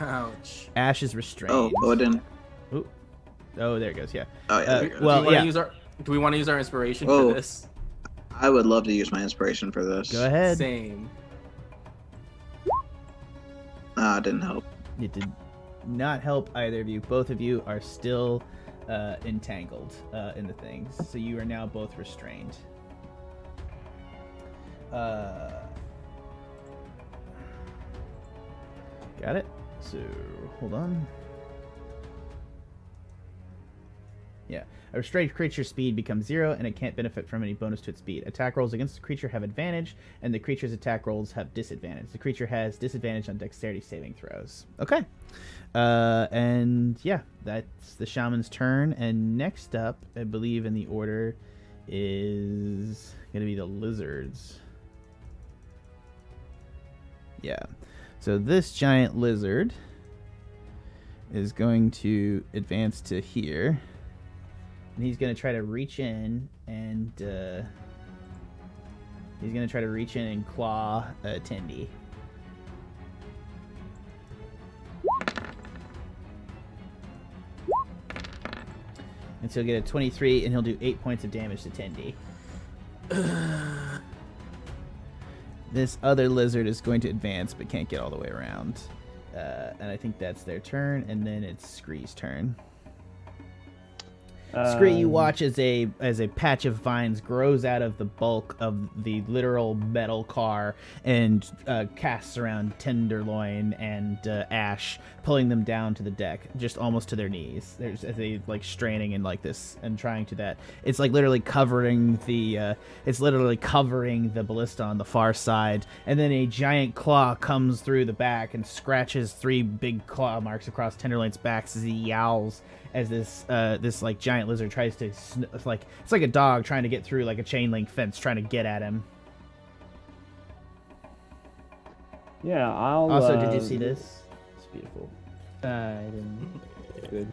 Ouch. Ashe is restrained. Oh, it didn't. Ooh. Oh, there it goes. Yeah. Oh, yeah. There it goes. Well, yeah. Do we want to use our inspiration for this? I would love to use my inspiration for this. Go ahead. Same. It didn't help. It did not help either of you. Both of you are still entangled in the things. So you are now both restrained. Got it. So hold on. Yeah. A restrained creature's speed becomes 0, and it can't benefit from any bonus to its speed. Attack rolls against the creature have advantage, and the creature's attack rolls have disadvantage. The creature has disadvantage on dexterity saving throws. Okay. And yeah, that's the shaman's turn. And next up, I believe in the order, is going to be the lizards. Yeah. So this giant lizard is going to advance to here. And he's going to try to reach in and claw Tendy. And so he'll get a 23, and he'll do 8 points of damage to Tendy. This other lizard is going to advance, but can't get all the way around. And I think that's their turn, and then it's Scree's turn. Scree, you watch as a patch of vines grows out of the bulk of the literal metal car and casts around Tenderloin and Ashe, pulling them down to the deck, just almost to their knees. There's as they like straining and like this and trying to that. It's like literally covering the ballista on the far side, and then a giant claw comes through the back and scratches 3 big claw marks across Tenderloin's back as he yowls. As this like giant lizard tries to it's like a dog trying to get through like a chain link fence, trying to get at him. Yeah, I'll. Also, did you see this? It's beautiful. I didn't. Good.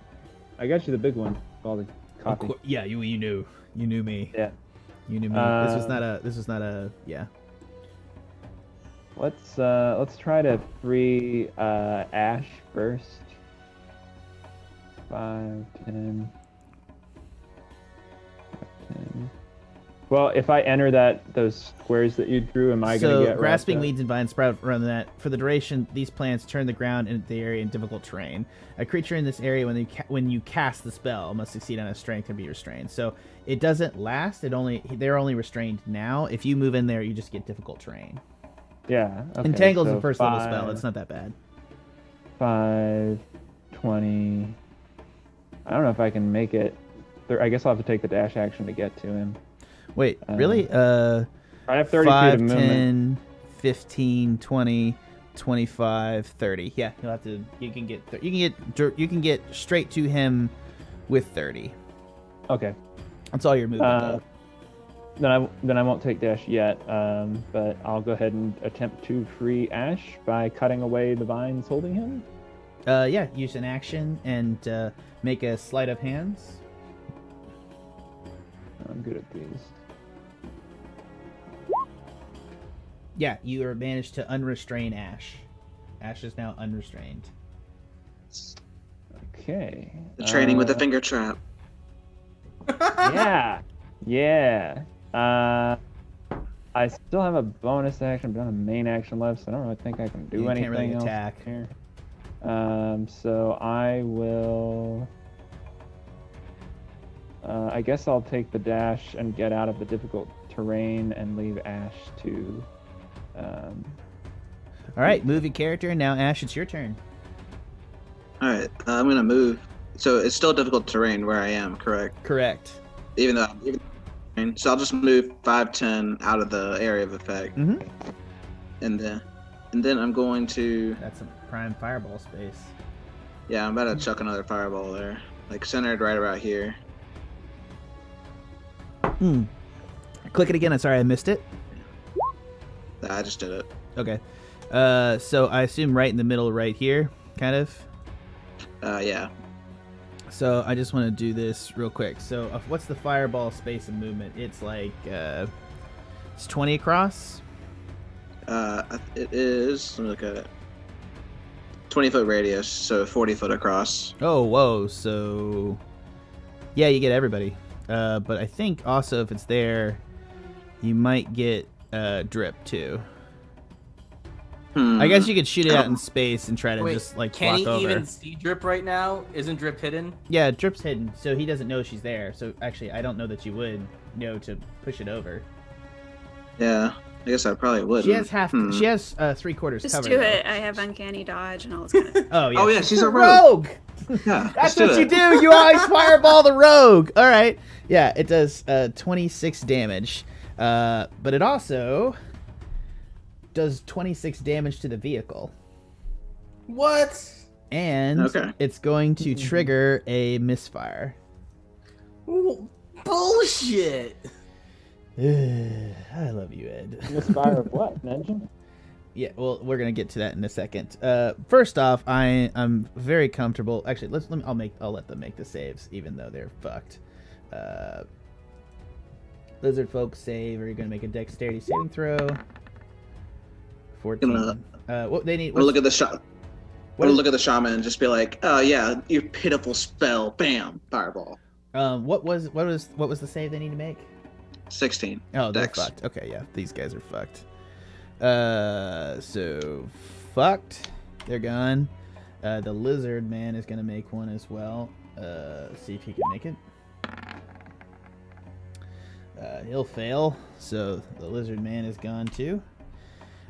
I got you the big one. All the copy. Yeah, you knew me. Yeah, you knew me. This was not a yeah. Let's try to free Ashe first. 5, 10. Well, if I enter those squares that you drew, am I going to get grasping weeds and vines sprout around that. For the duration, these plants turn the ground into the area in difficult terrain. A creature in this area, when you cast the spell, must succeed on a strength or be restrained. So it doesn't last. They're only restrained now. If you move in there, you just get difficult terrain. Yeah. Okay, Entangle's the first level spell. It's not that bad. 5, 20. I don't know if I can make it. I guess I'll have to take the dash action to get to him. Wait, really? I have 30 5, feet of movement. 10, 15, 20, 25, 30. Yeah, you'll have to. You can get straight to him with 30. Okay. That's all your movement. Then I won't take dash yet, but I'll go ahead and attempt to free Ashe by cutting away the vines holding him. Yeah, use an action and make a sleight of hands. I'm good at these. Yeah, you are managed to unrestrain Ashe. Ashe is now unrestrained. Okay. The training with the finger trap. Yeah. I still have a bonus action, but not a main action left, so I don't really think I can do anything can't really else attack here. So I will. I guess I'll take the dash and get out of the difficult terrain and leave Ashe to. All right, move your character. Now, Ashe, it's your turn. All right, I'm gonna move. So it's still difficult terrain where I am, correct? Correct. Even though so I'll just move 5-10 out of the area of effect, Mm-hmm. and then I'm going to. That's a prime fireball space. Yeah, I'm about to chuck another fireball there, like centered right about here. Click it again. I'm sorry, I missed it. I just did it. Okay. So I assume right in the middle, right here, kind of. Yeah. So I just want to do this real quick. So what's the fireball space and movement? It's like it's 20 across. It is. Let me look at it. 20-foot radius, so 40-foot across. Oh, whoa. So yeah, you get everybody. But I think also if it's there, you might get drip too. I guess you could shoot it out in space and try to just like can block he over. even see drip right now? Isn't drip hidden? Yeah, drip's hidden, so he doesn't know she's there. So actually, I don't know that you would know to push it over. Yeah, I guess I probably would. She has She has 3/4 Just cover. do though. it. I have uncanny dodge and all this kind of stuff. Oh yeah. Oh yeah, she's a rogue. Yeah, That's let's do what you it. do. You always fireball the rogue. All right. Yeah, it does 26 damage, but it also does 26 damage to the vehicle. What? And Okay. it's going to trigger a misfire. Ooh, bullshit. I love you, Ed. Misfire of what? An engine? Yeah, well, we're gonna get to that in a second. First off, I'm very comfortable. Actually, I'll let them make the saves, even though they're fucked. Lizard folk save. Are you gonna make a dexterity saving throw? 14. What they need? We'll look at the shot. We'll look at the shaman and just be like, "Oh yeah, you pitiful spell!" Bam, fireball. What was the save they need to make? 16. Oh, they're Dex. fucked. Okay, yeah, these guys are fucked. So fucked. They're gone. The lizard man is gonna make one as well. See if he can make it. He'll fail. So the lizard man is gone too.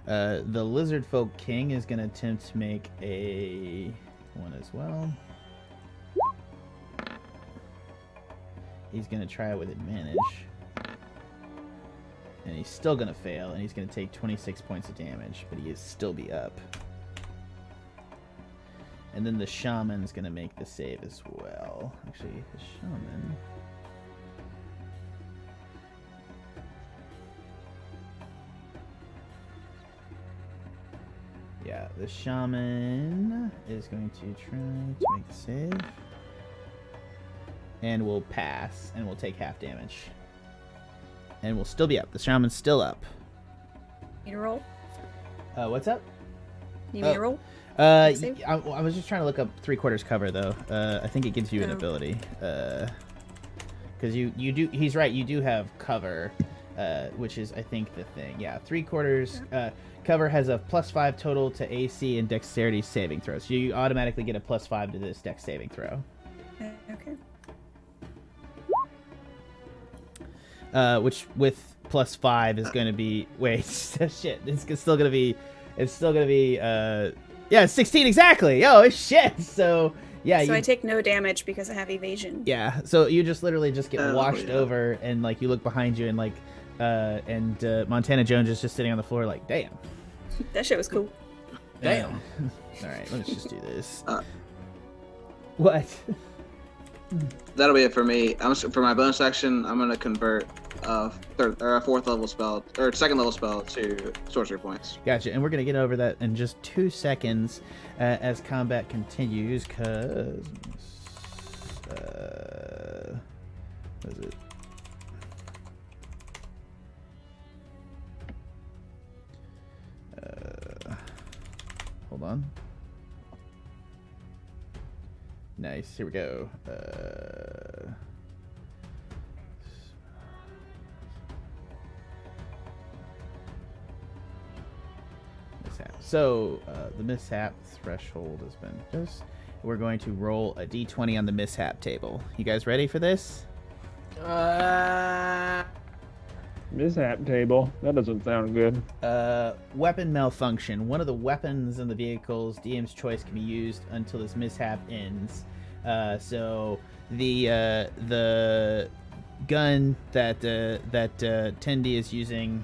The lizard folk king is gonna attempt to make a one as well. He's gonna try it with advantage. And he's still going to fail, and he's going to take 26 points of damage, but he is still be up. And then the shaman's going to make the save as well. Actually, the shaman... Yeah, the shaman is going to try to make the save. And will pass, and will take half damage. And we'll still be up. The shaman's still up. Need a roll? What's up? You need a roll? I was just trying to look up 3/4 cover though. I think it gives you an ability. Because you do. He's right. You do have cover, which is I think the thing. Yeah, 3/4 cover has a +5 total to AC and dexterity saving throws. So you automatically get a +5 to this dex saving throw. Okay. Which with +5 is going to be shit. It's still going to be yeah, 16 exactly. Oh shit. So yeah. So I take no damage because I have evasion. Yeah. So you just literally just get washed over, and like you look behind you, and like Montana Jones is just sitting on the floor like, damn. That shit was cool. Damn. All right, let's just do this. What? That'll be it for me. For my bonus action, I'm gonna convert a fourth level spell or second level spell to sorcery points. Gotcha. And we're gonna get over that in just 2 seconds as combat continues. Cause what is it? Hold on. Nice. Here we go. Mishap. So the mishap threshold has been this. We're going to roll a d20 on the mishap table. You guys ready for this? Mishap table. That doesn't sound good. Weapon malfunction. One of the weapons in the vehicle's DM's choice can be used until this mishap ends. So the gun that Tendi is using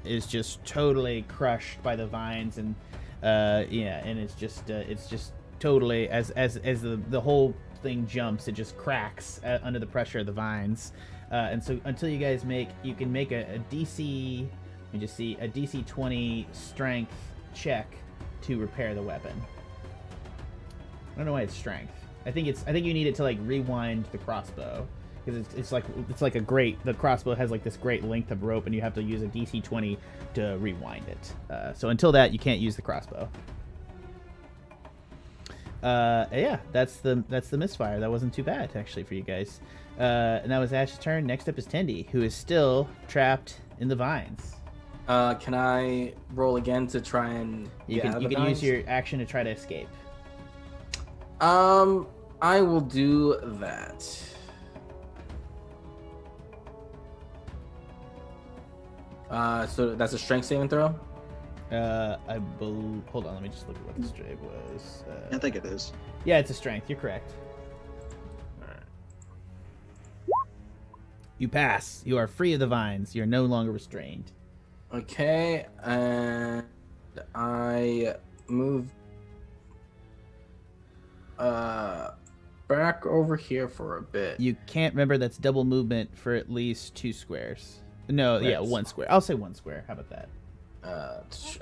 is just totally crushed by the vines, and and it's just totally as the whole thing jumps, it just cracks under the pressure of the vines. And so until you guys you can make a DC, let me just see, a DC 20 strength check to repair the weapon. I don't know why it's strength. I think you need it to like rewind the crossbow, because it's like the crossbow has like this great length of rope, and you have to use a DC 20 to rewind it. So until that, you can't use the crossbow. Yeah, that's the misfire. That wasn't too bad actually for you guys. And that was Ashe's turn. Next up is Tendi, who is still trapped in the vines. Can I roll again to try and you can use your action to try to escape. I will do that. So that's a strength saving throw? Hold on, let me just look at what the strength was. I think it is. Yeah, it's a strength. You're correct. You pass. You are free of the vines. You are no longer restrained. Okay, and I move back over here for a bit. You can't remember that's double movement for at least 2 squares. No, yeah, 1 square. I'll say 1 square. How about that?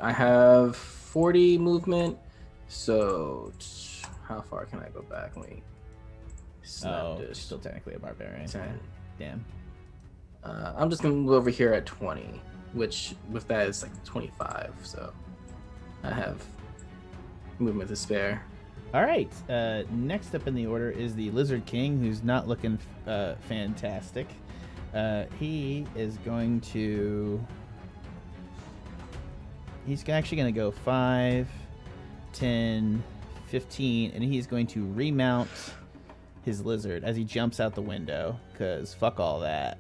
I have 40 movement, so how far can I go back? Let me snap this. Still technically a barbarian. 10. Damn. I'm just gonna move over here at 20, which with that is like 25, so I have movement to spare. All right. Next up in the order is the Lizard King, who's not looking fantastic. He is going to... He's actually going to go 5, 10, 15, and he's going to remount his lizard as he jumps out the window, because fuck all that.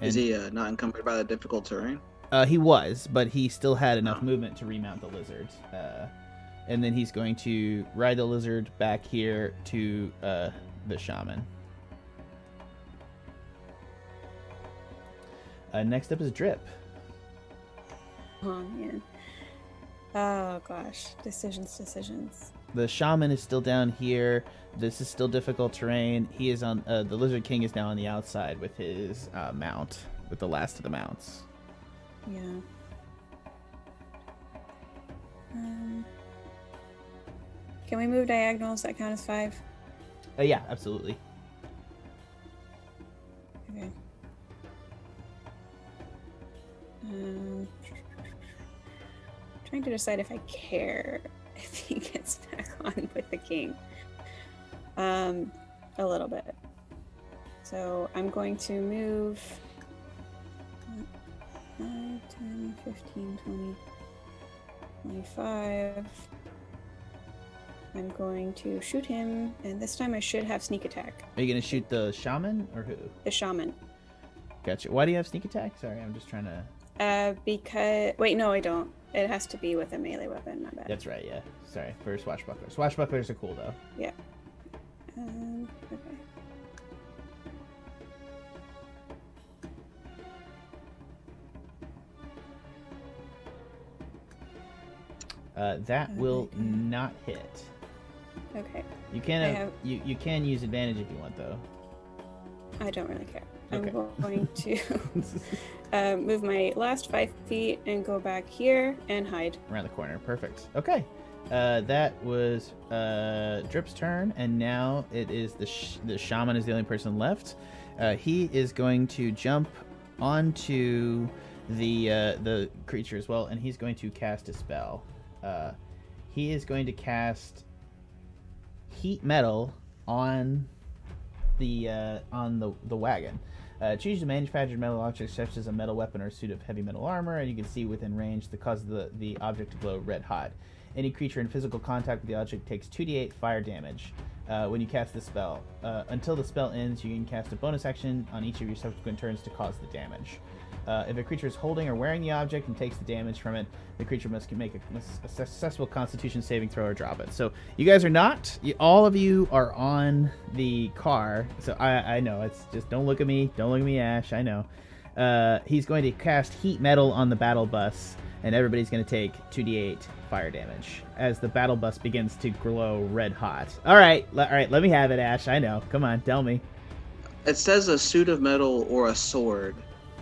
And, is he not encumbered by the difficult terrain? He was, but he still had enough movement to remount the lizard. And then he's going to ride the lizard back here to the shaman. Next up is Drip. Oh man. Oh gosh. Decisions. The shaman is still down here. This is still difficult terrain. He is on the Lizard King is now on the outside with his mount, with the last of the mounts. Yeah. Can we move diagonals? That count as 5? Yeah, absolutely. Okay. Trying to decide if I care if he gets back on with the king. A little bit. So I'm going to move 5, 10, 15, 20, 25. I'm going to shoot him, and this time I should have sneak attack. Are you going to shoot the shaman or who? The shaman. Gotcha. Why do you have sneak attack? Sorry, I'm just trying to... Because... Wait, no, I don't. It has to be with a melee weapon, my bad. That's right, yeah. Sorry, for swashbucklers. Swashbucklers are cool, though. Yeah. Okay. That will not hit. Okay. You can you can use advantage if you want though. I don't really care. Okay. I'm going to move my last 5 feet and go back here and hide. Around the corner. Perfect. Okay. That was Drip's turn, and now it is the shaman is the only person left. He is going to jump onto the creature as well, and he's going to cast a spell. He is going to cast heat metal on the wagon. Choose to manufacture metal objects such as a metal weapon or suit of heavy metal armor, and you can see within range the cause of the object to glow red hot. Any creature in physical contact with the object takes 2d8 fire damage when you cast the spell. Until the spell ends, you can cast a bonus action on each of your subsequent turns to cause the damage. If a creature is holding or wearing the object and takes the damage from it, the creature must make a successful Constitution saving throw or drop it. So you guys are not. All of you are on the car. So I know. It's just don't look at me. Don't look at me, Ashe. I know. He's going to cast heat metal on the battle bus, and everybody's going to take 2d8 fire damage as the battle bus begins to glow red hot. All right. Let me have it, Ashe. I know. Come on, tell me. It says a suit of metal or a sword.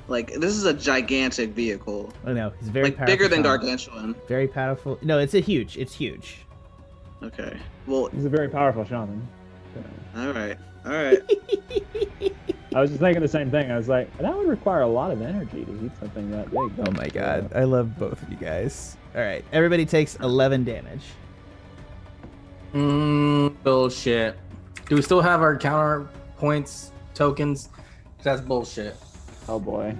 Like, this is a gigantic vehicle. Oh no, he's very powerful. Bigger than shaman. Gargantuan. Very powerful. No, it's huge. Okay. Well, He's a very powerful shaman. all right. I was just thinking the same thing. I was like, that would require a lot of energy to heat something that big. Oh my god, I love both of you guys. All right, everybody takes 11 damage. Bullshit. Do we still have our counterpoints tokens? That's bullshit. Oh boy.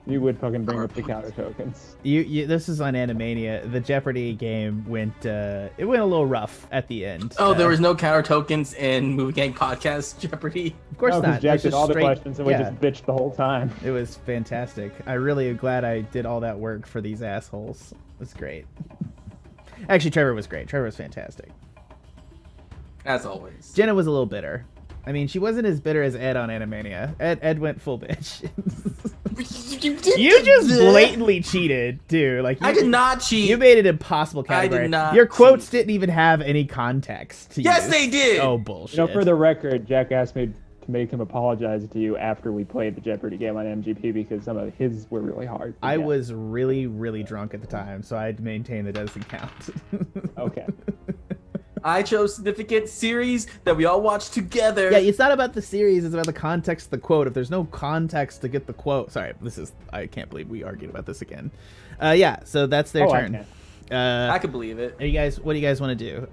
You would fucking bring up the counter tokens. You this is on Animania. The Jeopardy game went a little rough at the end. Oh, there was no counter tokens in Movie Gang Podcast Jeopardy? Of course No, 'cause not. Jack It's did just all the straight- questions and we yeah. just bitched the whole time. It was fantastic. I really am glad I did all that work for these assholes. It was great. Actually, Trevor was great. Trevor was fantastic. As always. Jenna was a little bitter. I mean, she wasn't as bitter as Ed on Animania. Ed went full bitch. You just blatantly cheated, dude. Like I did not cheat. You made it impossible category. I did not Your quotes cheat. didn't even have any context to Yes, use. they did. Oh, bullshit. You know, for the record, Jack asked me to make him apologize to you after we played the Jeopardy game on MGP because some of his were really hard. I was really, really drunk at the time, so I'd maintain that doesn't count. Okay. I chose Significant Series that we all watched together. Yeah, it's not about the series, it's about the context of the quote. If there's no context to get the quote... Sorry, I can't believe we argued about this again. Yeah, so that's their turn. I could believe it. What do you guys want to do?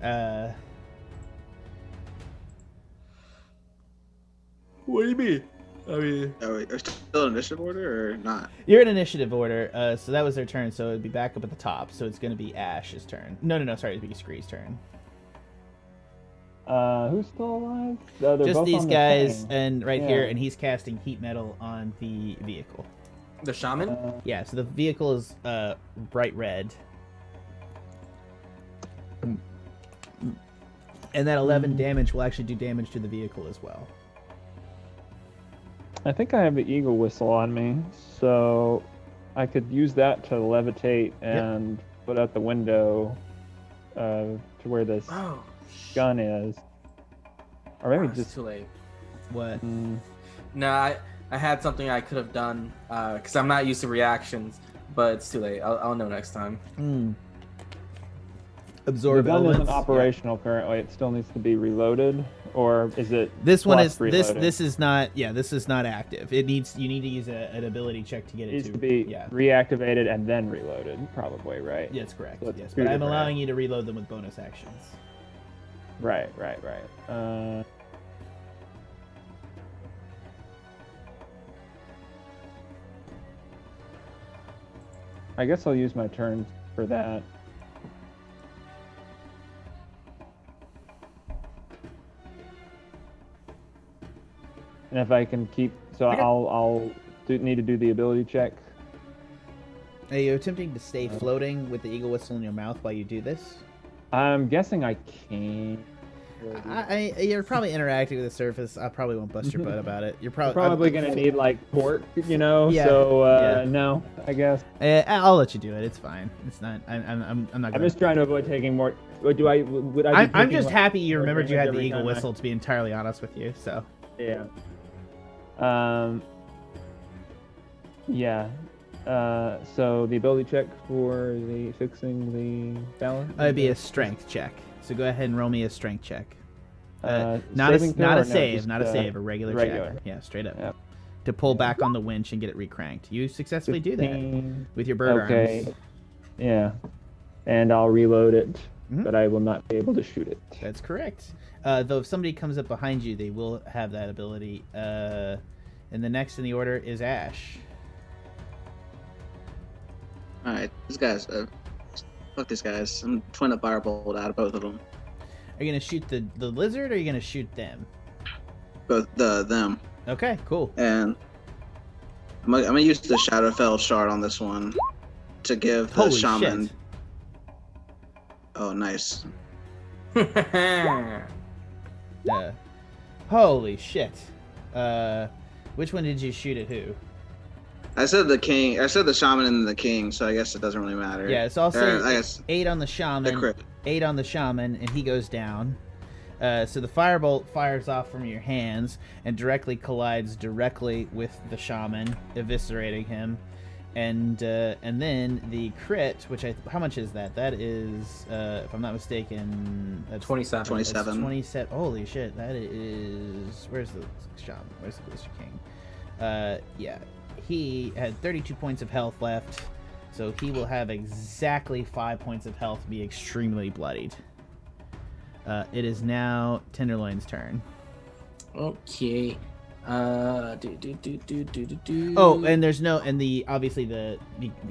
What do you mean? I mean... Are we still in initiative order or not? You're in initiative order, so that was their turn, so it'd be back up at the top, so it's going to be Ashe's turn. No, sorry, it'd be Scree's turn. Who's still alive? They're Just both these on the guys, thing. and right Yeah. here, and he's casting heat metal on the vehicle. The shaman? Yeah, so the vehicle is bright red. And that 11 damage will actually do damage to the vehicle as well. I think I have the eagle whistle on me, so I could use that to levitate and put out the window to where this gun is. Or maybe It's just... too late. What? No, I had something I could have done because I'm not used to reactions, but it's too late. I'll know next time. The Absorb gun elements. isn't operational currently. It still needs to be reloaded, or is it? This one is reloading? this is not this is not active. You need to use an ability check to get It it needs to be reactivated and then reloaded, probably, right? Yeah, that's correct. So it's Yes, two but I'm different- allowing you to reload them with bonus actions. Right. I guess I'll use my turn for that. And if I can keep, so I'll need to do the ability check. Are you attempting to stay floating with the eagle whistle in your mouth while you do this? I'm guessing I can. You're probably interacting with the surface. I probably won't bust your butt about it. You're probably gonna need like port, you know. Yeah, So yeah. no, I guess. I'll let you do it. It's fine. It's not. I'm not. I'm just trying to avoid taking more. Would I? I'm just happy you remembered you had the every eagle time whistle. To be entirely honest with you, so. Yeah. Yeah. So the ability check for the fixing the balance. It'd be a strength check. So go ahead and roll me a strength check. Not saving throw a or no, save, just, not a save, a regular regular. check. Yeah, straight up. Yep. To pull back on the winch and get it recranked. You successfully do that 15. with your bird arms. Yeah. And I'll reload it, Mhm. but I will not be able to shoot it. That's correct. Though if somebody comes up behind you, they will have that ability. And the next in the order is Ashe. All right, these guys. Fuck these guys. I'm trying to firebolt out of both of them. Are you gonna shoot the lizard, or are you gonna shoot them? Both them. Okay, cool. And I'm gonna use the Shadowfell shard on this one to give the Holy shaman. shit. Oh, nice. Holy shit. Which one did you shoot at who? I said the king. I said the shaman and the king, so I guess it doesn't really matter. Yeah, so I'll say I guess 8 on the the shaman, crit. 8 on the shaman, and he goes down. So the firebolt fires off from your hands and directly collides directly with the shaman, eviscerating him. And then the crit, which how much is that? That is, if I'm not mistaken, that's 27. 27. That's 27. Holy shit, that is. Where's the shaman? Where's the Blister King? Yeah. He had 32 points of health left, so he will have exactly 5 points of health, be extremely bloodied. It is now Tenderloin's turn. Okay. Oh, Oh, and there's no, and obviously the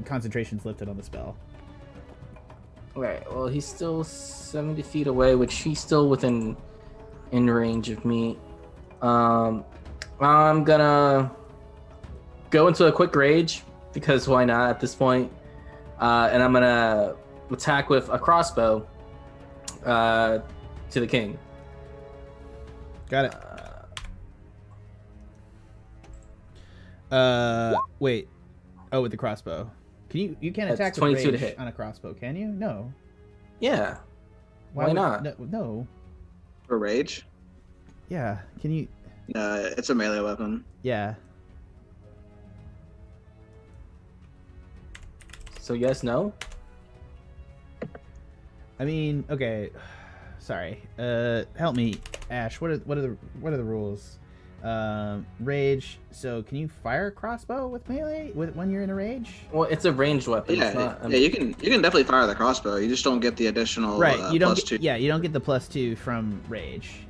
concentration's lifted on the spell. Right. Well, he's still 70 feet away, which he's still in range of me. I'm gonna go into a quick rage because why not at this point? And I'm gonna attack with a crossbow to the king. Got it. Wait. Oh, with the crossbow. You can't That's attack with 22 to rage hit. on a crossbow, can you? No. Yeah. Why would- not? No. For rage? Yeah. Can you? It's a melee weapon. Yeah. So yes, no. I mean, okay. Sorry. Help me, Ashe. What are the rules? Rage. So can you fire a crossbow with melee when you're in a rage? Well, it's a ranged weapon. Yeah, It's not, you can definitely fire the crossbow. You just don't get the additional Right. You don't plus get, 2. Yeah, you don't get the +2 from rage.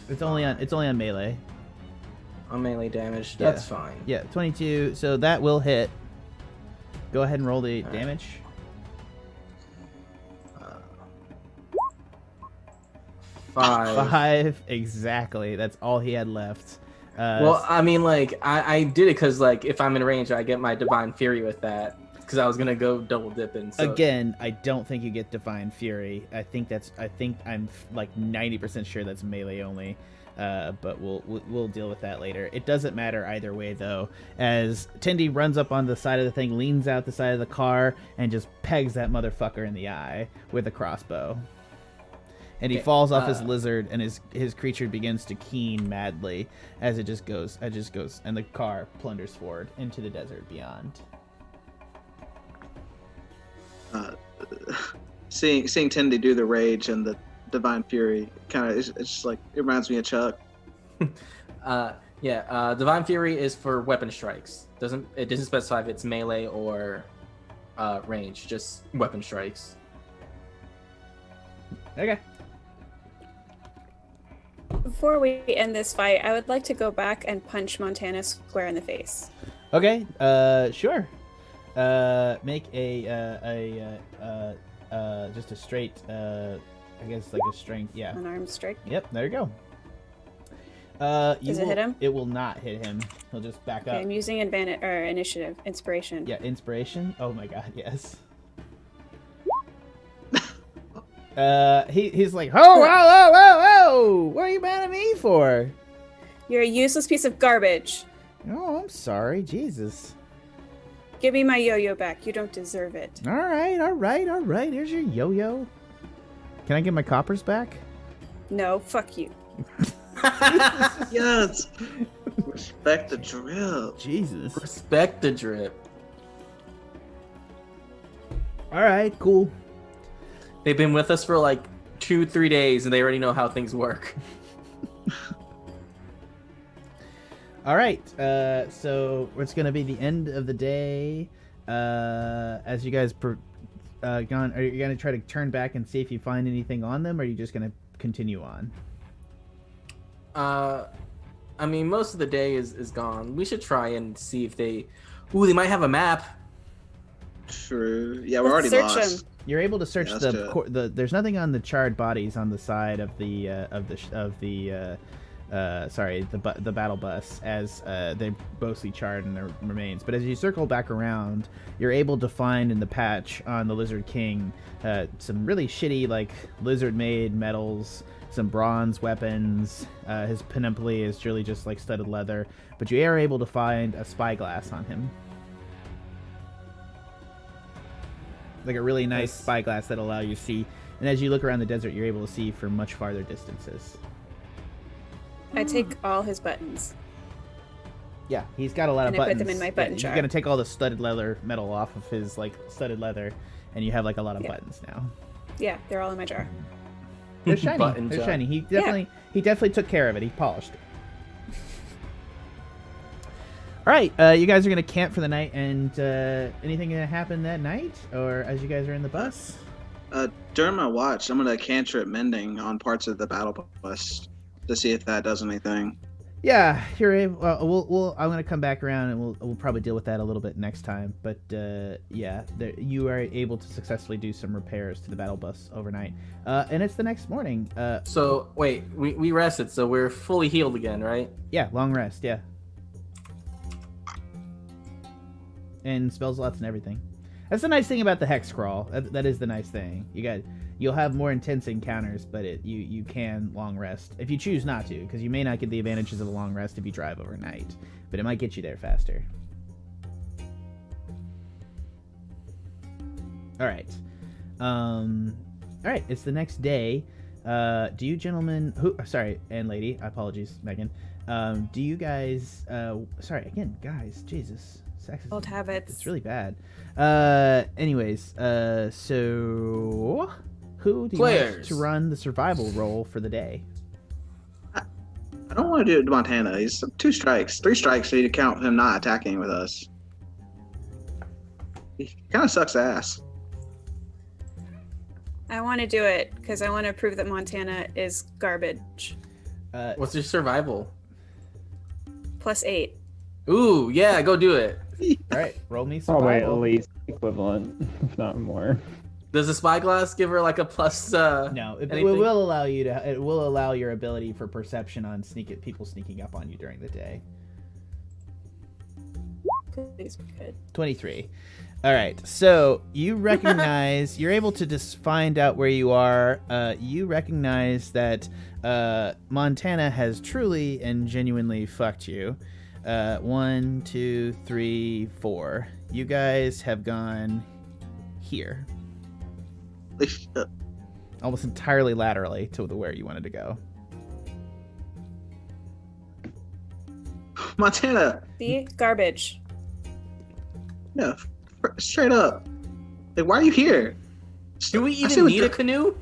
It's only on melee. On melee damage. Yeah. That's fine. Yeah, 22. So that will hit. Go ahead and roll the damage. 5. 5 exactly. That's all he had left. Well, I mean, like I did it because like if I'm in range, I get my divine fury with that because I was gonna go double dipping. So. Again, I don't think you get divine fury. I think I'm like 90% sure that's melee only. But we'll deal with that later. It doesn't matter either way though, as Tindy runs up on the side of the thing, leans out the side of the car, and just pegs that motherfucker in the eye with a crossbow. And he falls off his lizard, and his creature begins to keen madly as it just goes, and the car plunders forward into the desert beyond. Seeing Tindy do the rage and the divine fury, kind of, it's just like it reminds me of Chuck. Divine fury is for weapon strikes. It doesn't specify if it's melee or range, just weapon strikes. Okay. Before we end this fight, I would like to go back and punch Montana square in the face. Okay. Sure. Make just a straight. I guess like a strength. Yeah. Unarmed strike. Yep. There you go. Does it hit him? It will not hit him. He'll just back Okay, up. I'm using advantage or initiative, inspiration. Yeah, inspiration. Oh my god, yes. He's like, whoa, whoa, whoa, whoa, whoa! What are you mad at me for? You're a useless piece of garbage. Oh, I'm sorry, Jesus. Give me my yo-yo back. You don't deserve it. All right. Here's your yo-yo. Can I get my coppers back? No, fuck you. Yes. Respect the drip. Jesus. Respect the drip. All right, cool. They've been with us for like 2-3 days, and they already know how things work. All right, so it's gonna be the end of the day. As you guys are you gonna try to turn back and see if you find anything on them, or are you just gonna continue on? I mean, most of the day is gone. We should try and see if they... Ooh, they might have a map. True. Yeah, we're already Let's search lost. them. You're able to search Yeah, the there's nothing on the charred bodies on the side of the battle bus, as they're mostly charred in their remains. But as you circle back around, you're able to find in the patch on the Lizard King some really shitty like lizard-made metals, some bronze weapons. His panoply is really just like studded leather, but you are able to find a spyglass on him. Like a really nice spyglass that'll allow you to see. And as you look around the desert, you're able to see for much farther distances. I take all his buttons. Yeah, he's got a lot of And I put buttons. them in my button You're jar. gonna take all the studded leather metal off of his like studded leather, and you have like a lot of buttons now. Yeah, they're all in my jar. They're shiny. Button They're jar. shiny. He definitely took care of it. He polished it. All right, you guys are gonna camp for the night, and anything gonna happen that night, or as you guys are in the bus? During my watch, I'm gonna cantrip mending on parts of the battle bus to see if that does anything. Yeah, you're able. We'll. I'm gonna come back around, and we'll probably deal with that a little bit next time. But yeah, you are able to successfully do some repairs to the battle bus overnight, and it's the next morning. So, wait, we rested, so we're fully healed again, right? Yeah, long rest. Yeah, and spell slots and everything. That's the nice thing about the hex crawl. That is the nice thing. You'll have more intense encounters, but you can long rest if you choose not to, because you may not get the advantages of a long rest if you drive overnight, but it might get you there faster. All right. All right. It's the next day. Do you gentlemen and lady, apologies, Megan. Do you guys? Sorry again, guys. Jesus. Sexism. Old habits. It's really bad. Anyways, so who do you want to run the survival roll for the day? I don't want to do it to Montana. He's 3 strikes for you to count him not attacking with us. He kind of sucks ass. I want to do it because I want to prove that Montana is garbage. What's your survival? +8. Ooh, yeah, go do it. All right, roll me survival. Probably at least equivalent, if not more. Does the spyglass give her like a plus? No, it anything? will allow you to. It will allow your ability for perception on people sneaking up on you during the day. Please be good. 23. All right, so you recognize. You're able to just find out where you are. You recognize that Montana has truly and genuinely fucked you. 1, 2, 3, 4. You guys have gone here. Almost entirely laterally to where you wanted to go. Montana. See? Garbage. Yeah, straight up. Like, why are you here? Do we even need a canoe?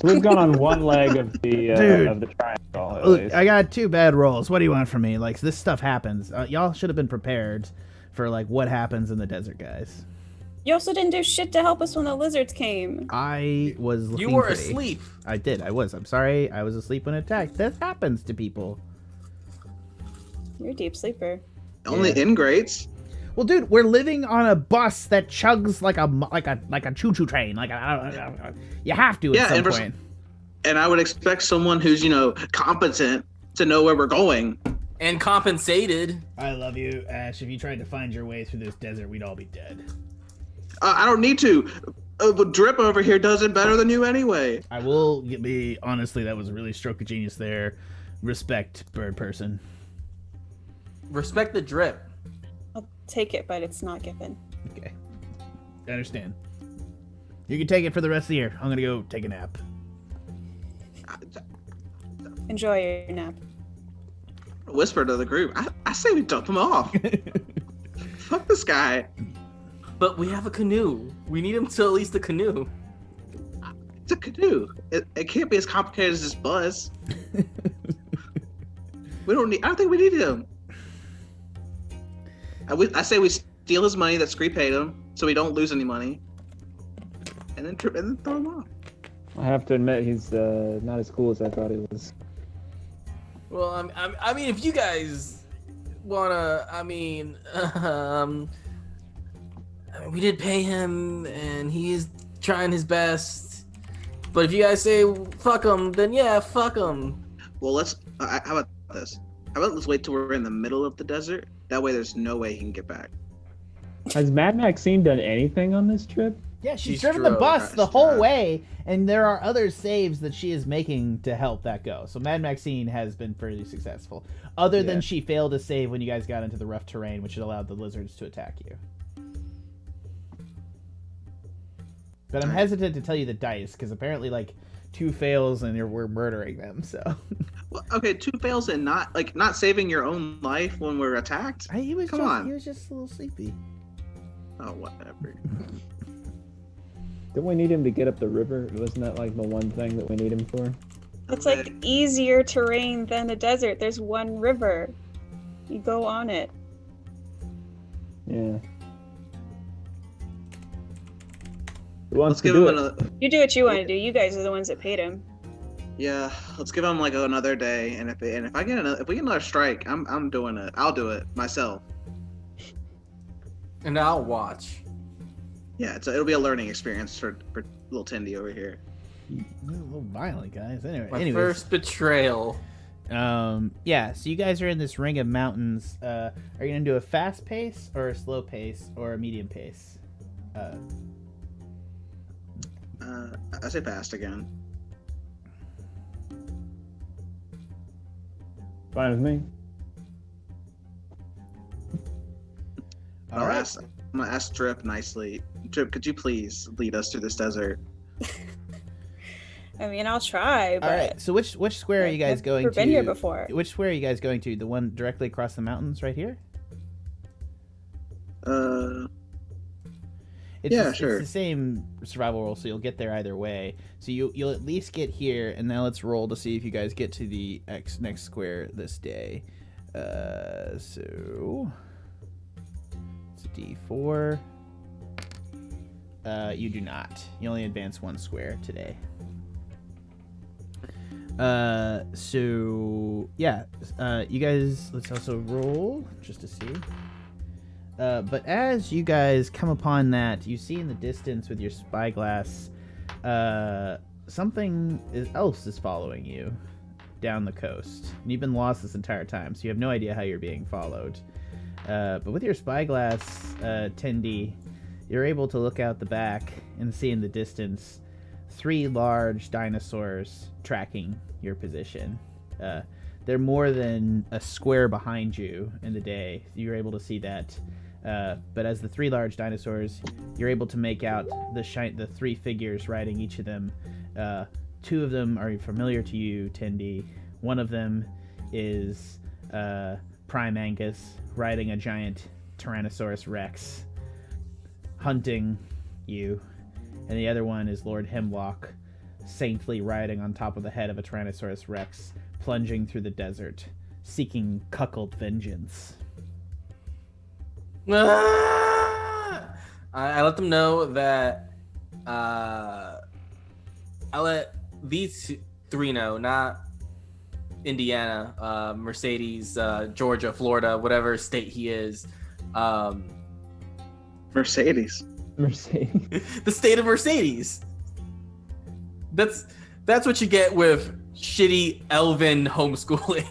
We've gone on one leg of the triangle. At Look, least. I got 2 bad rolls. What do you want from me? Like, this stuff happens. Y'all should have been prepared for like what happens in the desert, guys. You also didn't do shit to help us when the lizards came. I was looking You were pretty. asleep. I did. I was. I'm sorry. I was asleep when attacked. This happens to people. You're a deep sleeper. Only ingrates. Well, dude, we're living on a bus that chugs like a choo-choo train. You have to at some point. And I would expect someone who's, competent to know where we're going. And compensated. I love you, Ashe. If you tried to find your way through this desert, we'd all be dead. I don't need to. But Drip over here does it better than you anyway. I will be honestly, that was a really stroke of genius there. Respect, bird person. Respect the drip. I'll take it, but it's not given. Okay. I understand. You can take it for the rest of the year. I'm gonna go take a nap. Enjoy your nap. Whisper to the group. I say we dump him off. Fuck this guy. But we have a canoe. We need him to at least a canoe. It's a canoe. It can't be as complicated as this buzz. I don't think we need him. I say we steal his money that Scree paid him, so we don't lose any money, and then throw him off. I have to admit, he's not as cool as I thought he was. Well, I mean, if you guys wanna, we did pay him, and he is trying his best. But if you guys say fuck him, then yeah, fuck him. Well, how about this? How about let's wait till we're in the middle of the desert? That way, there's no way he can get back. Has Mad Maxine done anything on this trip? Yeah, she's She's driven the drove. bus the She's whole drove. way, and there are other saves that she is making to help that go. So Mad Maxine has been pretty successful. Other than she failed to save when you guys got into the rough terrain, which allowed the lizards to attack you. But I'm hesitant to tell you the dice, because apparently, like, 2 fails and we're murdering them, so... Well, okay, 2 fails and not saving your own life when we're attacked? He was Come on. He was just a little sleepy. Oh, whatever. Don't we need him to get up the river? Wasn't that like the one thing that we need him for? It's like easier terrain than a desert. There's one river. You go on it. Yeah. Who wants Let's to give do him it? another. You do what you want to do. You guys are the ones that paid him. Yeah, let's give him like another day, and if we get another strike, I'm doing it. I'll do it myself. And I'll watch. Yeah, it'll be a learning experience for little Tindy over here. A little violent, guys. My Anyways. first betrayal. Yeah, so you guys are in this ring of mountains. Are you going to do a fast pace or a slow pace or a medium pace? I say fast again. Fine with me. All right. I'm gonna ask Drip nicely. Drip, could you please lead us through this desert? I mean, I'll try, but All right, so which square are you guys going I've to? never been here before. Which square are you guys going to? The one directly across the mountains right here? Yeah, sure. It's the same survival roll, so you'll get there either way. So you'll at least get here, and now let's roll to see if you guys get to the next square this day. So it's a D4. You do not. You only advance 1 square today. So yeah, you guys, let's also roll just to see. But as you guys come upon that, you see in the distance with your spyglass, something else is following you down the coast. And you've been lost this entire time, so you have no idea how you're being followed. But with your spyglass, Tindy, you're able to look out the back and see in the distance 3 large dinosaurs tracking your position. They're more than a square behind you in the day. You're able to see that. But as the 3 large dinosaurs, you're able to make out the 3 figures riding each of them. 2 of them are familiar to you, Tindy. One of them is Prime Angus riding a giant Tyrannosaurus Rex, hunting you. And the other one is Lord Hemlock, saintly riding on top of the head of a Tyrannosaurus Rex, plunging through the desert, seeking cuckold vengeance. I let them know that I let these 3 know, not Indiana, Mercedes, Georgia, Florida, whatever state he is. Mercedes. The state of Mercedes. That's what you get with shitty elven homeschooling.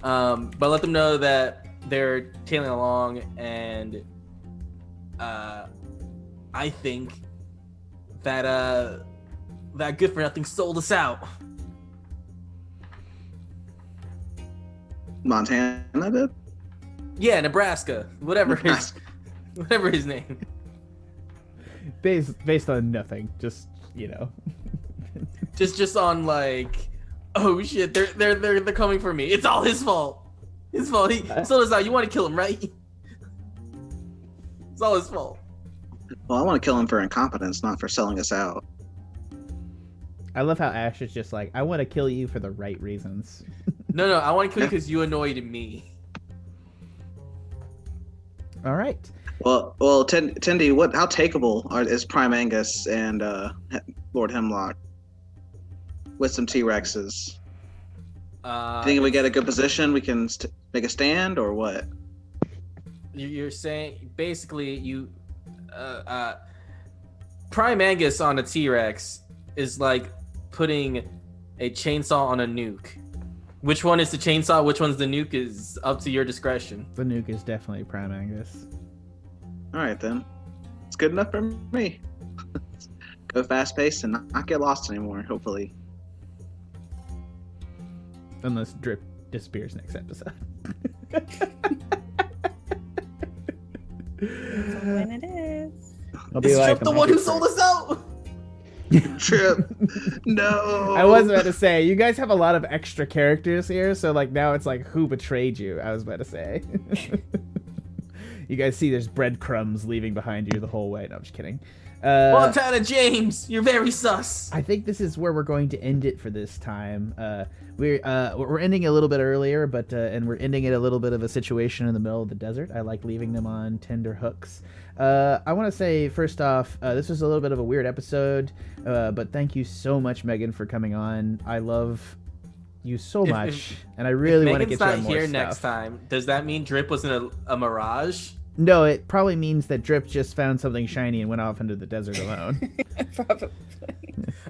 But let them know that they're tailing along, and I think that that good for nothing sold us out. Montana did? Yeah, Nebraska. Whatever his name. Based on nothing, just just on like, oh shit, they're coming for me. It's all his fault. His fault. He sold us out. You want to kill him, right? It's all his fault. Well, I want to kill him for incompetence, not for selling us out. I love how Ashe is just like, I want to kill you for the right reasons. No, I want to kill you because you annoyed me. All right. Well, Tendy, how takeable is Prime Angus and Lord Hemlock with some T-Rexes? Think we get a good position, we can make a stand, or what? You're saying basically Prime Angus on a T-Rex is like putting a chainsaw on a nuke. Which one is the chainsaw? Which one's the nuke is up to your discretion. The nuke is definitely Prime Angus. All right then, it's good enough for me. Go fast paced and not get lost anymore. Hopefully, unless Drip disappears next episode. When it is. I'll be Is like, Trip the one who sold us out? Trip. No. I was about to say, you guys have a lot of extra characters here, so like now it's like, who betrayed you? I was about to say. You guys see there's breadcrumbs leaving behind you the whole way. No, I'm just kidding. Montana James, you're very sus. I think this is where we're going to end it for this time. We're ending a little bit earlier, but and we're ending it a little bit of a situation in the middle of the desert. I like leaving them on tender hooks. I want to say first off, this was a little bit of a weird episode, but thank you so much, Megan, for coming on. I love you so much, and I really want to get you on more here stuff. Next time, does that mean Drip was in a mirage? No, it probably means that Drip just found something shiny and went off into the desert alone. Probably.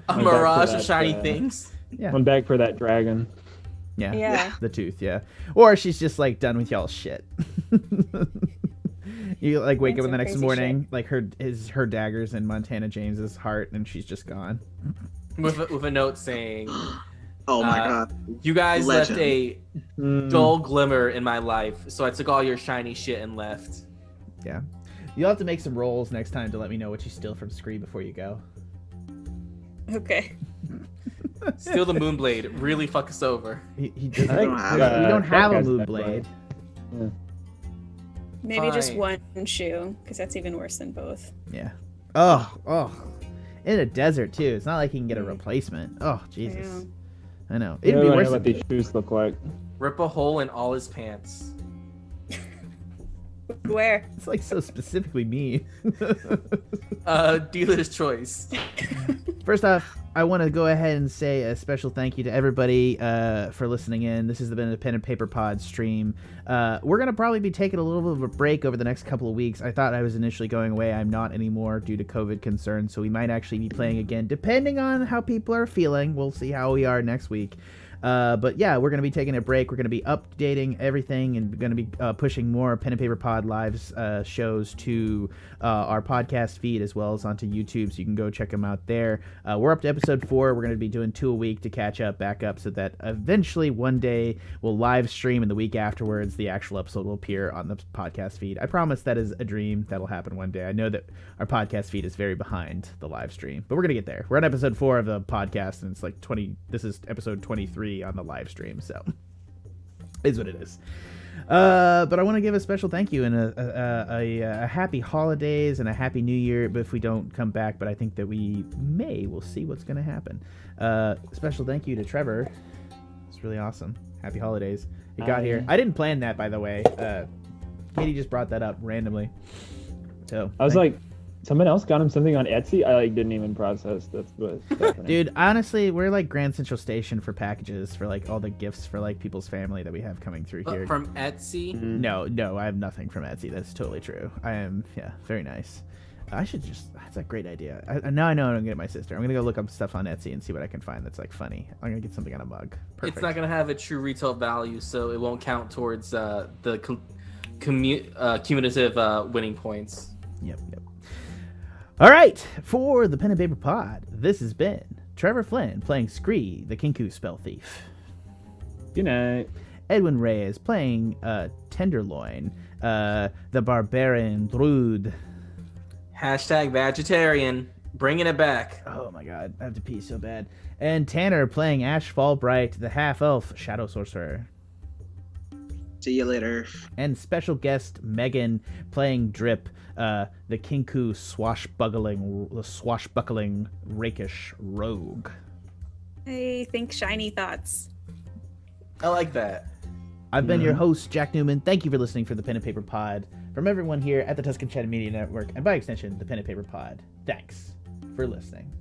A mirage of shiny things? Yeah. I'm back for that dragon. Yeah. The tooth, yeah. Or she's just like done with y'all's shit. You like wake up in the next morning, like her daggers in Montana James's heart, and she's just gone. With a note saying, "Oh my god, you guys Legend. left a dull glimmer in my life, so I took all your shiny shit and left." Yeah. You'll have to make some rolls next time to let me know what you steal from Scree before you go. Okay. Steal the Moonblade. Really fuck us over. He doesn't. I don't have We don't have a That guy's Moonblade. Yeah. Maybe just Fine. one shoe, because that's even worse than both. Yeah. Oh. In a desert too. It's not like he can get a replacement. Oh Jesus. Yeah. I know. You It'd be know worse. what these shoes look like. Rip a hole in all his pants. Where? It's like so specifically me. Dealer's choice. First off, I want to go ahead and say a special thank you to everybody for listening in. This has been a Pen and Paper Pod stream. We're going to probably be taking a little bit of a break over the next couple of weeks. I thought I was initially going away. I'm not anymore due to COVID concerns, so we might actually be playing again, depending on how people are feeling. We'll see how we are next week. But yeah, we're going to be taking a break. We're going to be updating everything and going to be pushing more Pen and Paper Pod live shows to our podcast feed as well as onto YouTube, so you can go check them out there. We're up to episode 4. We're going to be doing 2 a week to catch up, back up, so that eventually one day we'll live stream, and the week afterwards the actual episode will appear on the podcast feed. I promise that is a dream. That'll happen one day. I know that our podcast feed is very behind the live stream, but we're going to get there. We're on episode 4 of the podcast, and it's like 20. This is episode 23 on the live stream, so is what it is. But I want to give a special thank you and a happy holidays and a happy new year, but if we don't come back, but I think that we'll see what's going to happen. Special thank you to Trevor. It's really awesome. Happy holidays. It got here. I didn't plan that, by the way. Katie just brought that up randomly. So I was like, someone else got him something on Etsy. I didn't even process that's what's happening. Dude, honestly, we're like Grand Central Station for packages for like all the gifts for like people's family that we have coming through here. From Etsy? No, I have nothing from Etsy. That's totally true. I am, very nice. That's a great idea. Now I know I'm going to get my sister. I'm going to go look up stuff on Etsy and see what I can find that's like funny. I'm going to get something on a mug. Perfect. It's not going to have a true retail value, so it won't count towards the cumulative winning points. Yep. All right, for the Pen and Paper Pod, this has been Trevor Flynn playing Scree, the Kenku Spellthief. Good night. Edwin Reyes playing Tenderloin, the Barbarian Druid. #vegetarian. Bringing it back. Oh my god, I have to pee so bad. And Tanner playing Ashe Fallbright, the half-elf Shadow Sorcerer. See you later. And special guest Megan playing Drip, the Kenku swashbuckling rakish rogue. I think shiny thoughts. I like that. I've been your host, Jack Newman. Thank you for listening for the Pen and Paper Pod. From everyone here at the Tuscan Chat Media Network, and by extension, the Pen and Paper Pod, thanks for listening.